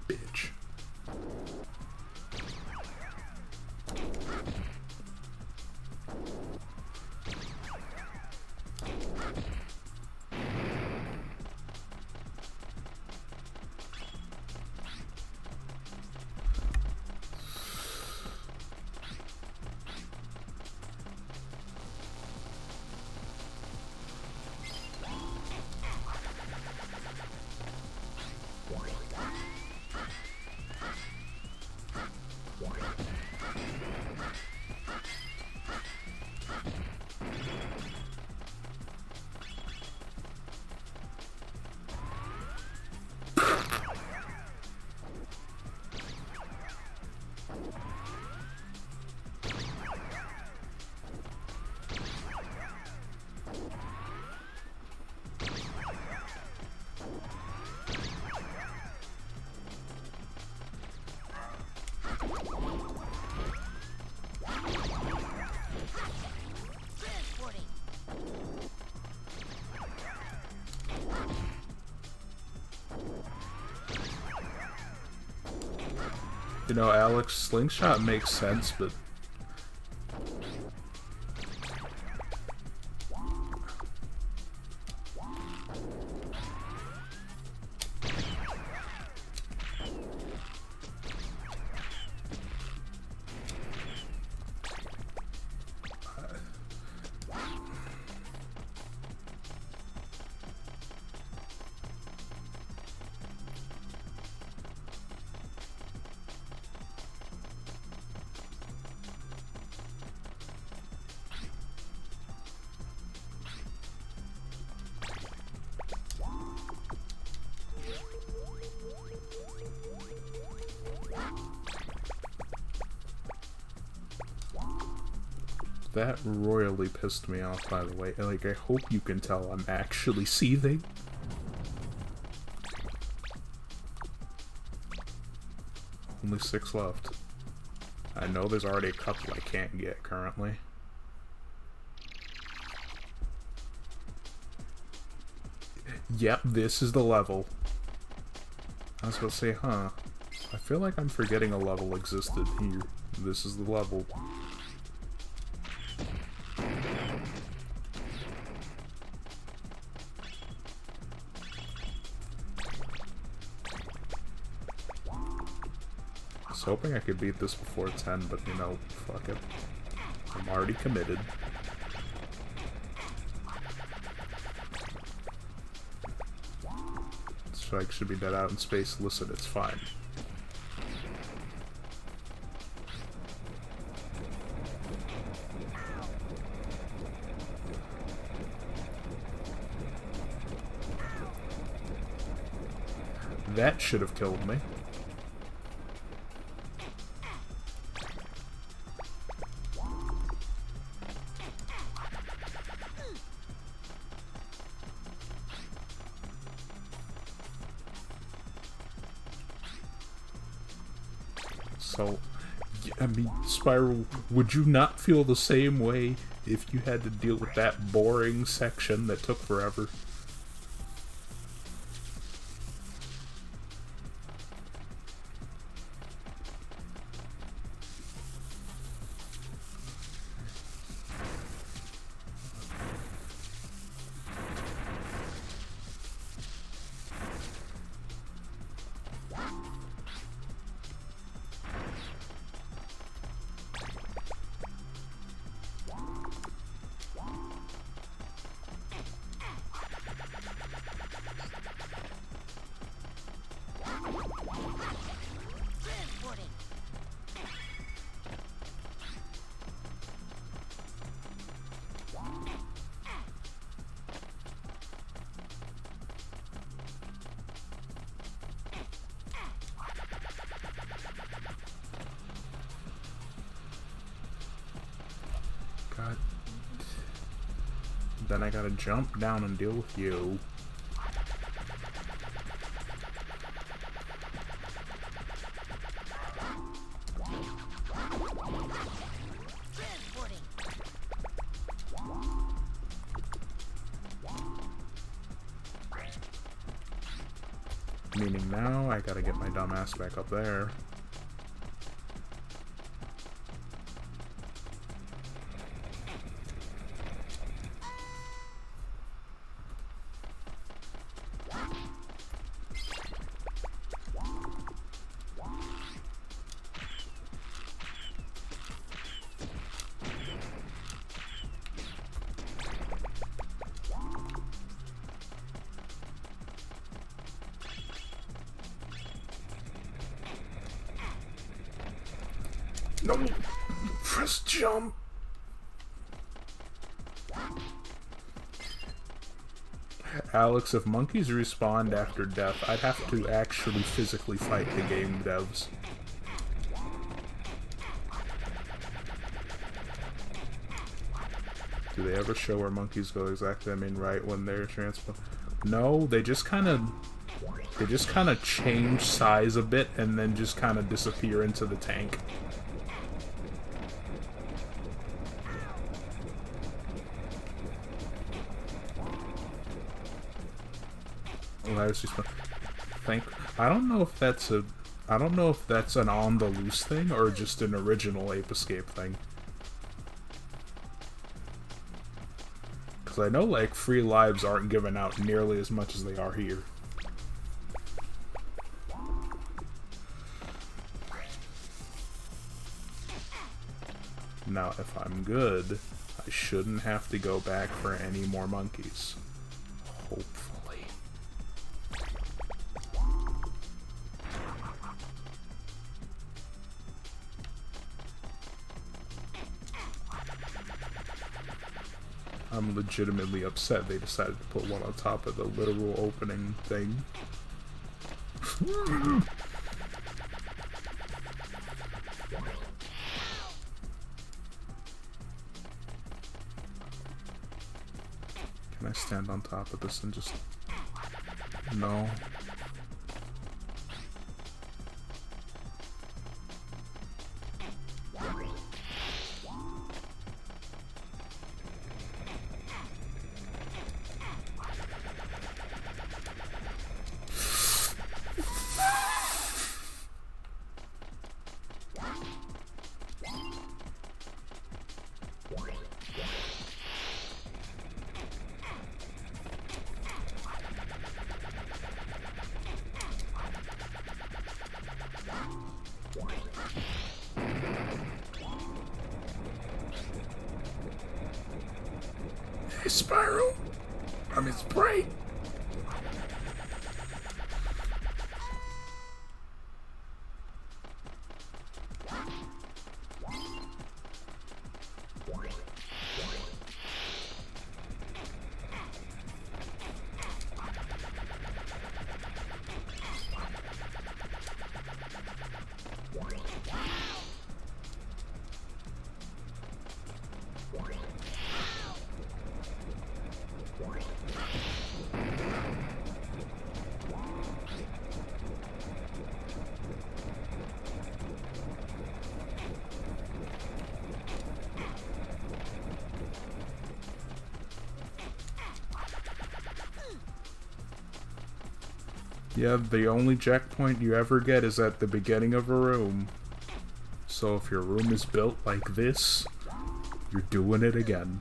Bitch. You know, Alex, Slingshot makes sense, but that royally pissed me off, by the way. Like, I hope you can tell I'm actually seething. Only 6 left. I know there's already a couple I can't get currently. Yep, this is the level. I was about to say, huh. I feel like I'm forgetting a level existed here. This is the level. I was hoping I could beat this before 10, but you know, fuck it. I'm already committed. Strike should be dead out in space. Listen, it's fine. That should have killed me. So, I mean, Spiral, would you not feel the same way if you had to deal with that boring section that took forever? Transporting. God. Then I gotta jump down and deal with you. Transporting. Meaning now I gotta get my dumb ass back up there. No! Press jump! Alex, if monkeys respawned after death, I'd have to actually physically fight the game devs. Do they ever show where monkeys go exactly? I mean, right when they're transformed? No, they just kind of change size a bit and then just kind of disappear into the tank. I don't know if that's an on the loose thing or just an original Ape Escape thing. Because I know like free lives aren't given out nearly as much as they are here. Now if I'm good, I shouldn't have to go back for any more monkeys. Hopefully. I'm legitimately upset they decided to put one on top of the literal opening thing. Can I stand on top of this and just... No. Hey, Spyro! I mean, Sprite! Yeah, the only checkpoint you ever get is at the beginning of a room. So if your room is built like this, you're doing it again.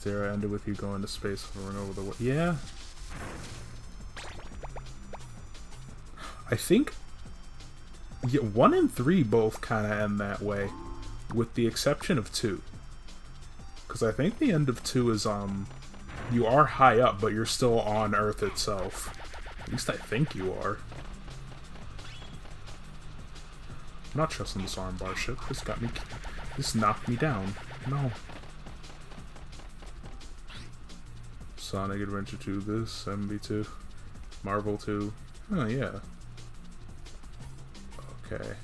Zero ended with you going to space over and over the world. Yeah. I think 1 and 3 both kind of end that way, with the exception of 2. Because I think the end of 2 is, you are high up, but you're still on Earth itself. At least I think you are. I'm not trusting this armbar ship. This knocked me down. No. Sonic Adventure 2, this, MB2, Marvel 2. Oh, yeah. Okay.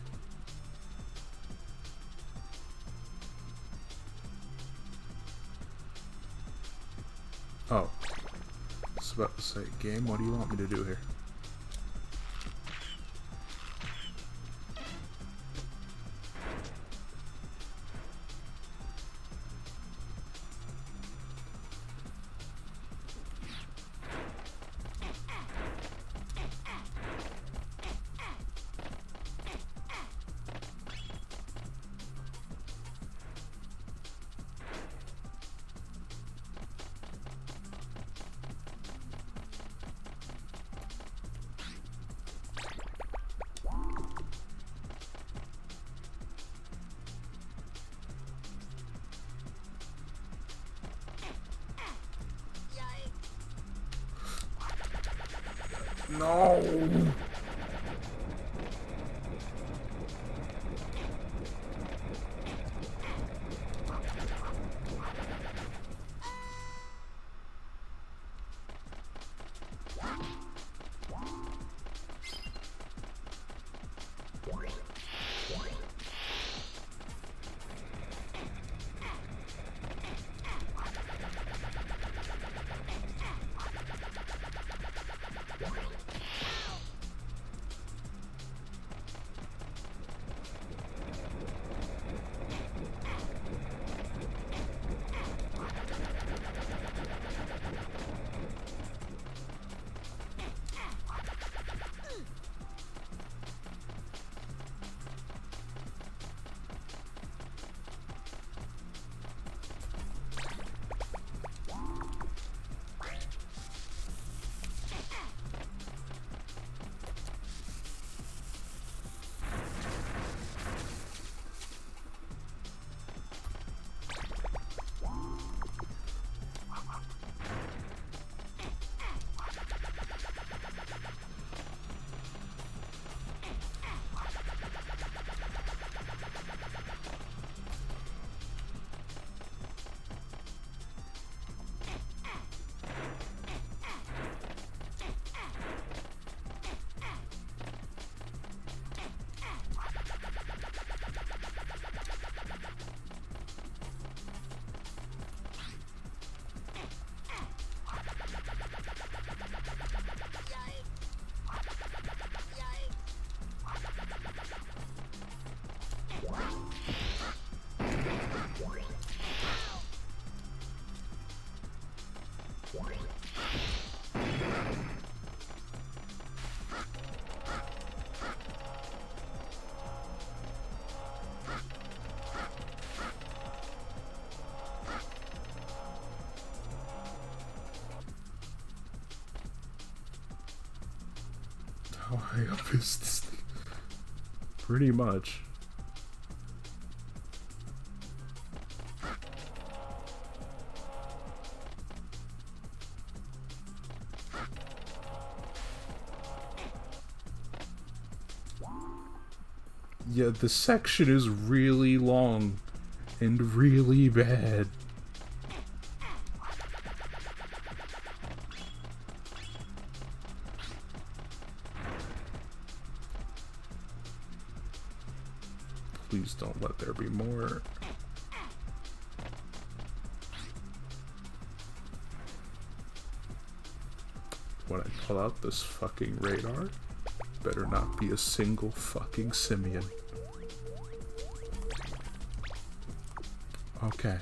Oh. I was about to say, game, what do you want me to do here? No! how high up is this thing? Pretty much. Yeah, the section is really long and really bad. Please don't let there be more. When I pull out this fucking radar, better not be a single fucking simian. Okay.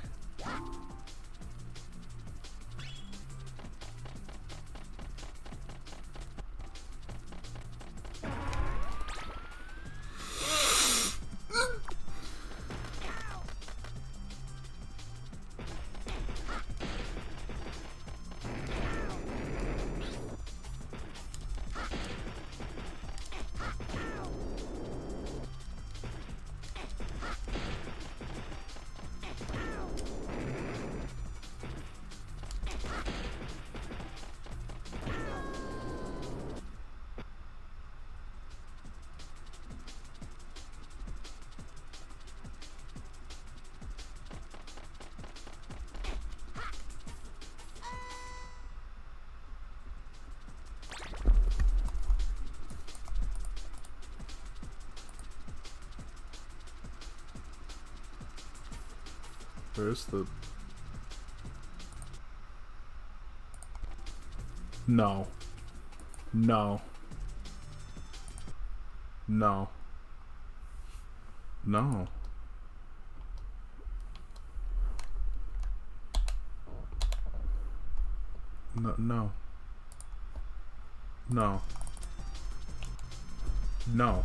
Where's the... No. No. No. No. No. No. No. No.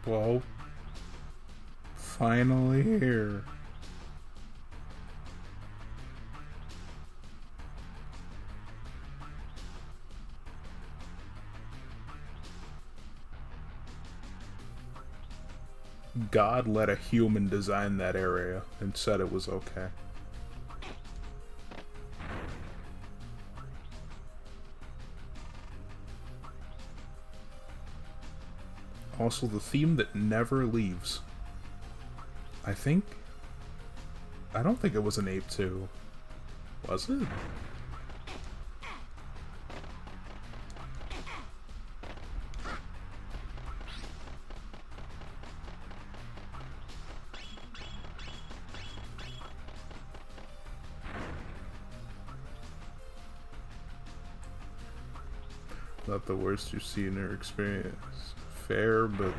Well, finally here. God let a human design that area and said it was okay. Also, the theme that never leaves. I don't think it was an Ape 2. Was it? Not the worst you've seen or experienced. Fair, but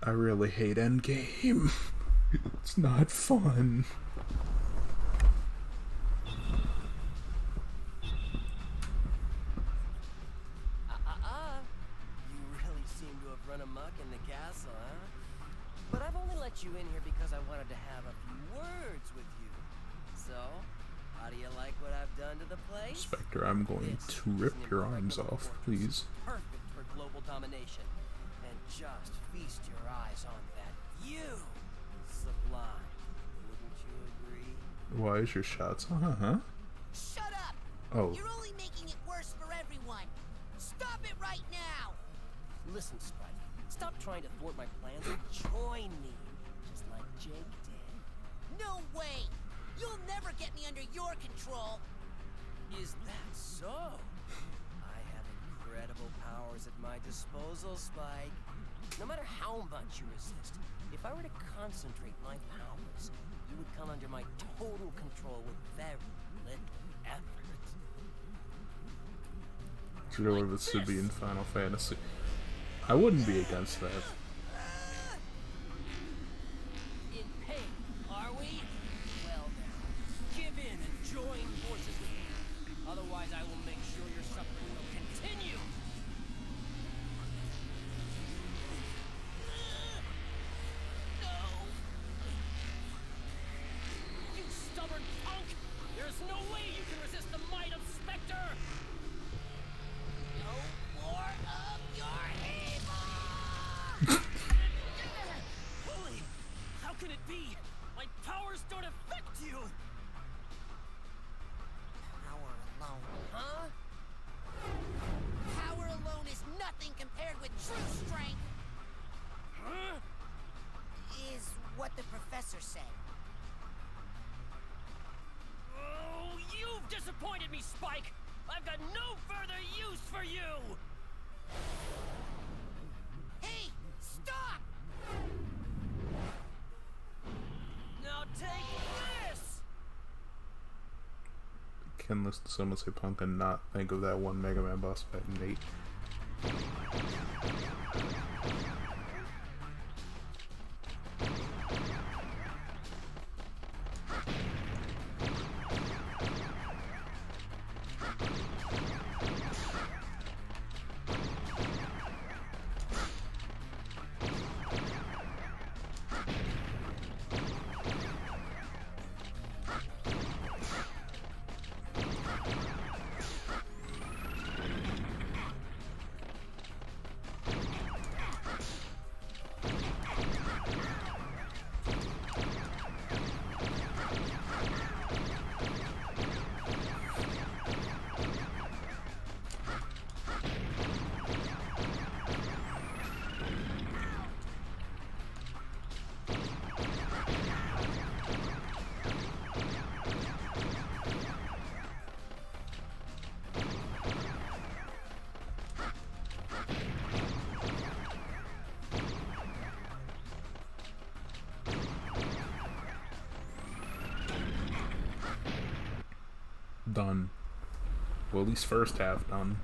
I really hate Endgame. It's not fun. You really seem to have run amok in the castle, huh? But I've only let you in here because I wanted to have a few words with you. So, how do you like what I've done to the place? Specter, I'm going to rip your arms off, please. Perfect for global domination. And just feast your eyes on that view. Sublime. Wouldn't you agree? Why is your shots on, huh? Shut up! Oh. You're only making it worse for everyone. Stop it right now! Listen, Spike. Stop trying to thwart my plans and join me. Just like Jake did. No way! You'll never get me under your control. Is that so? I have incredible powers at my disposal, Spike. No matter how much you resist, if I were to concentrate my powers, you would come under my total control with very little effort. Really, this should be in Final Fantasy. I wouldn't be against that. In pain, are we? Well now, give in and join forces with me. Otherwise, I will make sure your suffering will continue. No! You stubborn punk! There's no way you can resist the might of Specter! No more of your evil! Holy! How can it be? My powers don't affect you! Power alone. Huh? Power alone is nothing compared with true strength, Huh? is what the professor said. Oh, you've disappointed me, Spike! I've got no further use for you! Hey, stop! Now take this! Can listen to someone say punk and not think of that one Mega Man boss fight in 8. Done. Well, at least first half done.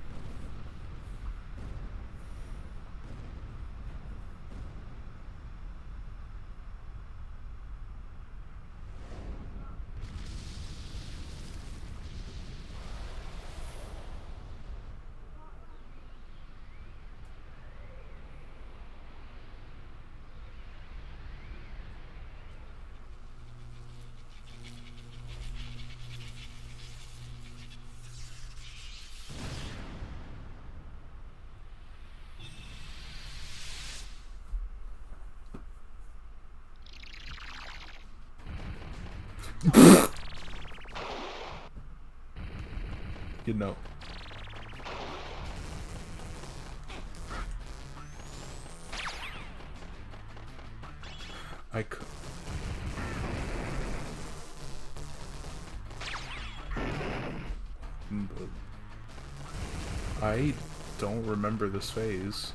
You know. I don't remember this phase.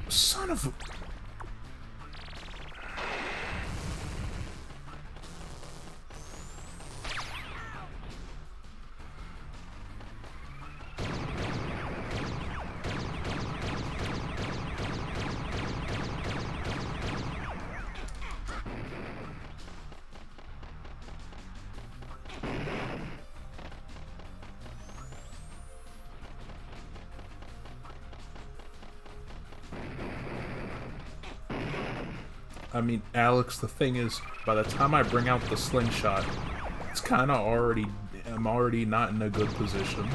Son of a... I mean, Alex, the thing is, by the time I bring out the slingshot, it's kind of already... I'm already not in a good position.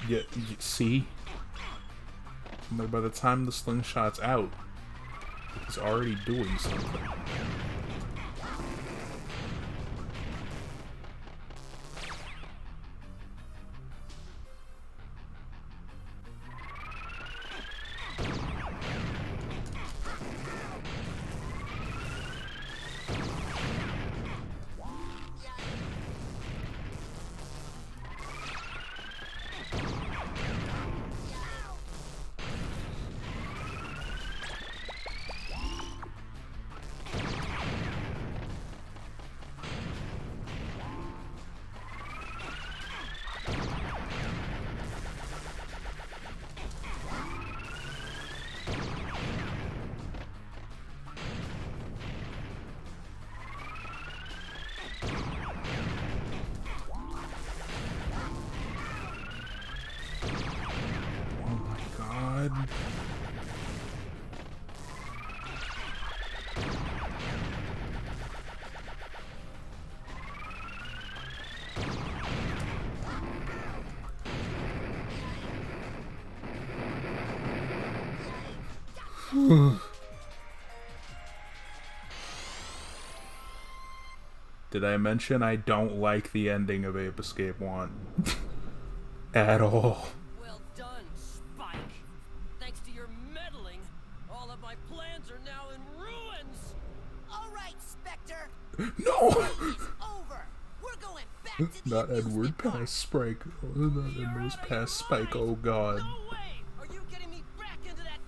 Yeah, see? By the time the slingshot's out, it's already doing something. Did I mention I don't like the ending of Ape Escape 1? At all. Well done, Spike. Thanks to your meddling, all of my plans are now in ruins. All right, Specter. No! It's over. We're going back to the Not Edward amusement park. past Spike. Not Edward's past Spike, oh god. No way! Are you getting me back into that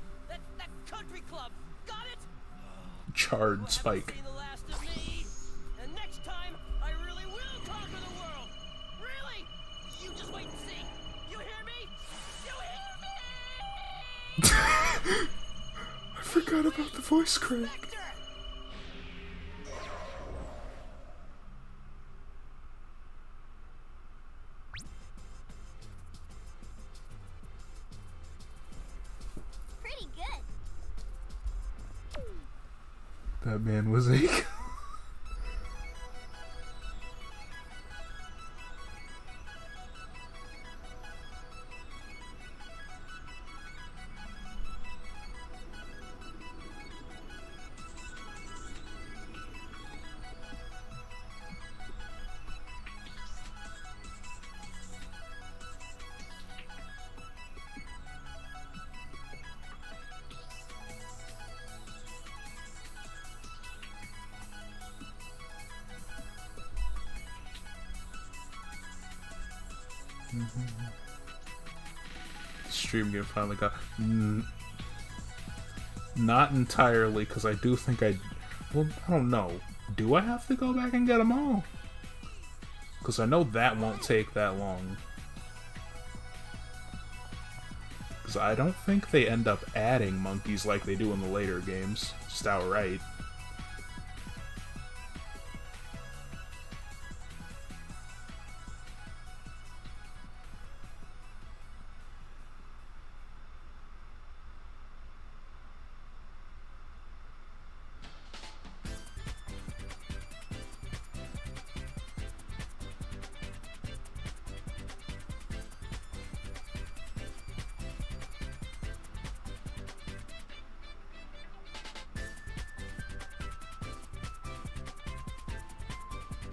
country club? Got it? Charred Well, Spike. haven't seen the last of me. And next time, I really will conquer the world. Really? You just wait and see. You hear me? You hear me? I forgot about the voice crack. Specter. Pretty good. That man was a... Stream game finally got... Not entirely, because I do think I... Well, I don't know. Do I have to go back and get them all? Because I know that won't take that long. Because I don't think they end up adding monkeys like they do in the later games. Just outright.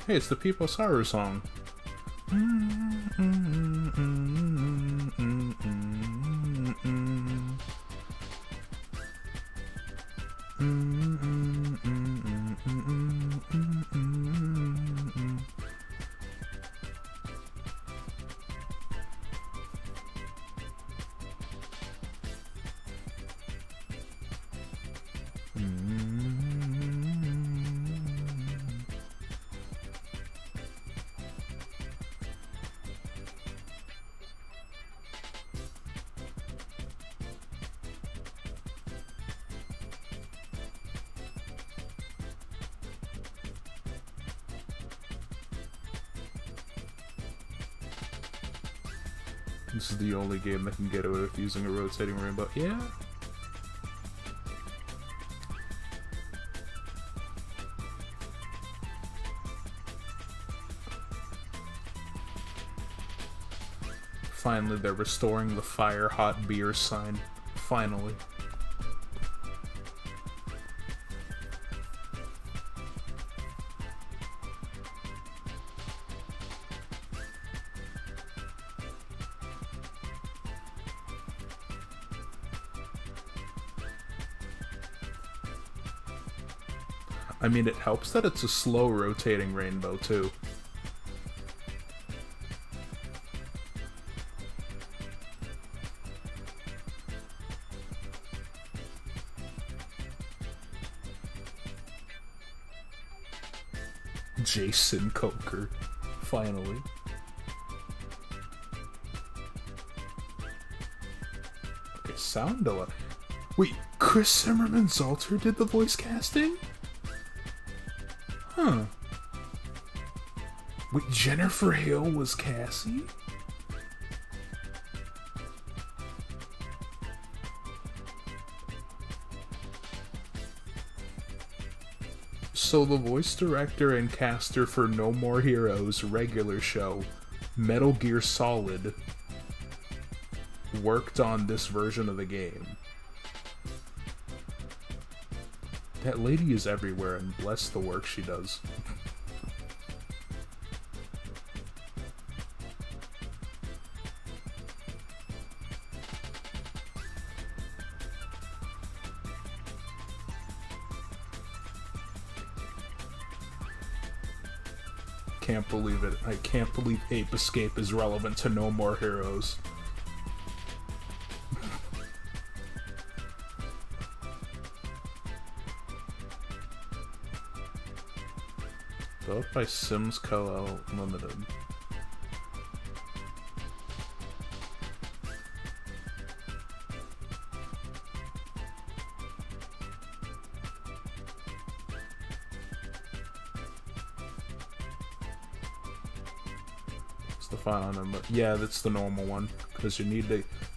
Hey, it's the People Saru song. This is the only game that can get away with using a rotating rainbow. Yeah? Finally, they're restoring the fire hot beer sign. Finally. I mean, it helps that it's a slow rotating rainbow, too. Jason Coker. Finally. Okay, sound a lot. Wait, Chris Zimmerman Zalter did the voice casting? Huh. Wait, Jennifer Hale was Cassie? So the voice director and caster for No More Heroes regular show, Metal Gear Solid, worked on this version of the game. That lady is everywhere, and bless the work she does. Can't believe it. I can't believe Ape Escape is relevant to No More Heroes. Developed by Sims Co. Limited. It's the final number. Yeah, that's the normal one. Because you need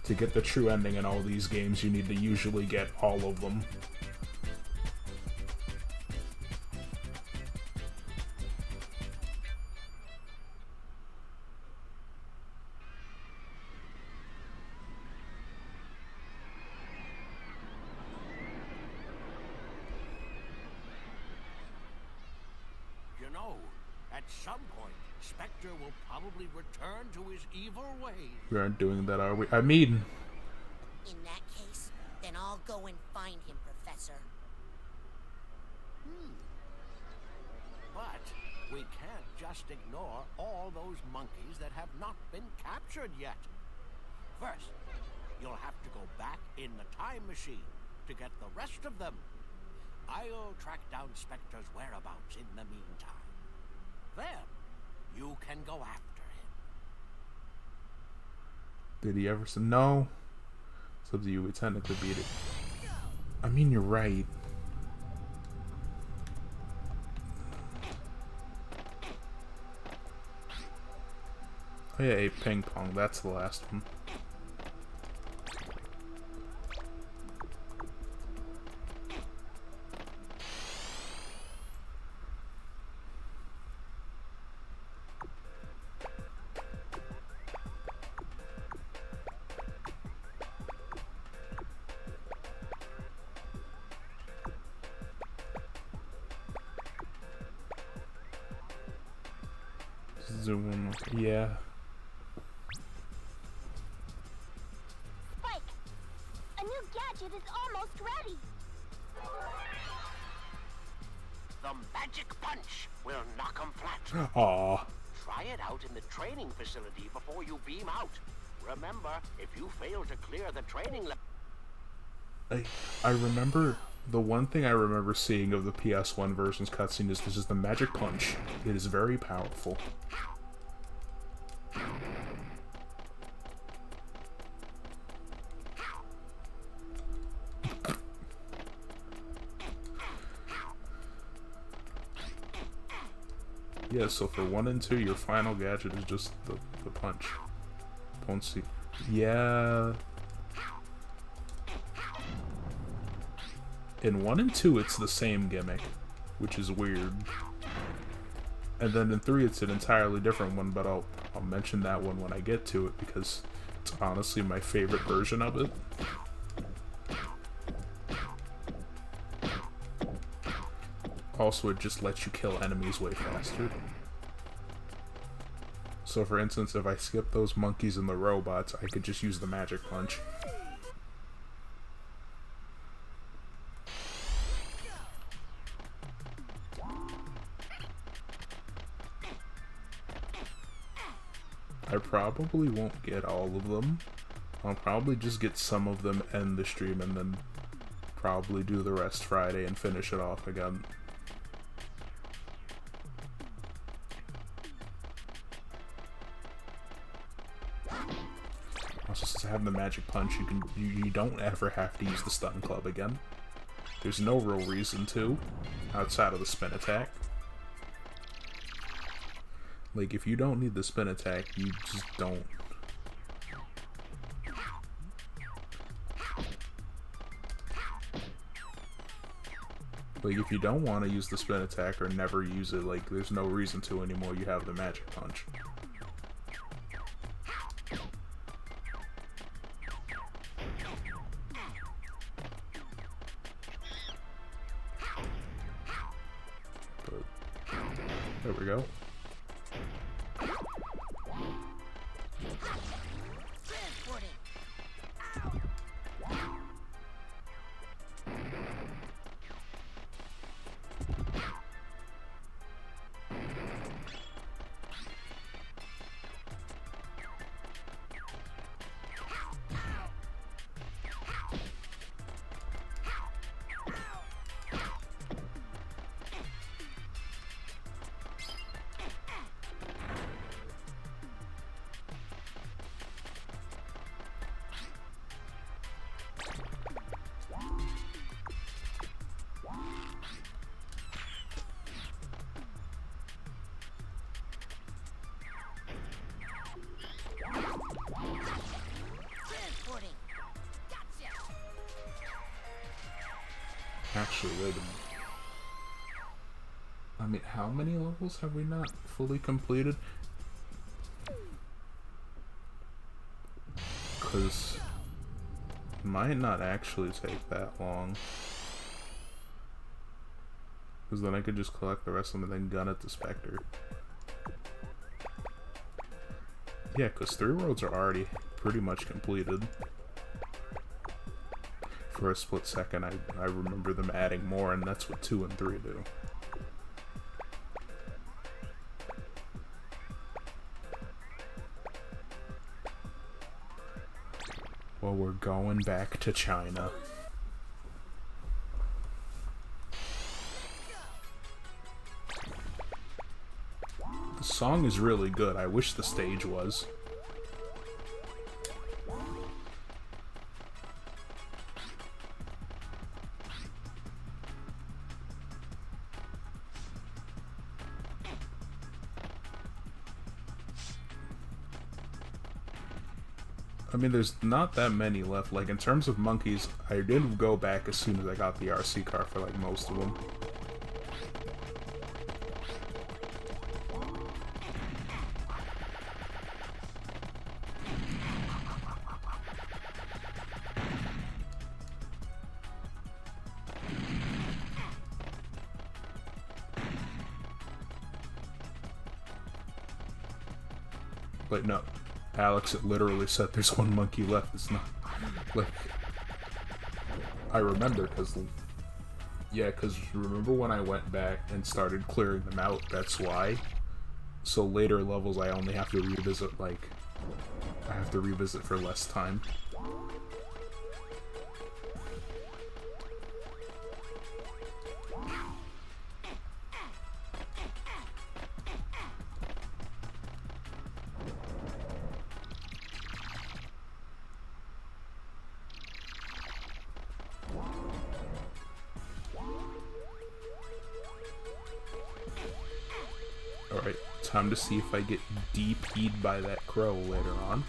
to get the true ending in all these games, you need to usually get all of them. You know, at some point, Specter will probably return to his evil ways. We aren't doing that, are we? I mean... In that case, then I'll go and find him, Professor. But we can't just ignore all those monkeys that have not been captured yet. First, you'll have to go back in the time machine to get the rest of them. I'll track down Specter's whereabouts in the meantime. Then, you can go after him. Did he ever say no? It's up to you. We technically beat it. I mean, you're right. Oh yeah, Ape Ping Pong. That's the last one. Zoom. Yeah. Spike! A new gadget is almost ready! The magic punch will knock 'em flat. Aw. Try it out in the training facility before you beam out. Remember, if you fail to clear the training I remember the one thing I remember seeing of the PS1 version's cutscene is this is the magic punch. It is very powerful. Yeah, so for 1 and 2, your final gadget is just the punch. Don't see. Yeah. In 1 and 2, it's the same gimmick, which is weird. And then in 3, it's an entirely different one, but I'll mention that one when I get to it, because it's honestly my favorite version of it. Also, it just lets you kill enemies way faster. So for instance, if I skip those monkeys and the robots, I could just use the magic punch. I probably won't get all of them. I'll probably just get some of them, end the stream, and then probably do the rest Friday and finish it off again. Also, since I have the magic punch, you don't ever have to use the stun club again. There's no real reason to, outside of the spin attack. Like, if you don't need the spin attack, you just don't. Like, if you don't want to use the spin attack or never use it, like, there's no reason to anymore. You have the magic punch. There we go. Transporting. Transporting. Gotcha. Actually, wait a minute. I mean, how many levels have we not fully completed? Because it might not actually take that long. Because then I could just collect the rest of them and then gun at the Specter. Yeah, because 3 roads are already pretty much completed. For a split second, I remember them adding more, and that's what 2 and 3 do. Well, we're going back to China. The song is really good. I wish the stage was. I mean, there's not that many left. Like, in terms of monkeys, I did go back as soon as I got the RC car for, like, most of them. But no. Alex, it literally said there's 1 monkey left. It's not, like, I remember, because, yeah, because remember when I went back and started clearing them out, that's why. So later levels I only have to revisit, like, I have to revisit for less time. Alright, time to see if I get DP'd by that crow later on.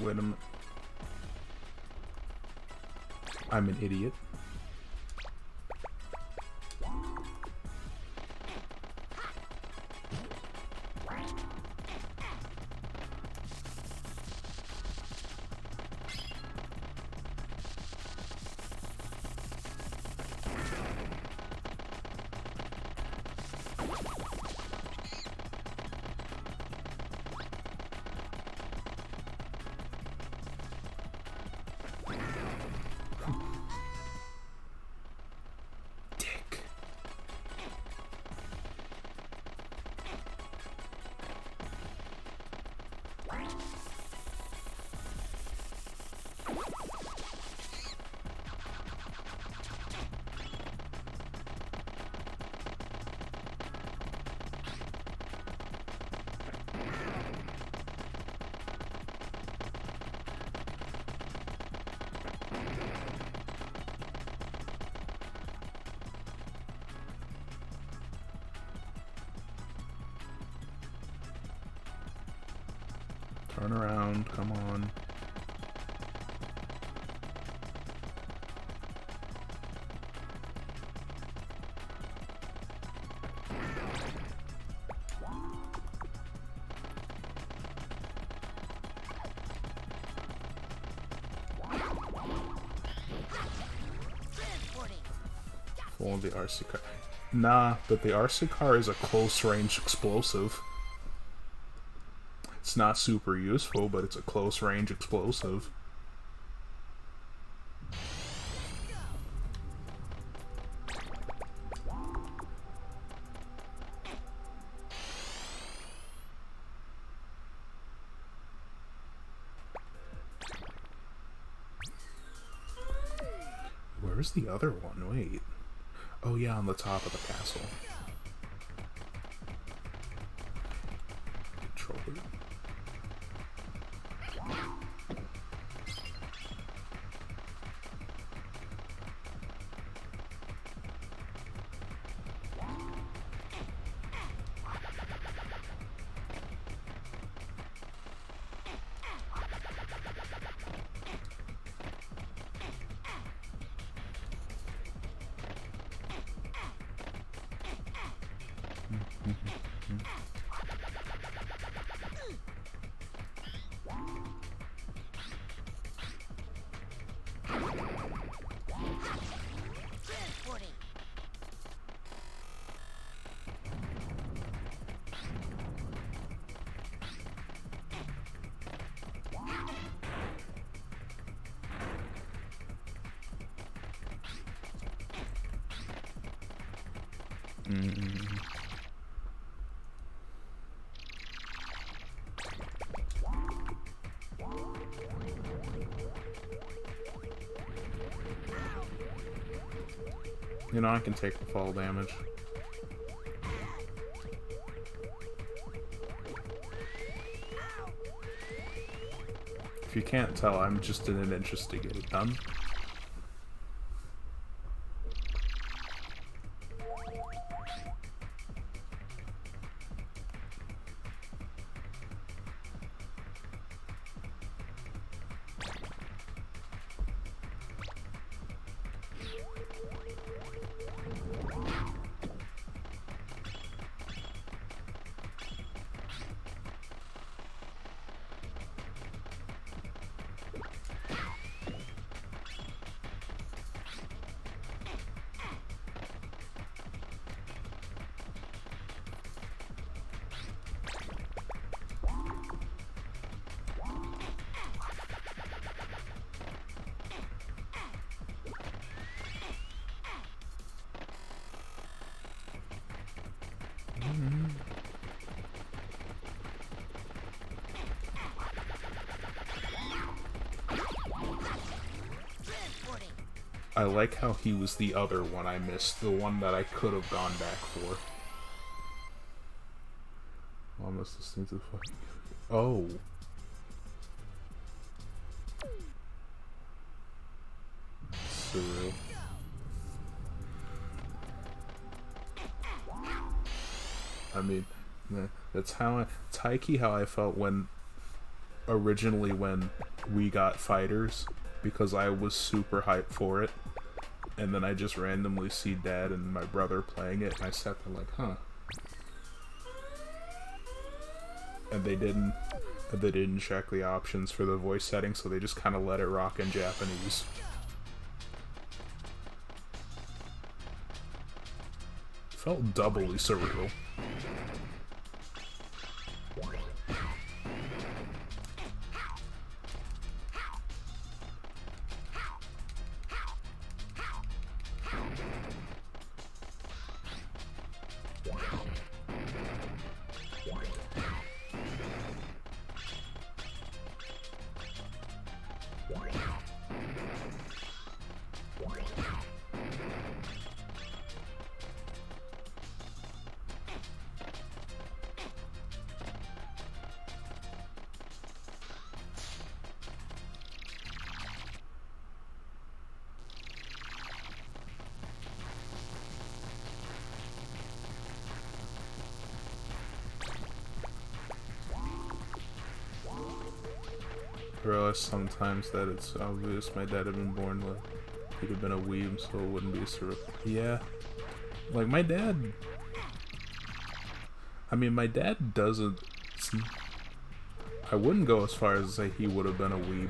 Wait a minute. I'm an idiot. Turn around, come on. Full of the RC car. Nah, but the RC car is a close-range explosive. It's not super useful, but it's a close-range explosive. Where's the other one? Wait. Oh yeah, on the top of the castle. Controller. You know, I can take the fall damage. If you can't tell, I'm just in an interest to get it done. I like how he was the other one I missed, the one that I could have gone back for. Almost listening to the fucking... Oh. Surreal. I mean, that's how it's high-key how I felt when we got fighters, because I was super hyped for it, and then I just randomly see Dad and my brother playing it, and I sat there like, huh. And they didn't check the options for the voice setting, so they just kind of let it rock in Japanese. Felt doubly surreal. realize sometimes that it's obvious my dad had been born like he'd have been a weeb, so it wouldn't be a sort of yeah. Like my dad. I mean, my dad doesn't. I wouldn't go as far as to say he would have been a weeb.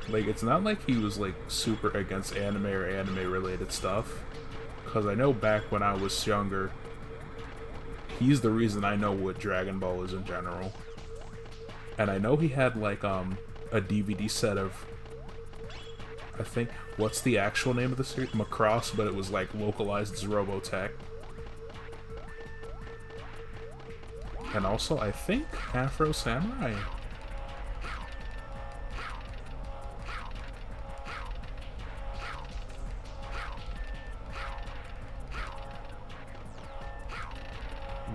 Like, it's not like he was like super against anime or anime related stuff. Because I know back when I was younger, he's the reason I know what Dragon Ball is in general. And I know he had like a DVD set of, I think, what's the actual name of the series? Macross, but it was like localized as Robotech. And also, I think Afro Samurai.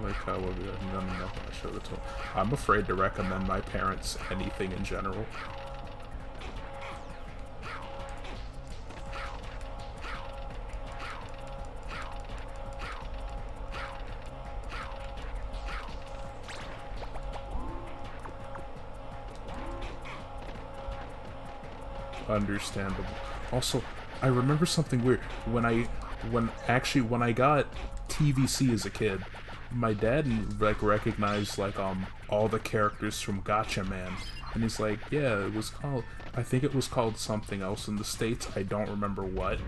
Like how will be no, I show the tool. I'm afraid to recommend my parents anything in general. Understandable. Also, I remember something weird when I got TVC as a kid. My dad like recognized like all the characters from Gotcha Man, and he's like, yeah, it was called. I think it was called something else in the States. I don't remember what.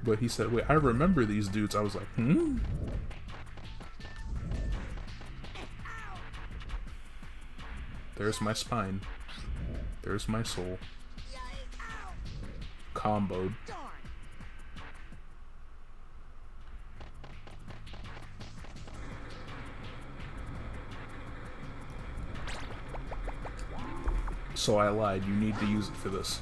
But he said, wait, I remember these dudes. I was like, hmm. There's my spine. There's my soul. Comboed. So I lied. You need to use it for this.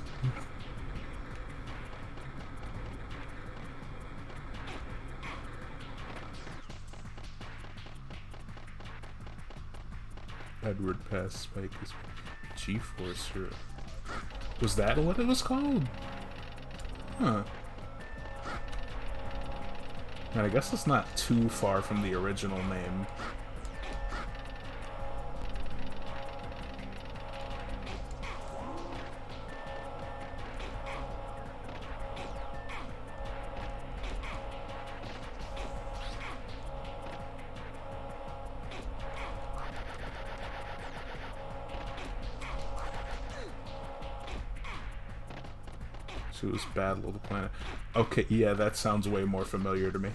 Edward Pass Spike is G-Force. Was that what it was called? Huh. And I guess it's not too far from the original name. So it was Battle of the Planet. Okay, yeah, that sounds way more familiar to me.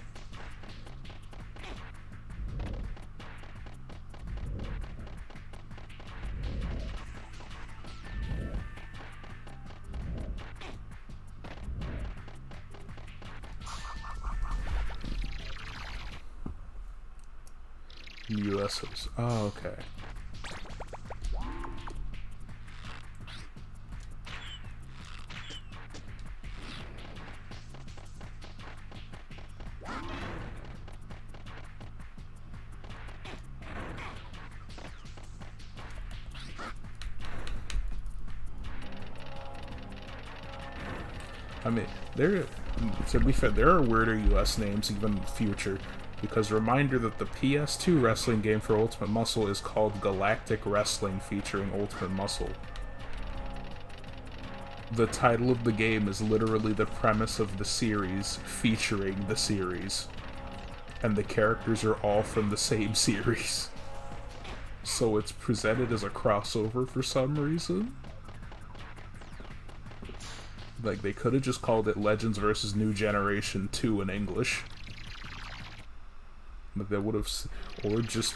US was, oh, okay. I mean, to be fair, there are weirder US names, even future, because reminder that the PS2 wrestling game for Ultimate Muscle is called Galactic Wrestling featuring Ultimate Muscle. The title of the game is literally the premise of the series featuring the series. And the characters are all from the same series. So it's presented as a crossover for some reason. Like, they could have just called it Legends vs. New Generation 2 in English. But they would have... Or just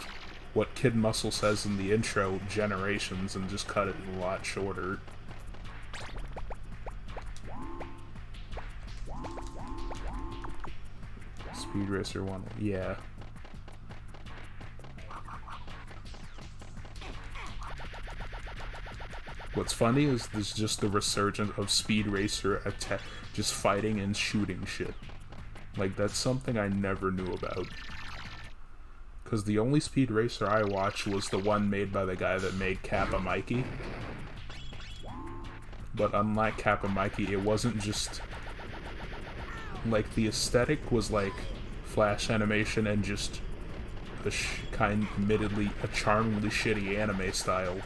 what Kid Muscle says in the intro, Generations, and just cut it a lot shorter. Speed Racer 1. Yeah. What's funny is there's just the resurgence of Speed Racer just fighting and shooting shit. Like, that's something I never knew about. Because the only Speed Racer I watched was the one made by the guy that made Kappa Mikey. But unlike Kappa Mikey, it wasn't just... Like, the aesthetic was like flash animation and just admittedly, a charmingly shitty anime style.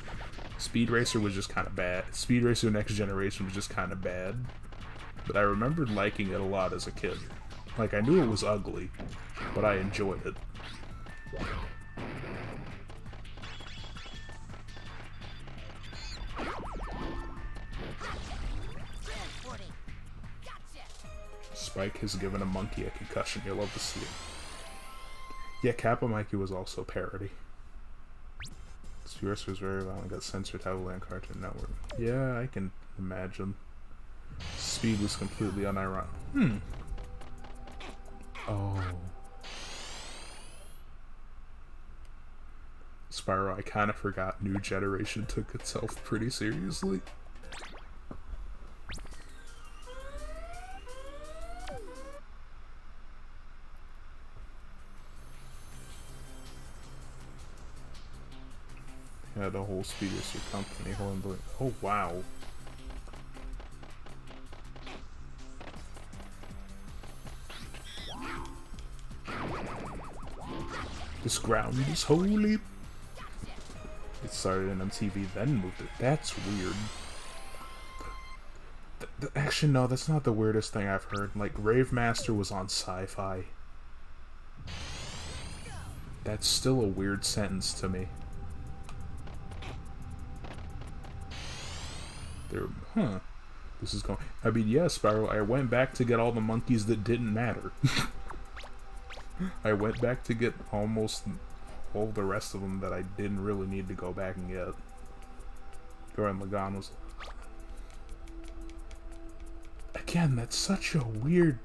Speed Racer was just kind of bad. Speed Racer Next Generation was just kind of bad. But I remembered liking it a lot as a kid. Like, I knew it was ugly, but I enjoyed it. Spike has given a monkey a concussion. You'll love to see it. Yeah, Kappa Mikey was also parody. Spears was very violent, got censored heavily on Cartoon Network. Yeah, I can imagine. Speed was completely unironic. Oh. Spyro, I kind of forgot New Generation took itself pretty seriously. Yeah, the whole Speed Racer company. Oh, wow. This ground is holy. It started in MTV, then moved it. That's weird. Actually, no, that's not the weirdest thing I've heard. Like, Rave Master was on Sci-Fi. That's still a weird sentence to me. This is going... I mean, yeah, Spyro, I went back to get all the monkeys that didn't matter. I went back to get almost all the rest of them that I didn't really need to go back and get. Gurren Lagann was... Again, that's such a weird...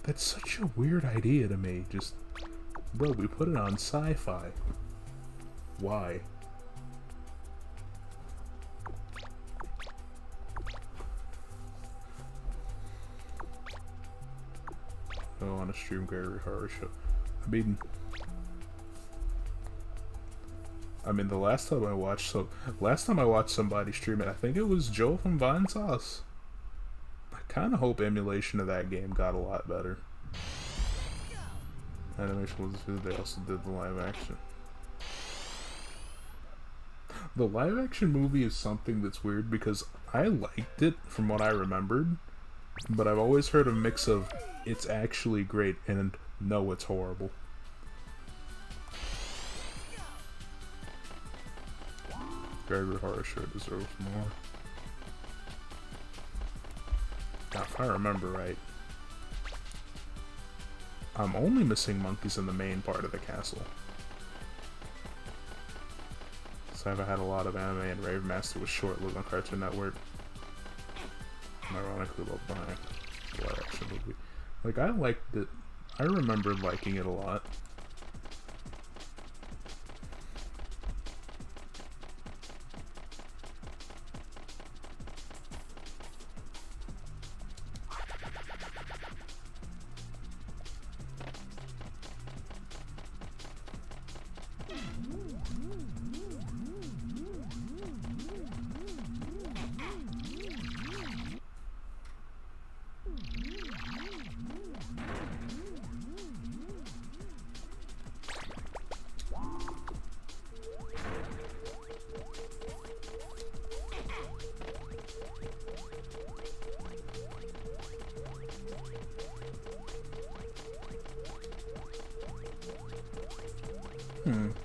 That's such a weird idea to me. Just... Bro, we put it on Sci-Fi. Why? Oh, on a stream Gregory Horror Show. I mean, the last time I watched somebody stream it, I think it was Joe from Vine Sauce. I kind of hope emulation of that game got a lot better. Animation was good. They also did the live action. The live action movie is something that's weird because I liked it from what I remembered, but I've always heard a mix of it's actually great and no, it's horrible. Gregory Horror Show deserves more. Now, if I remember right, I'm only missing monkeys in the main part of the castle. So I've had a lot of anime, and Rave Master was short-lived on Cartoon Network. And ironically, love buying the live action movie. Like, I liked it. I remember liking it a lot.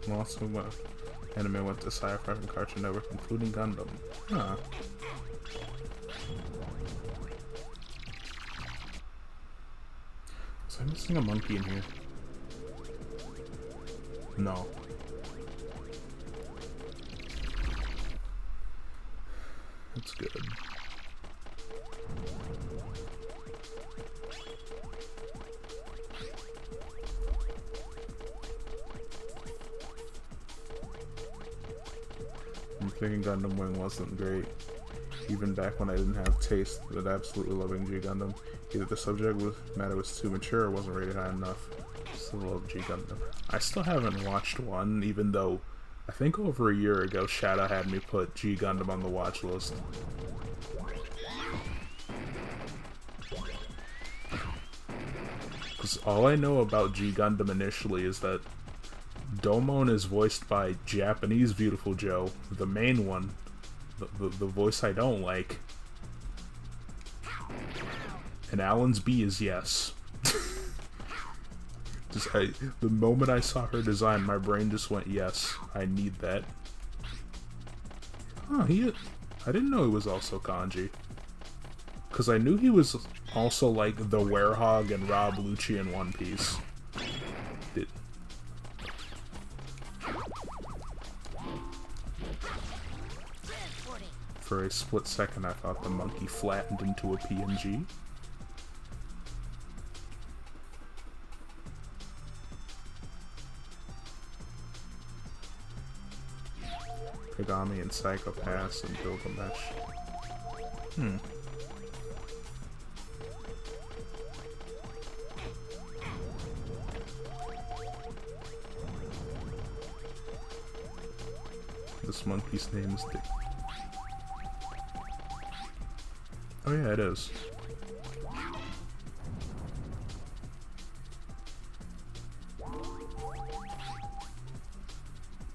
Lots of anime went to Sci-Fi and Cartoon Network, including Gundam. Huh. Was I missing a monkey in here? No. That's good. I'm thinking Gundam Wing wasn't great. Even back when I didn't have taste, but absolutely loving G Gundam. Either the subject matter was too mature or wasn't rated high enough. Still love G Gundam. I still haven't watched one, even though I think over a year ago Shadow had me put G Gundam on the watch list. Because all I know about G Gundam initially is that Domon is voiced by Japanese Beautiful Joe, the main one, the voice I don't like. And Alan's B is yes. The moment I saw her design, my brain just went, yes, I need that. Oh, I didn't know he was also kanji. Because I knew he was also like the Werehog and Rob Lucci in One Piece. For a split second, I thought the monkey flattened into a PNG. Kagami and Psychopaths and Gilgamesh. This monkey's name is Dick. Oh yeah, it is.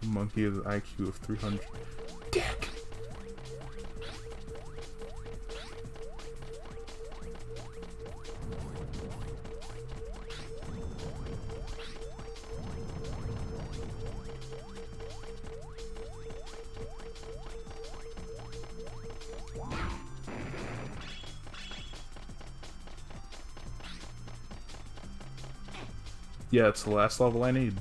Monkey with an IQ of 300. Dick! Yeah, it's the last level I need.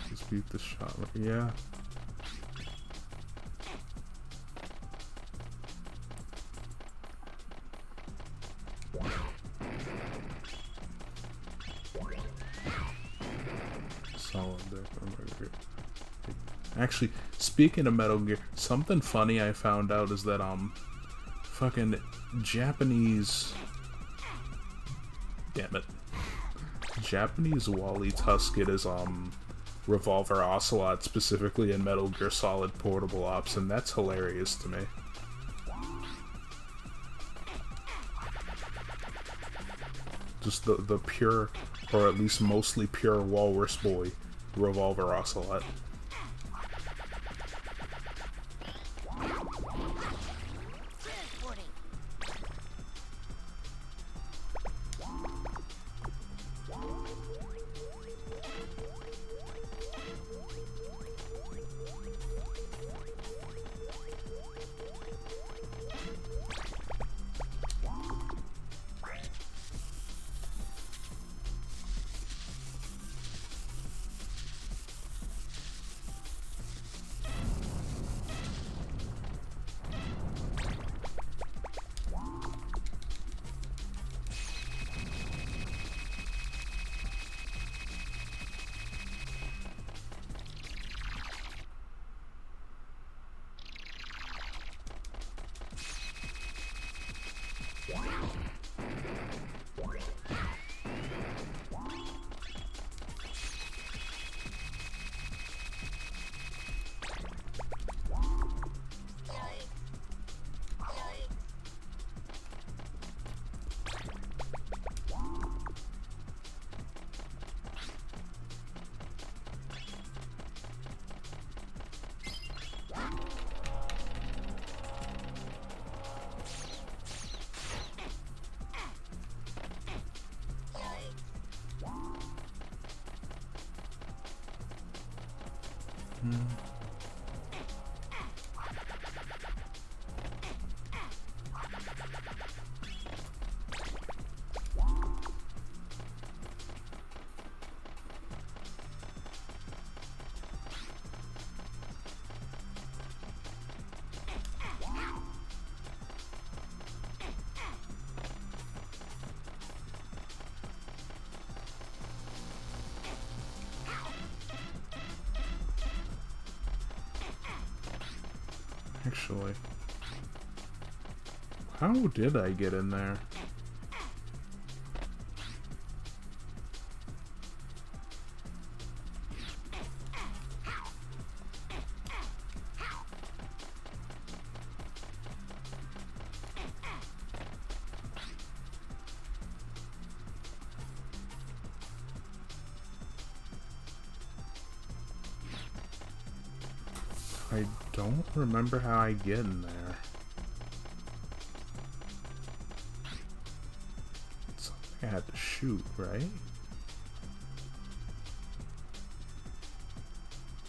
Just beat the shot. Yeah. Solid there. Actually, speaking of Metal Gear, something funny I found out is that fucking Japanese, damn it, Japanese Wally Tuskett is Revolver Ocelot, specifically in Metal Gear Solid Portable Ops, and that's hilarious to me. Just the pure, or at least mostly pure Walrus Boy, Revolver Ocelot. Actually, how did I get in there? I don't remember how I get in there. Something I had to shoot, right?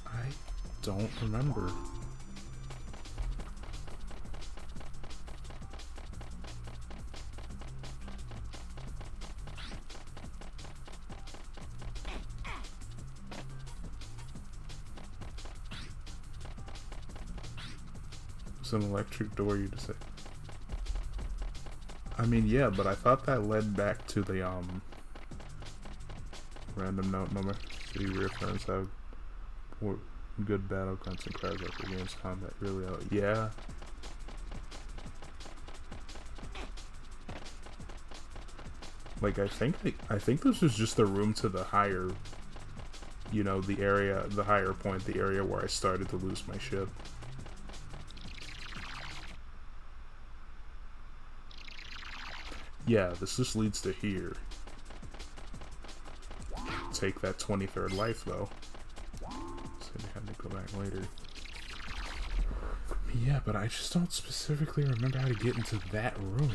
I don't remember. It's an electric door, you just say. I mean, yeah, but I thought that led back to the, random note number. See, real friends have good battle grunts and cries after games combat. Really, yeah. Like, I think this is just the room to the higher, you know, the area, the higher point, the area where I started to lose my ship. Yeah, this just leads to here. Take that 23rd life, though. So I had to go back later. Yeah, but I just don't specifically remember how to get into that room.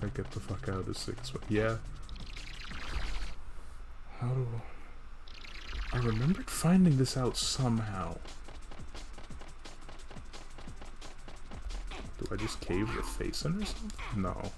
Like, get the fuck out of the 6. But yeah. How do... I remembered finding this out somehow. Do I just cave the face in or something? No.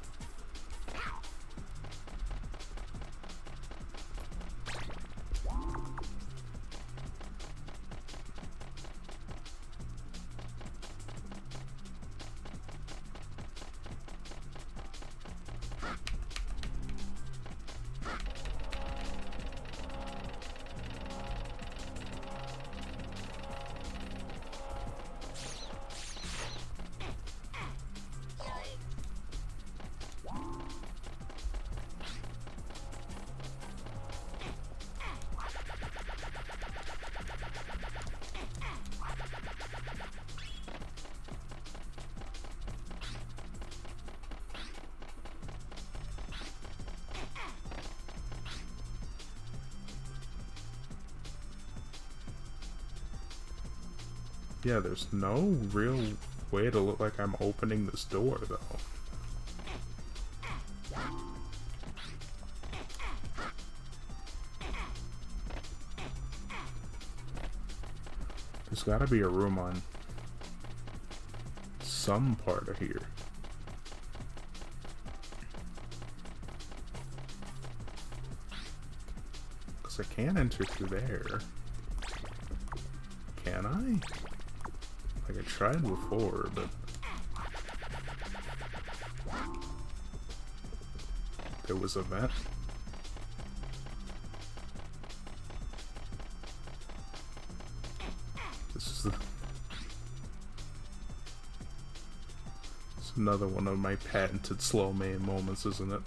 Yeah, there's no real way to look like I'm opening this door, though. There's gotta be a room on some part of here. Because I can't enter through there. Can I? Like I tried before, but there was a vent. This is it's another one of my patented slow main moments, isn't it?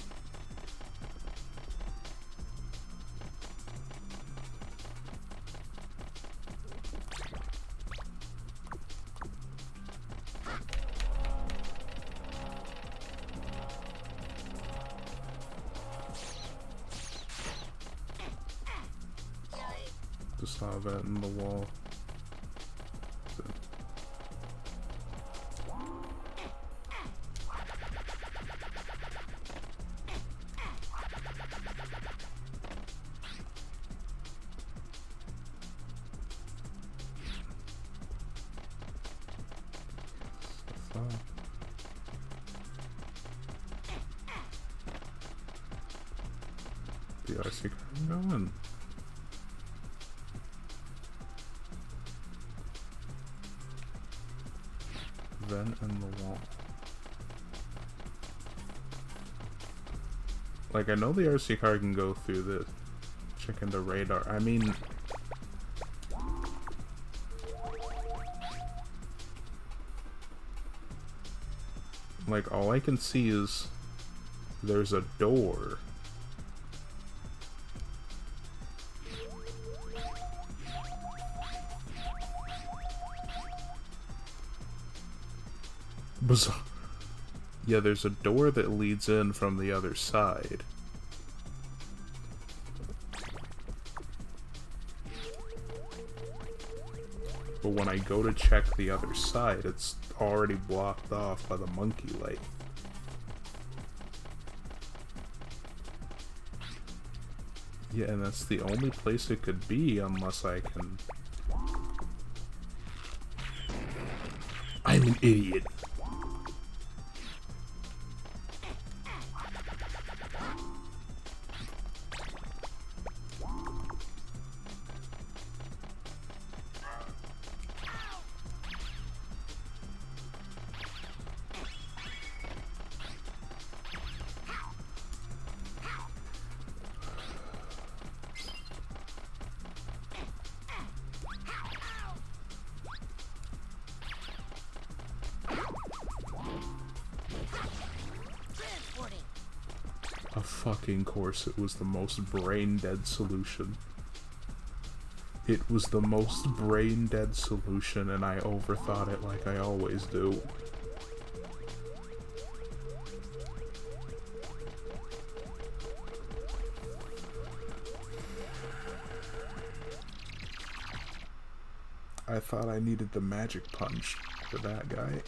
Just saw that in the wall. The RC car going. Vent in the wall. Like, I know the RC car can go through this. Checking the radar. I mean... like, all I can see is... there's a door. Bizarre. Yeah, there's a door that leads in from the other side. But when I go to check the other side, it's already blocked off by the monkey light. Yeah, and that's the only place it could be unless I can... I'm an idiot. Fucking course, it was the most brain-dead solution. It was the most brain-dead solution, and I overthought it like I always do. I thought I needed the magic punch for that guy.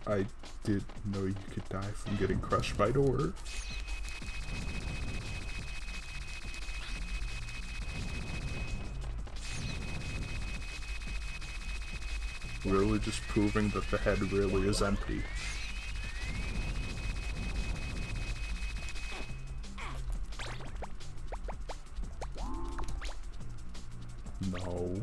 I didn't know you could die from getting crushed by door. Really just proving that the head really is empty. No.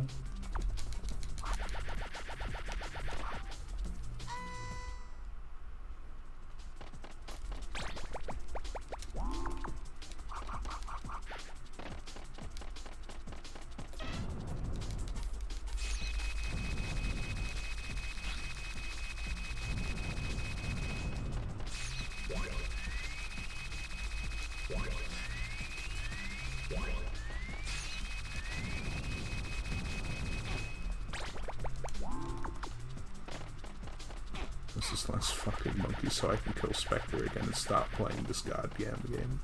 This is less fucking monkey so I can kill Specter again and stop playing this goddamn game.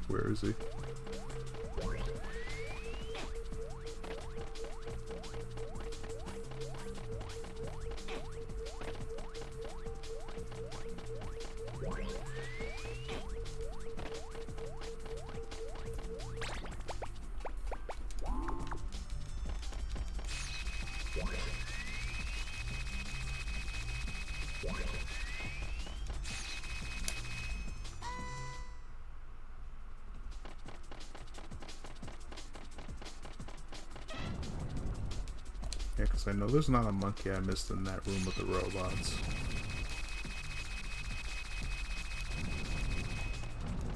Where is he? Yeah, because I know there's not a monkey I missed in that room with the robots.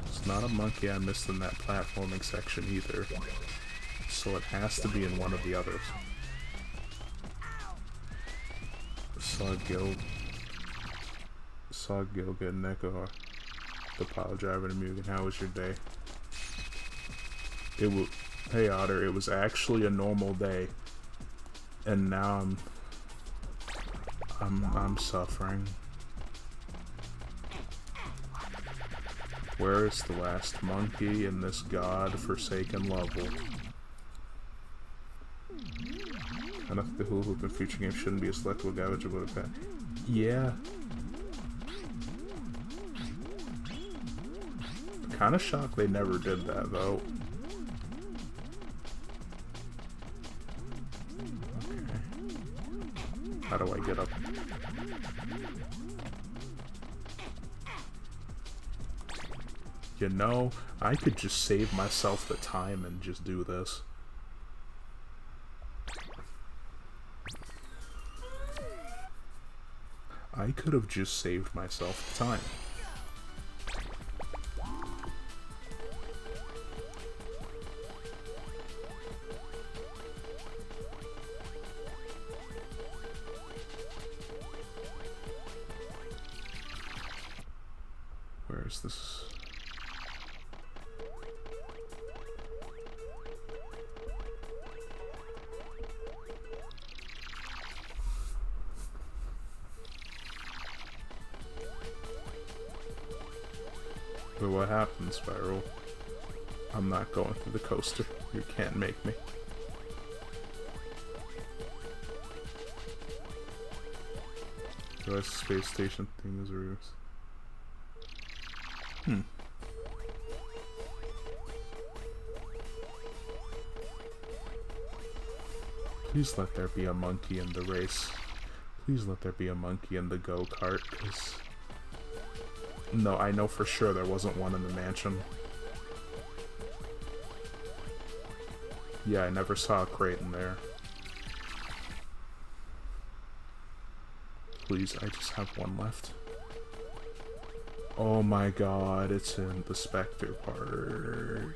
There's not a monkey I missed in that platforming section either. So it has to be in one of the others. Saw Gil get an echo. The pile driver to Mugen. How was your day? It was. Hey Otter, it was actually a normal day. And now I'm suffering. Where is the last monkey in this god-forsaken level? I don't think the hula hoop in future games shouldn't be a selectable garbage about a pet. Yeah. Kinda shocked they never did that though. How do I get up? You know, I could just save myself the time and just do this. I could have just saved myself the time. guess this is... But what happened, Spiral? I'm not going through the coaster. You can't make me. US space station thing is real. Please let there be a monkey in the race. Please let there be a monkey in the go-kart, because... No, I know for sure there wasn't one in the mansion. Yeah, I never saw a crate in there. Please, I just have one left. Oh my god, it's in the Specter part.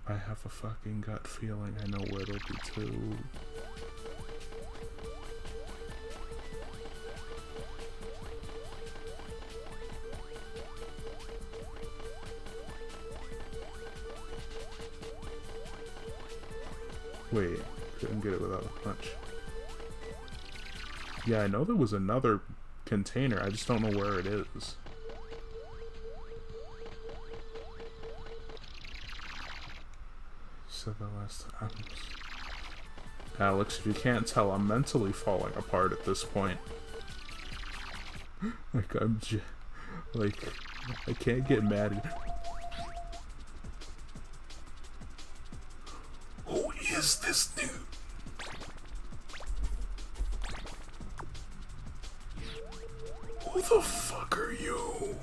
I have a fucking gut feeling I know where it'll be too. Wait, couldn't get it without a punch. Yeah, I know there was another container, I just don't know where it is. Said that last time. Alex, if you can't tell, I'm mentally falling apart at this point. Like, like, I can't get mad at... Who is this dude? Who the fuck are you?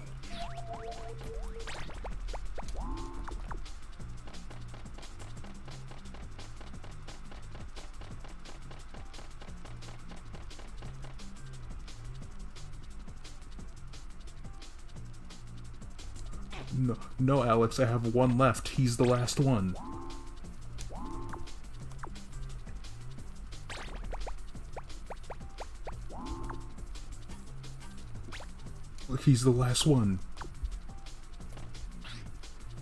No, no, Alex, I have one left. He's the last one. Look, he's the last one.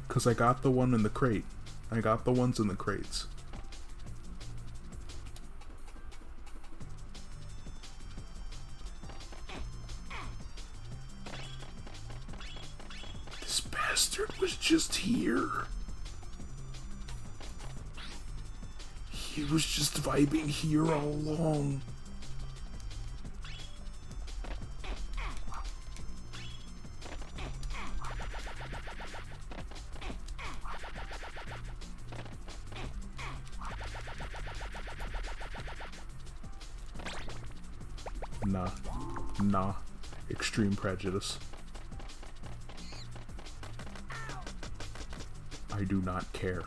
'Cause I got the one in the crate. I got the ones in the crates. This bastard was just here. He was just vibing here all along. Nah. Extreme prejudice. I do not care.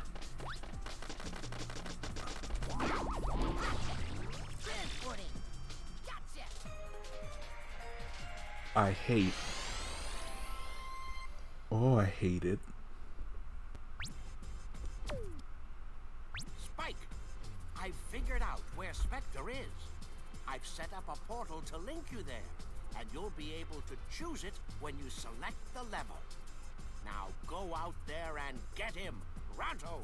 I hate. Oh, I hate it. Spike, I've figured out where Specter is. I've set up a portal to link you there, and you'll be able to choose it when you select the level. Now go out there and get him, Pronto!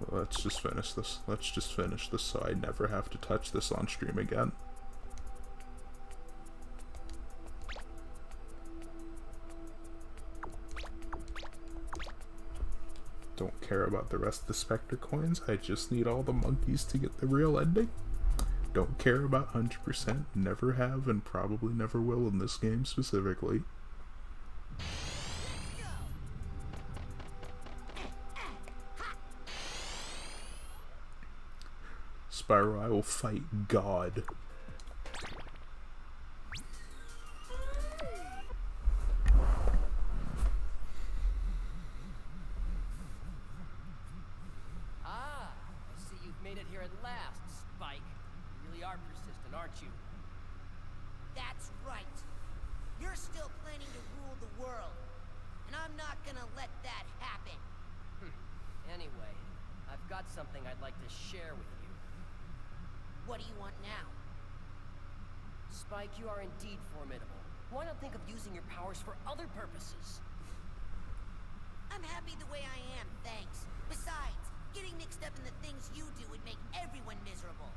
Let's just finish this. Let's just finish this so I never have to touch this on stream again. Don't care about the rest of the Specter coins. I just need all the monkeys to get the real ending. Don't care about 100%. Never have and probably never will in this game specifically. Spyro, I will fight God. it lasts, Spike. You really are persistent, aren't you? That's right. You're still planning to rule the world. And I'm not gonna let that happen. Anyway, I've got something I'd like to share with you. What do you want now? Spike, you are indeed formidable. Why not think of using your powers for other purposes? I'm happy the way I am, thanks. Besides, getting mixed up in the things you do would make everyone miserable.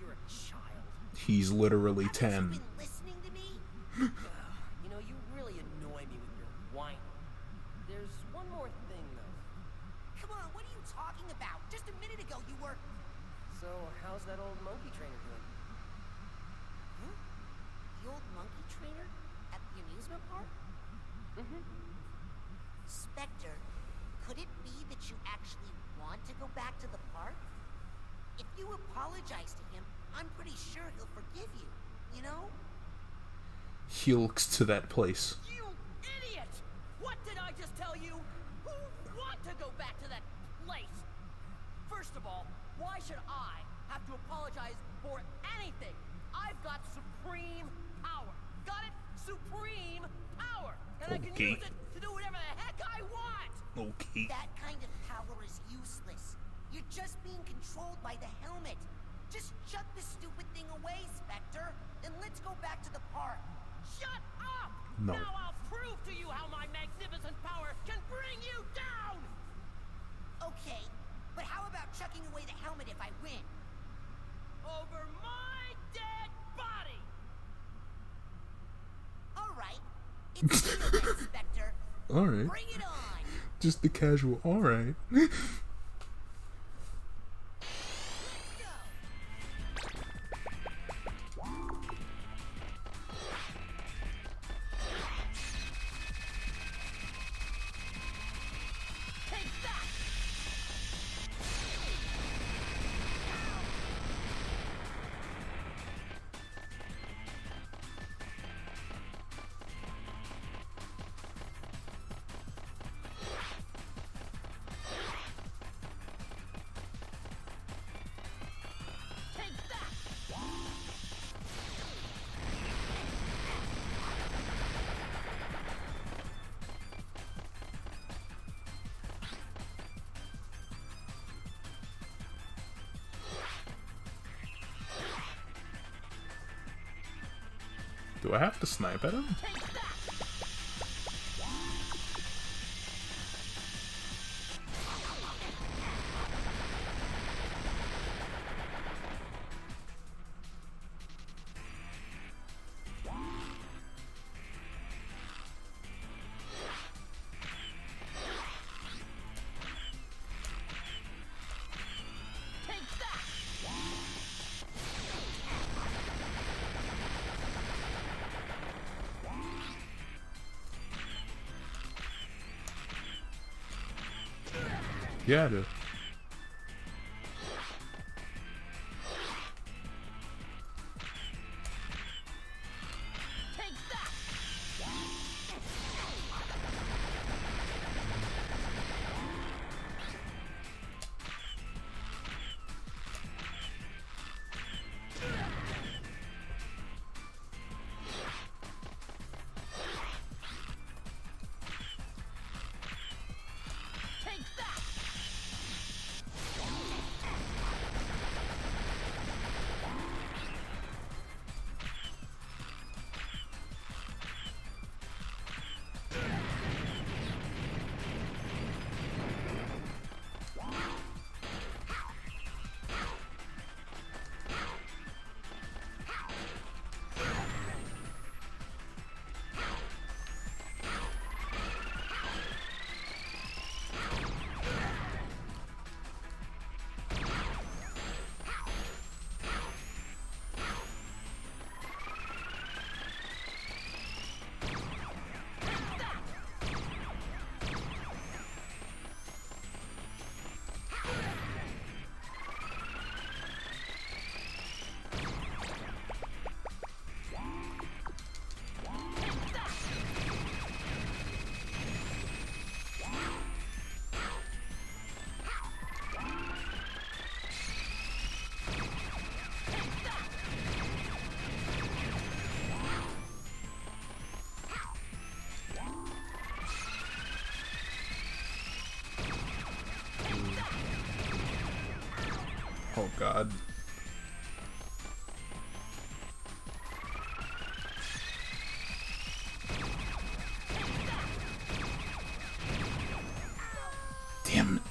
You're a child. He's literally Haven't 10. you been listening to me? You know, you really annoy me with your whining. There's one more thing, though. Come on, what are you talking about? Just a minute ago you were... So, how's that old monkey trainer doing? Huh? The old monkey trainer? At the amusement park? Mm-hmm. Specter, could it be that you actually want to go back to the park? If you apologize to him, I'm pretty sure he'll forgive you, you know? He looks to that place. You idiot! What did I just tell you? Who want to go back to that place? First of all, why should I have to apologize for anything? I've got supreme power. Got it? Supreme power. And I can Okay. use it to do whatever the heck I want. Okay. That kind of power is useless. You're just being controlled by the helmet. Just chuck this stupid thing away, Specter, and let's go back to the park. Shut up! No. Now I'll prove to you how my magnificent power can bring you down! Okay, but how about chucking away the helmet if I win? Over my dead body! All right, it's you then, Specter. Alright. Bring it on! Just the casual, alright. Let's go! Take that! Take that! Do I have to snipe at him? Take that! Take that! Yeah, I do. Take that! Take that! Oh god. Damn it.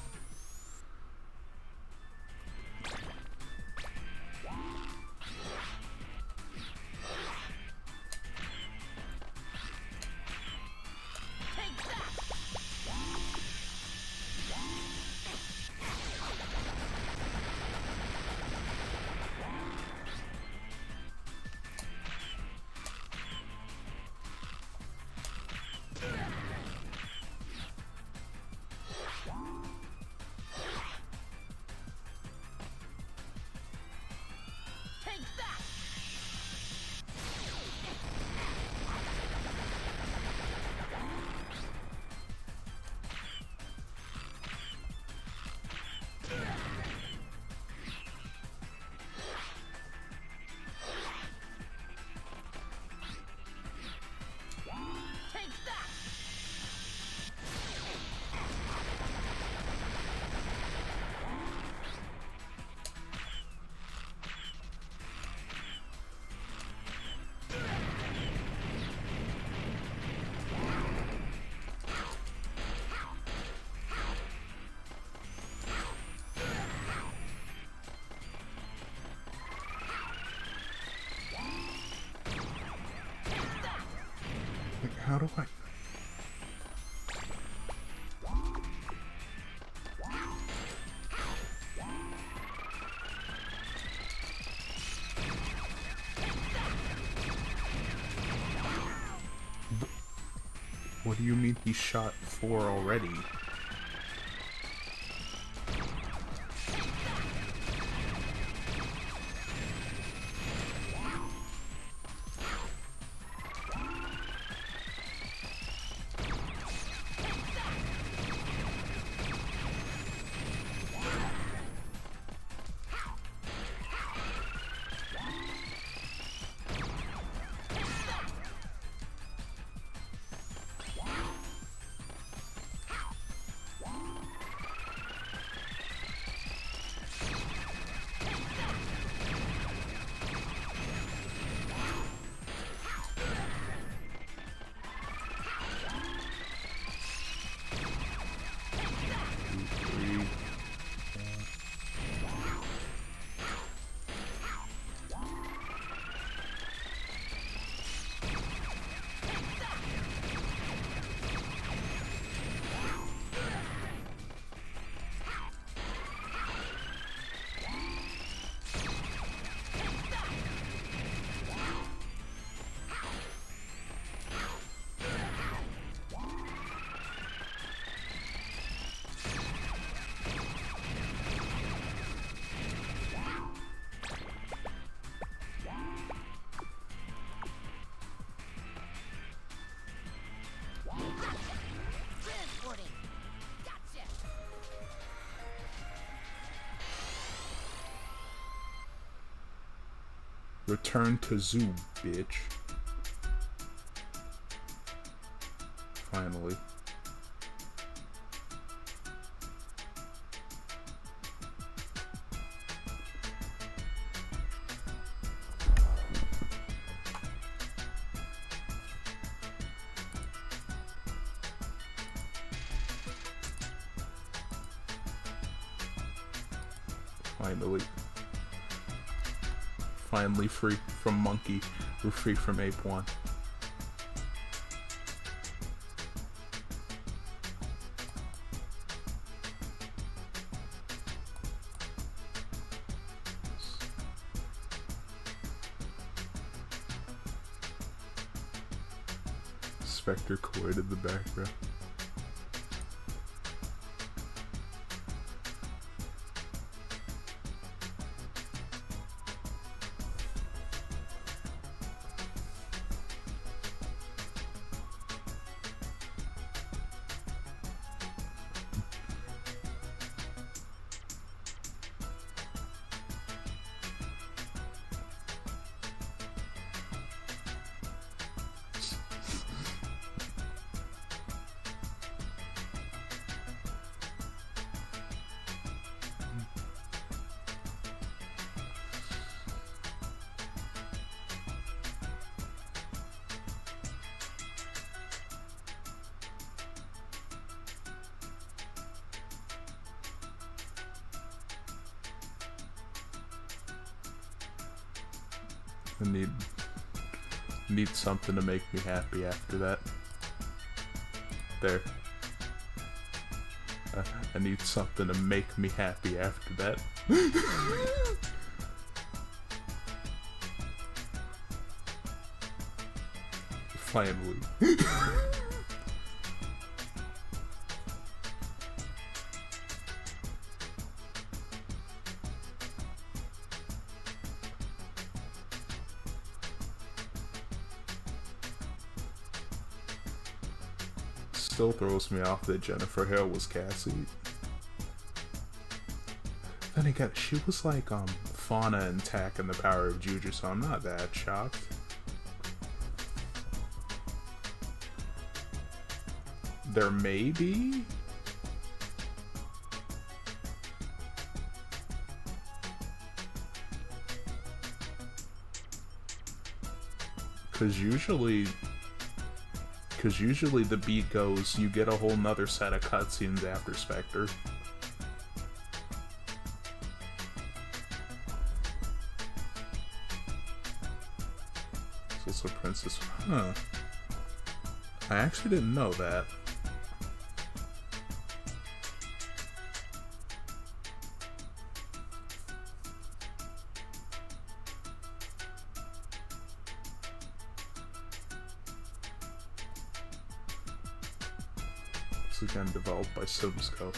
How do I... What do you mean he shot 4 already? Transporting. Gotcha. Return to zoo, bitch. Finally. Finally. Finally free from Monkey. We're free from Ape 1. Specter collided the background. I need something to make me happy after that. There. I need something to make me happy after that. Finally. Still throws me off that Jennifer Hale was Cassie. Then again, she was like Fauna and Tack in The Power of Juju, so I'm not that shocked. There may be? Because usually the beat goes, you get a whole nother set of cutscenes after Specter. So it's a princess. Huh. I actually didn't know that. It's again developed by Simsco.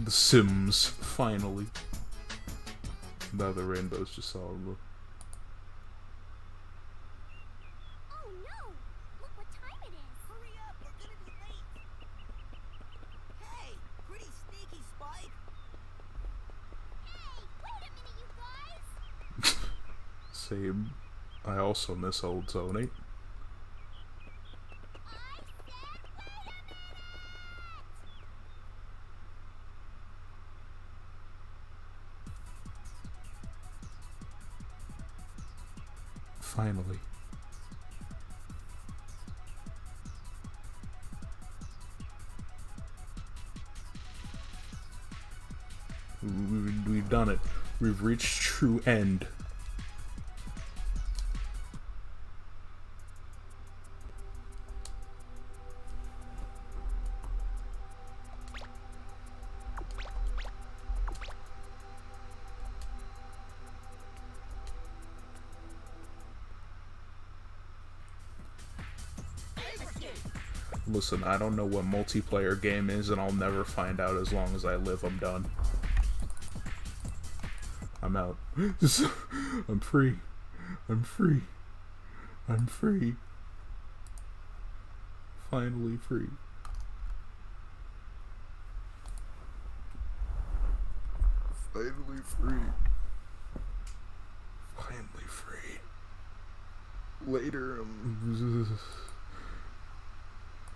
The Sims, finally. Now the rainbow's just all over. Oh no! Look what time it is! Hurry up, we're gonna be late. Hey, pretty sneaky, Spike. Hey, wait a minute, you guys! Same. I also miss old Tony. I said wait a minute! Finally. We've done it. We've reached true end. Listen, I don't know what multiplayer game is, and I'll never find out as long as I live. I'm done. I'm out. I'm free. I'm free. I'm free. Finally free. Finally free. Finally free. Later,